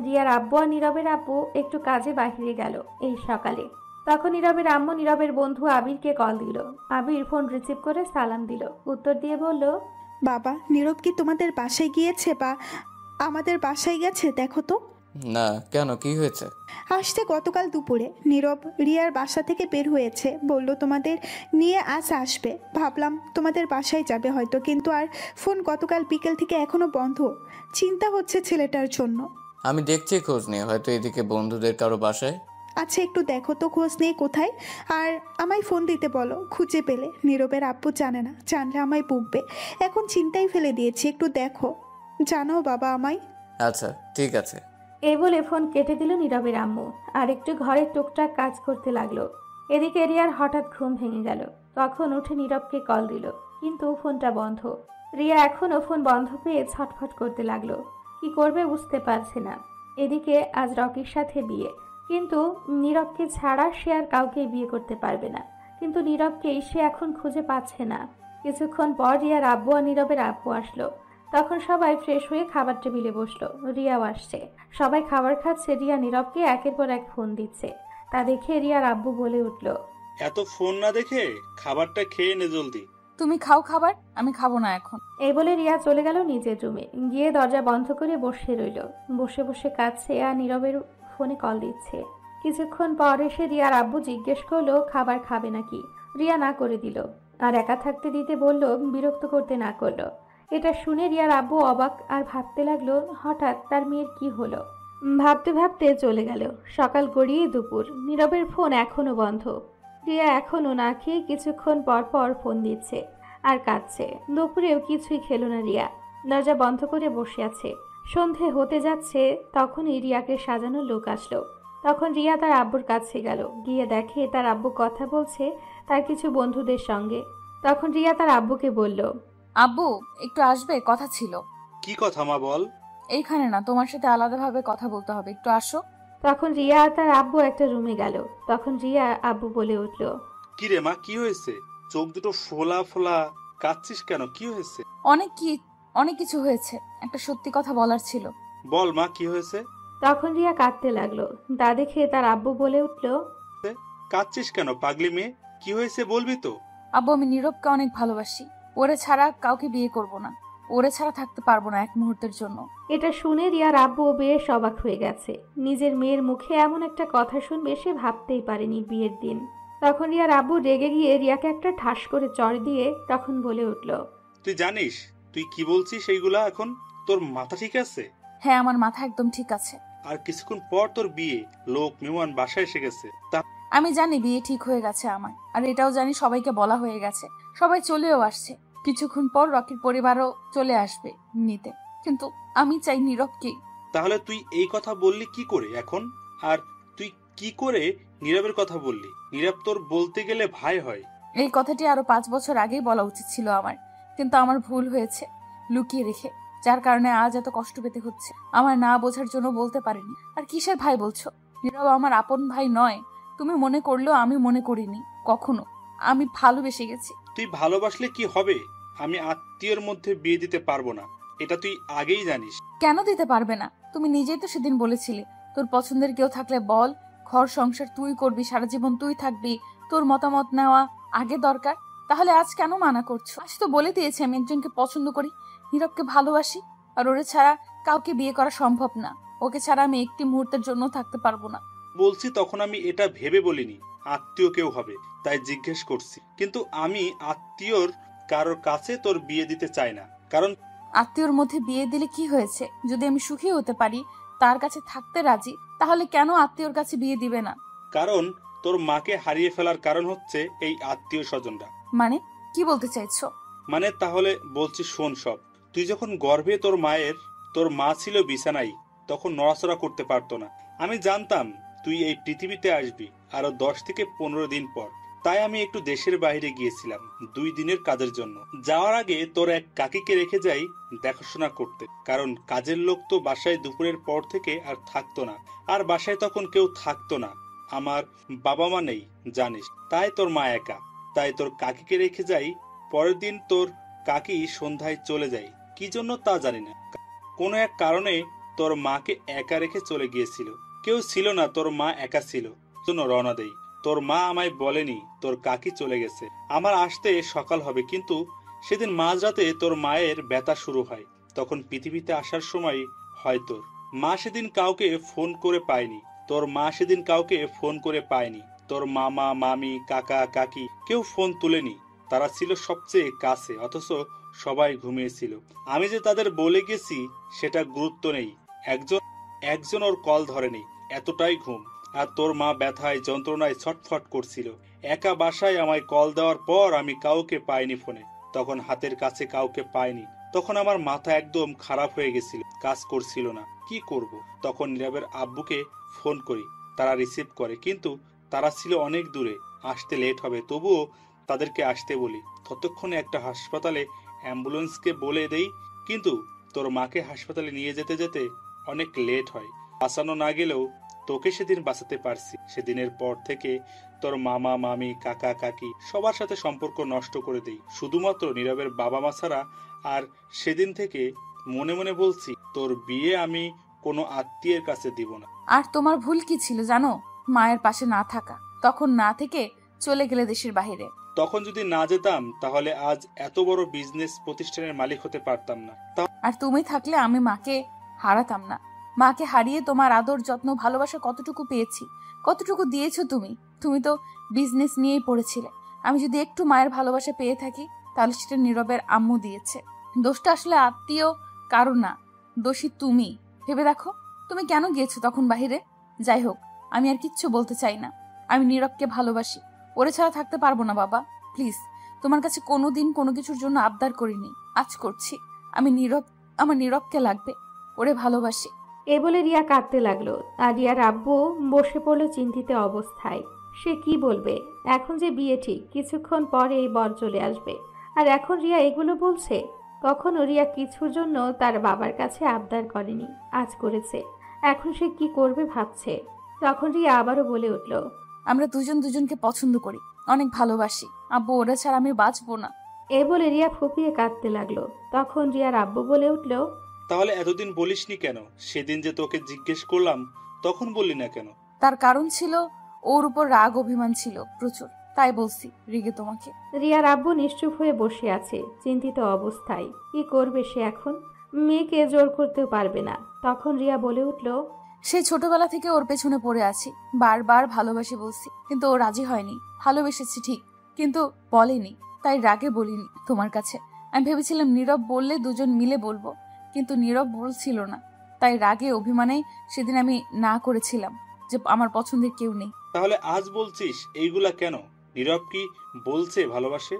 রিয়ার আব্বু আর নীরবের আব্বু একটু কাজে বাহিরে গেল এই সকালে। তখন নীরবের আম্মু নীরবের বন্ধু আবিরকে কল দিল। আবির ফোন রিসিভ করে সালাম দিল, উত্তর দিয়ে বলল, বাবা নীরব কি তোমাদের বাসায় গিয়েছে বা আমাদের বাসায় গেছে দেখো তো। না, কেন, কি হয়েছে? আসতে গতকাল দুপুরে নীরব রিয়ার বাসা থেকে বের হয়েছে, বলল তোমাদের নিয়ে আজ আসবে। ভাবলাম তোমাদের বাসায় যাবে হয়তো, কিন্তু আর ফোন গতকাল বিকেল থেকে এখনো বন্ধ। চিন্তা হচ্ছে ছেলেটার জন্য। আমি দেখছি খোঁজ নিয়ে, হয়তো এদিকে বন্ধুদের কারো বাসায়। আচ্ছা একটু দেখো তো খোঁজ নিয়ে কোথায়, আর আমায় ফোন দিতে বলো খুঁজে পেলে। নীরবের আব্বু জানে না, জানলে আমায় বকবে। এখন চিন্তাই ফেলে দিয়েছি, একটু দেখো, জানাও বাবা আমায়। আচ্ছা ঠিক আছে। এই বলে ফোন কেটে দিল নীরবের আম্মু আর একটু ঘরের টুকটাক কাজ করতে লাগলো। এদিকে রিয়ার হঠাৎ ঘুম ভেঙে গেল। তখন উঠে নীরবকে কল দিল, কিন্তু ফোনটা বন্ধ। রিয়া এখনও ফোন বন্ধ পেয়ে ছটফট করতে লাগলো, কি করবে বুঝতে পারছে না। এদিকে আজ রকির সাথে বিয়ে, কিন্তু নীরবকে ছাড়া সে আর কাউকে বিয়ে করতে পারবে না। কিন্তু নীরবকেই সে এখন খুঁজে পাচ্ছে না। কিছুক্ষণ পর রিয়ার আব্বু আর নীরবের আব্বু আসলো। তখন সবাই ফ্রেশ হয়ে খাবার টেবিলে বসলো। রিয়াও আসছে, সবাই খাবার খাচ্ছে। রিয়া নীরবকে একের পর এক ফোন দিচ্ছে। তা দেখে রিয়ার আব্বু বলে উঠল, এত ফোন না দেখে খাবারটা খেয়ে নে জলদি। তুমি খাও খাবার, আমি খাবো না এখন। এই বলে রিয়া চলে গেল নিজের রুমে, গিয়ে দরজা বন্ধ করে বসে রইল। বসে বসে কাঁদছে আর নীরবের ফোনে কল দিচ্ছে। কিছুক্ষণ পর এসে রিয়ার আব্বু জিজ্ঞেস করলো খাবার খাবে নাকি। রিয়া না করে দিল, আর একা থাকতে দিতে বলল, বিরক্ত করতে না করলো। এটা শুনে রিয়ার আব্বু অবাক আর ভাবতে লাগলো হঠাৎ তার মেয়ের কি হলো। ভাবতে ভাবতে চলে গেল। সকাল গড়িয়ে দুপুর, নীরবের ফোন এখনো বন্ধ। রিয়া এখনো না খেয়ে কিছুক্ষণ পর পর ফোন দিচ্ছে আর কাঁদছে। দুপুরেও কিছুই খেলো না রিয়া, দরজা বন্ধ করে বসে আছে। সন্ধে হতে যাচ্ছে, তখনই রিয়াকে সাজানো লোক আসলো। তখন রিয়া তার আব্বুর কাছে গেল, গিয়ে দেখে তার আব্বু কথা বলছে তার কিছু বন্ধুদের সঙ্গে। তখন রিয়া তার আব্বুকে বলল, আব্বু একটু আসবে, কথা ছিল। কি কথা মা, বল। এইখানে না, তোমার সাথে আলাদাভাবে কথা বলতে হবে, একটু আসো। তখন রিয়া আর তার আব্বু একটা রুমে গেল। তখন রিয়া আব্বু বলে উঠল, কি রে মা, কি হয়েছে? চোখ দুটো ফোলা ফোলা, কাঁদছিস কেন, কি হয়েছে? অনেক কিছু হয়েছে, একটা সত্যি কথা বলার ছিল। বল মা, কি হয়েছে? তখন রিয়া কাঁদতে লাগলো। তা দেখে তার আব্বু বলে উঠল, কাঁদছিস কেন পাগলি মেয়ে, কি হয়েছে বলবি তো? আব্বু আমি নীরবকে অনেক ভালোবাসি, ওরে ছাড়া কাউকে বিয়ে করব না, ওরে ছাড়া থাকতে পারবো না এক মুহূর্তের জন্য। এটা শুনে রিয়ার আব্বু বেশ অবাক হয়ে গেছে। নিজের মেয়ের মুখে এমন একটা কথা শুনবে সে ভাবতেই পারেনি বিয়ের দিন। তখন রিয়ার আব্বু রেগে গিয়ে রিয়াকে একটা ঠাস করে চড় দিয়ে তখন বলে উঠল, তুই জানিস তুই কি বলছিস এইগুলা? এখন তোর মাথা ঠিক আছে? হ্যাঁ আমার মাথা একদম ঠিক আছে। আর কিছুক্ষণ পর তোর বিয়ে, লোক মেহমান বাসায় এসে গেছে। আমি জানি বিয়ে ঠিক হয়ে গেছে আমার, আর এটাও জানি সবাইকে বলা হয়ে গেছে, সবাই চলেও আসছে। কিছুক্ষণ পর রকির পরিবারও চলে আসবে নিতে, কিন্তু আমি চাই নীরবকে। তাহলে তুই এই কথা বললি কি করে এখন? আর তুই কি করে নীরবের কথা বললি? নীরব তোর বলতে গেলে ভাই হয়। এই কথাটি আরো 5 বছর আগেই বলা উচিত ছিল আমার, কিন্তু আমার ভুল হয়েছে লুকিয়ে রেখে, যার কারণে আজ এত কষ্ট পেতে হচ্ছে। আমার না বোঝার জন্য বলতে পারিনি। আর কিসের ভাই বলছো? নীরব আমার আপন ভাই নয়। তুমি মনে করলেও আমি মনে করিনি কখনো। আমি ভালোবেসে গেছি। তুই ভালোবাসলে কি হবে? আমি আত্মীয়র মধ্যে বিয়ে দিতে পারবো না, এটা তুই আগেই জানিস। কেন দিতে পারবে না? তুমি নিজেই তো সেদিন বলেছিলে তোর পছন্দের কেউ থাকলে বল, ঘর সংসার তুই করবি, সারা জীবন তুই থাকবি, তোর মতামত নেওয়া আগে দরকার। তাহলে আজ কেন মানা করছো? আজ তো বলে দিয়েছি আমি একজনকে পছন্দ করি, নীরবকে ভালোবাসি, আর ওরে ছাড়া কাউকে বিয়ে করা সম্ভব না। ওকে ছাড়া আমি একটি মুহূর্তের জন্য থাকতে পারবো না। বলছি তখন আমি এটা ভেবে বলিনি আত্মীয় কেউ হবে, তাই জিজ্ঞেস করছি। কিন্তু আমি আত্মীয়র কারোর কাছে তোর বিয়ে দিতে চাই না। কারণ আত্মীয়র মধ্যে বিয়ে দিলে কি হয়েছে? যদি আমি সুখী হতে পারি, তার কাছে থাকতে রাজি, তাহলে কেন আত্মীয়র কাছে বিয়ে দিবে না? কারণ তোর মাকে হারিয়ে ফেলার কারণ হচ্ছে এই আত্মীয় স্বজনরা। মানে কি বলতে চাইছো? মানে তাহলে বলছি শোন সব। তুই যখন গর্ভে তোর মা ছিল বিছানায়, তখন নড়াচড়া করতে পারতো না। আমি জানতাম তুই এই পৃথিবীতে আসবি আরো 10 থেকে 15 দিন পর, তাই আমি একটু দেশের বাইরে গিয়েছিলাম 2 দিনের কাজের জন্য। যাওয়ার আগে তোর এক কাকিকে রেখে যাই দেখাশোনা করতে, কারণ কাজের লোক তো বাসায় দুপুরের পর থেকে আর থাকতো না। আর বাসায় তখন কেউ থাকতো না, আমার বাবা মা নেই জানিস, তাই তোর মা একা, তাই তোর কাকিকে রেখে যাই। পরের দিন তোর কাকি সন্ধ্যায় চলে যায়, কি জন্য তা জানি না, কোনো এক কারণে তোর মাকে একা রেখে চলে গিয়েছিল। কেউ ছিল না, তোর মা একা ছিল, জন্য রওনা দেই। তোর মা আমায় বলেনি তোর কাকি চলে গেছে। আমার আসতে সকাল হবে, কিন্তু সেদিন মাঝরাতে তোর মায়ের ব্যথা শুরু হয়। তখন পৃথিবীতে আসার সময় হয় তোর মা সেদিন কাউকে ফোন করে পায়নি। তোর মামা মামি কাকা কাকি কেউ ফোন তুলেনি। তারা ছিল সবচেয়ে কাছে, অথচ সবাই ঘুমিয়েছিল। আমি যে তাদের বলে গেছি সেটা গুরুত্ব নেই। একজন ওর কল ধরেনি, এতটাই ঘুম। আর তোর মা ব্যথায় যন্ত্রণায় ছটফট করছিল। একা বাসায় আমায় কল দেওয়ার পর আমি কাউকে পাইনি ফোনে, তখন হাতের কাছে কাউকে পাইনি। তখন আমার মাথা একদম খারাপ হয়ে গেছিল, কাজ করছিল না, কি করব। তখন নীরবের আব্বুকে ফোন করি, তারা রিসিভ করে, কিন্তু তারা ছিল অনেক দূরে, আসতে লেট হবে। তবুও তাদেরকে আসতে বলি। ততক্ষণে একটা হাসপাতালে অ্যাম্বুলেন্সকে বলে দেই, কিন্তু তোর মাকে হাসপাতালে নিয়ে যেতে যেতে অনেক লেট হয়। বাঁচানো না গেলেও তোকে সেদিন বাঁচাতে পারছি। সেদিনের পর থেকে তোর মামা মামি কাকা কাকি সবার সাথে সম্পর্ক নষ্ট করে দেই, শুধুমাত্র নীরবের বাবা মা ছাড়া। আর সেদিন থেকে মনে মনে বলছি তোর বিয়ে আমি কোনো আত্মীয়ের কাছে দিব না। আর তোমার ভুল কি ছিল জানো? মায়ের পাশে না থাকা। তখন না থেকে চলে গেলে দেশের বাইরে। তখন যদি না যেতাম তাহলে আজ এত বড় বিজনেস প্রতিষ্ঠানের মালিক হতে পারতাম না। আর তুমি থাকলে আমি মাকে হারাতাম না। মাকে হারিয়ে তোমার আদর যত্ন ভালোবাসা কতটুকু পেয়েছি, কতটুকু দিয়েছো তুমি। তুমি তো বিজনেস নিয়েই পড়েছিলে। আমি যদি একটু মায়ের ভালোবাসা পেয়ে থাকি, তাহলে সেটা নীরবের আম্মু দিয়েছে। দোষটা আসলে আত্মীয় কারণ না, দোষী তুমি। ভেবে দেখো তুমি কেন গিয়েছো তখন বাহিরে। যাই হোক, আমি আর কিচ্ছু বলতে চাই না। আমি নীরবকে ভালোবাসি, ওরে ছাড়া থাকতে পারবো না বাবা। প্লিজ, তোমার কাছে কোনোদিন কোনো কিছুর জন্য আবদার করিনি, আজ করছি। আমার নীরবকে লাগবে, ওরে ভালোবাসি। এ বলে রিয়া কাঁদতে লাগলো, আর রিয়ার আব্বু বসে পড়লো চিন্তিত অবস্থায়। সে কি বলবে? এখন যে বিয়ে ঠিক, কিছুক্ষণ পরে এই বর চলে আসবে, আর এখন রিয়া এগুলো বলছে। কখনো রিয়া কিছুর জন্য তার বাবার কাছে আবদার করেনি, আজ করেছে। এখন সে কি করবে ভাবছে। তখন রিয়া আবারও বলে উঠল, আমরা দুজন দুজনকে পছন্দ করি, অনেক ভালোবাসি আব্বু, ওরা ছাড়া আমি বাঁচবো না। এ বলে রিয়া ফুপিয়ে কাঁদতে লাগলো। তখন রিয়ার আব্বু বলে উঠল, তাহলে এতদিন বলিসনি কেন? সেদিন যে তোকে জিজ্ঞেস করলাম তখন বললি না কেন? তার কারণ ছিল, ওর উপর রাগ অভিমান ছিল প্রচুর, তাই বলছি রেগে তোমাকে। রিয়ার আব্বু নিশ্চুপ হয়ে বসে আছে চিন্তিত অবস্থায়। কি করবে সে এখন? মেয়েকে জোর করতেও পারবে না। তখন রিয়া বলে উঠল, সেই ছোটবেলা থেকে ওর পেছনে পড়ে আছি, বারবার ভালোবাসি বলছি, কিন্তু ও রাজি হয়নি। ভালোবেসেছি ঠিক, কিন্তু বলেনি, তাই রাগে বলিনি তোমার কাছে। আমি ভেবেছিলাম নীরব বললে দুজন মিলে বলবো, কিন্তু নীরব বলছিল না, তাই রাগে অভিমানে সেদিন আমি না করেছিলাম যে আমার পছন্দের কেউ নেই। তাহলে আজ বলছিস এইগুলা কেন? নীরব কি বলছে ভালোবাসে?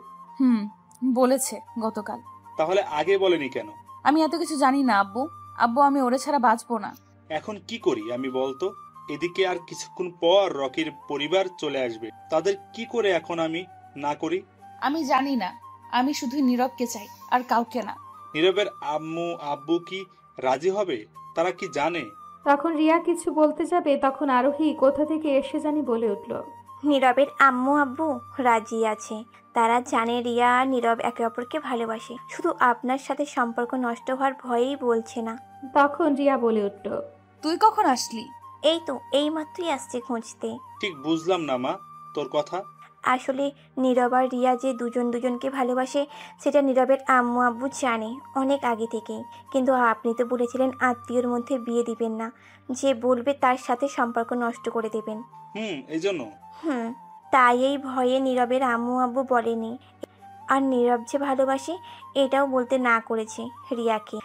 বলেছে গতকাল। তাহলে আগে বলেনি কেন? আমি এত কিছু জানি না আব্বু, আব্বু আমি ওরে ছাড়া বাঁচবো না। এখন কি করি আমি বলতো? এদিকে আর কিছুক্ষণ পর রকির পরিবার চলে আসবে, তাদের কি করে এখন আমি না করি? আমি জানি না, আমি শুধু নীরবকে চাই আর কাউকে না। নীরবের আম্মু আব্বু কি রাজি হবে? তারা কি জানে? তখন রিয়া কিছু বলতে যাবে, তখন আরোহী কোথা থেকে এসে জানি বলে উঠল, নীরবের আম্মু আব্বু রাজি আছে। তারা জানে রিয়া আর নীরব একে অপরকে ভালোবাসে, শুধু আপনার সাথে সম্পর্ক নষ্ট হওয়ার ভয়েই বলছে না। তখন রিয়া বলে উঠল, তুই কখন আসলি? এই তো এইমাত্রই আসছে খুঁজতে। ঠিক বুঝলাম না মা তোর কথা। আসলে নীরব আর রিয়া যে দুজন দুজনকে ভালোবাসে সেটা নীরবের আম্মু আব্বু জানে অনেক আগে থেকেই, কিন্তু আপনি তো বলেছিলেন আত্মীয়র মধ্যে বিয়ে দিবেন না, যে বলবে তার সাথে সম্পর্ক নষ্ট করে দেবেন। এই জন্য তাই এই ভয়ে নীরবের আম্মু আব্বু বলেনি। আর নীরব যে ভালোবাসে এটাও বলতে না করেছে রিয়াকে,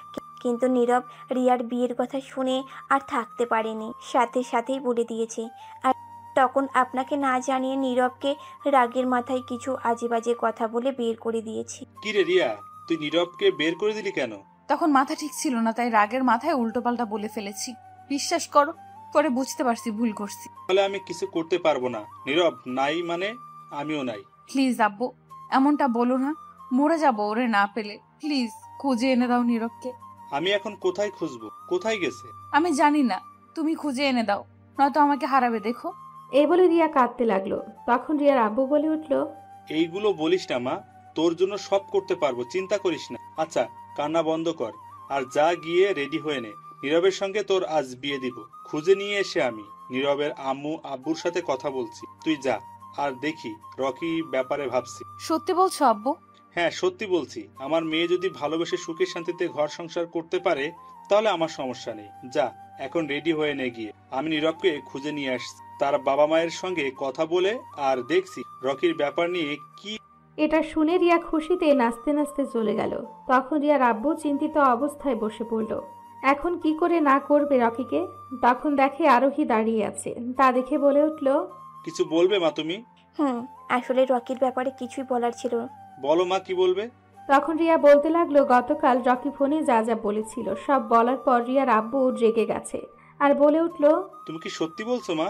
কিন্তু নীরব রিয়ার বিয়ের কথা শুনে আর থাকতে পারেনি, সাথে সাথেই বলে দিয়েছে। আর তখন আপনাকে না জানিয়ে নীরবকে রাগের মাথায় কিছু আজে বাজে কথা বলে বের করে দিয়েছি। কি রে রিয়া, তুই নীরবকে বের করে দিলি কেন? তখন মাথা ঠিক ছিল না, তাই রাগের মাথায় উল্টোপাল্টা বলে ফেলেছি। বিশ্বাস করো, পরে বুঝতে পারছি ভুল করছি। তাহলে আমি কিছু করতে পারবো না। নীরব নাই মানে আমিও নাই। প্লিজ আব্বু এমনটা বলো না, মরে যাবো ওরে না পেলে। প্লিজ খুঁজে এনে দাও নীরবকে। আমি এখন কোথায় খুঁজবো? কোথায় গেছে? আমি জানি না, তুমি খুঁজে এনে দাও, নয়তো আমাকে হারাবে দেখো। এই বলে রিয়া কাঁদতে লাগলো। তখন রিয়ার আব্বু বলে উঠল, এইগুলো বলিস না মা, তোর জন্য সব করতে পারবো, চিন্তা করিস না। আচ্ছা কান্না বন্ধ কর আর যা গিয়ে রেডি হয়ে নে। নীরবের সঙ্গে তোর আজ বিয়ে দিব। খুঁজে নিয়ে এসে আমি নীরবের আম্মু আব্বুর সাথে কথা বলছি, তুই যা। আর দেখি রকি ব্যাপারে ভাবছি। সত্যি বলছো আব্বু? হ্যাঁ সত্যি বলছি। আমার মেয়ে যদি ভালোবেসে সুখে শান্তিতে ঘর সংসার করতে পারে তাহলে আমার সমস্যা নেই। যা এখন রেডি হয়ে নে গিয়ে। আমি নীরবকে খুঁজে নিয়ে আসছি, তার বাবা মায়ের সঙ্গে কথা বলে আর দেখছি রকির ব্যাপার নিয়ে কি। এটা শুনে রিয়া খুশিতে নাচতে নাচতে চলে গেল। তখন রিয়ার আব্বু চিন্তিত অবস্থায় বসে পড়ল, এখন কি করে না করবে রকিকে। তখন দেখে আরোহী দাঁড়িয়ে আছে, তা দেখে বলে উঠল, কিছু বলবে মা তুমি? আসলে রকির ব্যাপারে কিছুই বলার ছিল। বলো মা, কি বলবে? তখন রিয়া বলতে লাগলো, গতকাল রকি ফোনে যা যা বলেছিল সব বলার পর রিয়ার আব্বু রেগে গেছে আর বলে উঠল, তুমি কি সত্যি বলছো মা?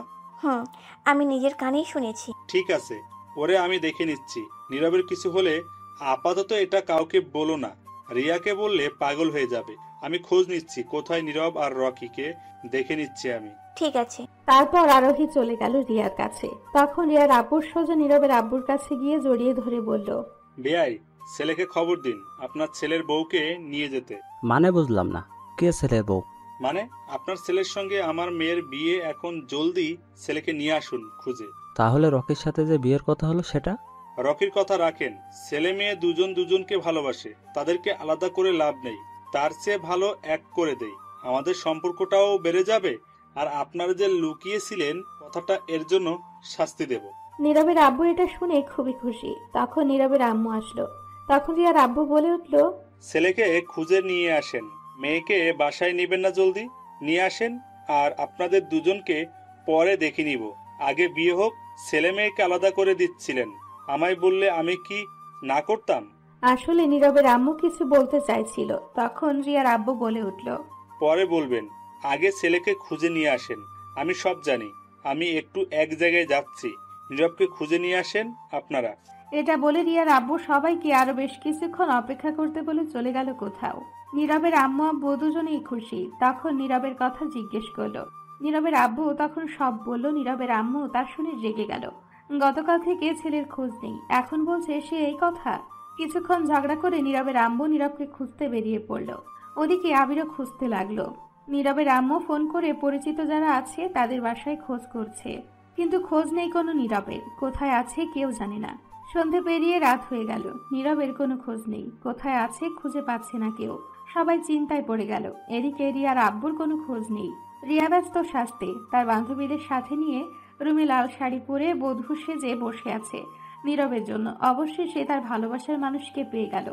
আমি নিজের কানেই শুনেছি। ঠিক আছে, ওরে আমি দেখে নিচ্ছি। নীরবের কিছু হলে আপাতত এটা কাউকে বলো না, রিয়াকে বললে পাগল হয়ে যাবে। আমি খোঁজ নিচ্ছি কোথায় নীরব আর রকিকে দেখে নিচ্ছি আমি। ঠিক আছে। তারপর আরোহী চলে গেল রিয়ার কাছে। তখন রিয়ার আব্বুর সোজা নীরবের আব্বুর কাছে গিয়ে জড়িয়ে ধরে বলল, বেয়াই ছেলেকে খবর দিন আপনার ছেলের বউকে নিয়ে যেতে। মানে বুঝলাম না, কে ছেলের বউ? মানে আপনার ছেলের সঙ্গে আমার মেয়ের বিয়ে, এখন জলদি ছেলেকে নিয়ে আসুন খুঁজে। তাহলে রকির সাথে যে বিয়ের কথা হলো সেটা? রকির কথা রাখেন, ছেলে মেয়ে দুজন দুজনকে ভালোবাসে, তাদেরকে আলাদা করে লাভ নেই। তার চেয়ে ভালো এক করে দেই, আমাদের সম্পর্কটাও বেড়ে যাবে। আর আপনারা যে লুকিয়েছিলেন কথাটা, এর জন্য শাস্তি দেব। নীরবের আব্বু এটা শুনে খুবই খুশি। তখন নীরবের আম্মু আসলো। তখন রিয়ার আব্বু বলে উঠল, ছেলেকে খুঁজে নিয়ে আসেন, মেয়েকে বাসায় নিবেন না, জলদি নিয়ে আসেন। আর আপনাদের দুজনকে পরে দেখে নিব, আগে বিয়ে হোক। ছেলে মেয়েকে আলাদা করে দিচ্ছিলেন, আমায় বললে আমি কি না করতাম? আসলে নীরবের আম্মু কিছু বলতে চাইছিল। তখন রিয়ার আব্বু বলে উঠল, পরে বলবেন, আগে ছেলেকে খুঁজে নিয়ে আসেন। আমি সব জানি, আমি একটু এক জায়গায় যাচ্ছি, নীরবকে খুঁজে নিয়ে আসেন আপনারা। এটা বলে রিয়ার আব্বু সবাইকে আরো বেশ কিছুক্ষণ অপেক্ষা করতে বলে চলে গেল কোথাও। নীরবের আম্মু আব্বু দুজনেই খুশি। তখন নীরবের কথা জিজ্ঞেস করলো। নীরবের আব্বু তখন সব বলল। নীরবের আম্মু তার শুনে রেগে গেল। গতকাল থেকে ছেলের খোঁজ নেই, এখন বলছে সে এই কথা। কিছুক্ষণ ঝগড়া করে নীরবের আম্মু নীরবকে খুঁজতে বেরিয়ে পড়ল। ওদিকে আবিরও খুঁজতে লাগলো। নীরবের আম্মু ফোন করে পরিচিত যারা আছে তাদের বাসায় খোঁজ করছে, কিন্তু খোঁজ নেই কোনো নীরবের। কোথায় আছে কেউ জানে না। সন্ধে পেরিয়ে রাত হয়ে গেল, নীরবের কোনো খোঁজ নেই। কোথায় আছে খুঁজে পাচ্ছে না কেউ। সবাই চিন্তায় পড়ে গেল। এদিকে রিয়ার আব্বুর কোনো খোঁজ নেই। রিয়া ব্যস্ত সাজতে, তার বান্ধবীদের সাথে নিয়ে রুমে লাল শাড়ি পরে বধূ সেজে বসে আছে নীরবের জন্য। অবশ্যই সে তার ভালোবাসার মানুষকে পেয়ে গেল,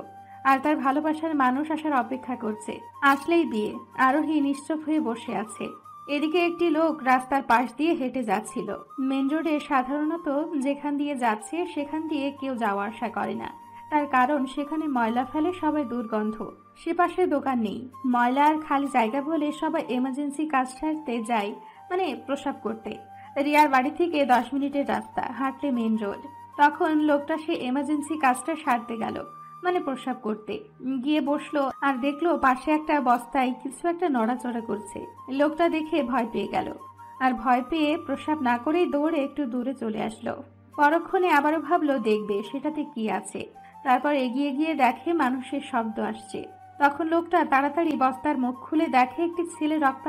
আর তার ভালোবাসার মানুষ আসার অপেক্ষা করছে। আসলেই বিয়ে। আরোহী নিশ্চুপ হয়ে বসে আছে। এদিকে একটি লোক রাস্তার পাশ দিয়ে হেঁটে যাচ্ছিল। মেন রোডে সাধারণত যেখান দিয়ে যাচ্ছে সেখান দিয়ে কেউ যাওয়া আসা করে না, তার কারণ সেখানে ময়লা ফেলে সবাই দুর্গন্ধ। সে পাশে দোকান নেই, ময়লা আর খালি জায়গা বলে সবাই এমার্জেন্সি কাজ সারতে যায়, মানে প্রসাব করতে। রিয়ার বাড়ি থেকে 10 মিনিটের রাস্তা, হাঁটলে মেন রোড। তখন লোকটা সে এমার্জেন্সি কাজটা সারতে গেল, মানে প্রসাব করতে গিয়ে বসলো আর দেখলো পাশে একটা বস্তায় কিছু একটা নড়াচড়া করছে। লোকটা দেখে ভয় পেয়ে গেল, আর ভয় পেয়ে প্রসাব না করেই দৌড়ে একটু দূরে চলে আসলো। পরক্ষণে আবারও ভাবলো দেখবে সেটাতে কি আছে। তারপর এগিয়ে গিয়ে দেখে মানুষের শব্দ আসছে। তখন লোকটা তাড়াতাড়ি বস্তার মুখ খুলে দেখে একটি ছেলে রক্তাক্ত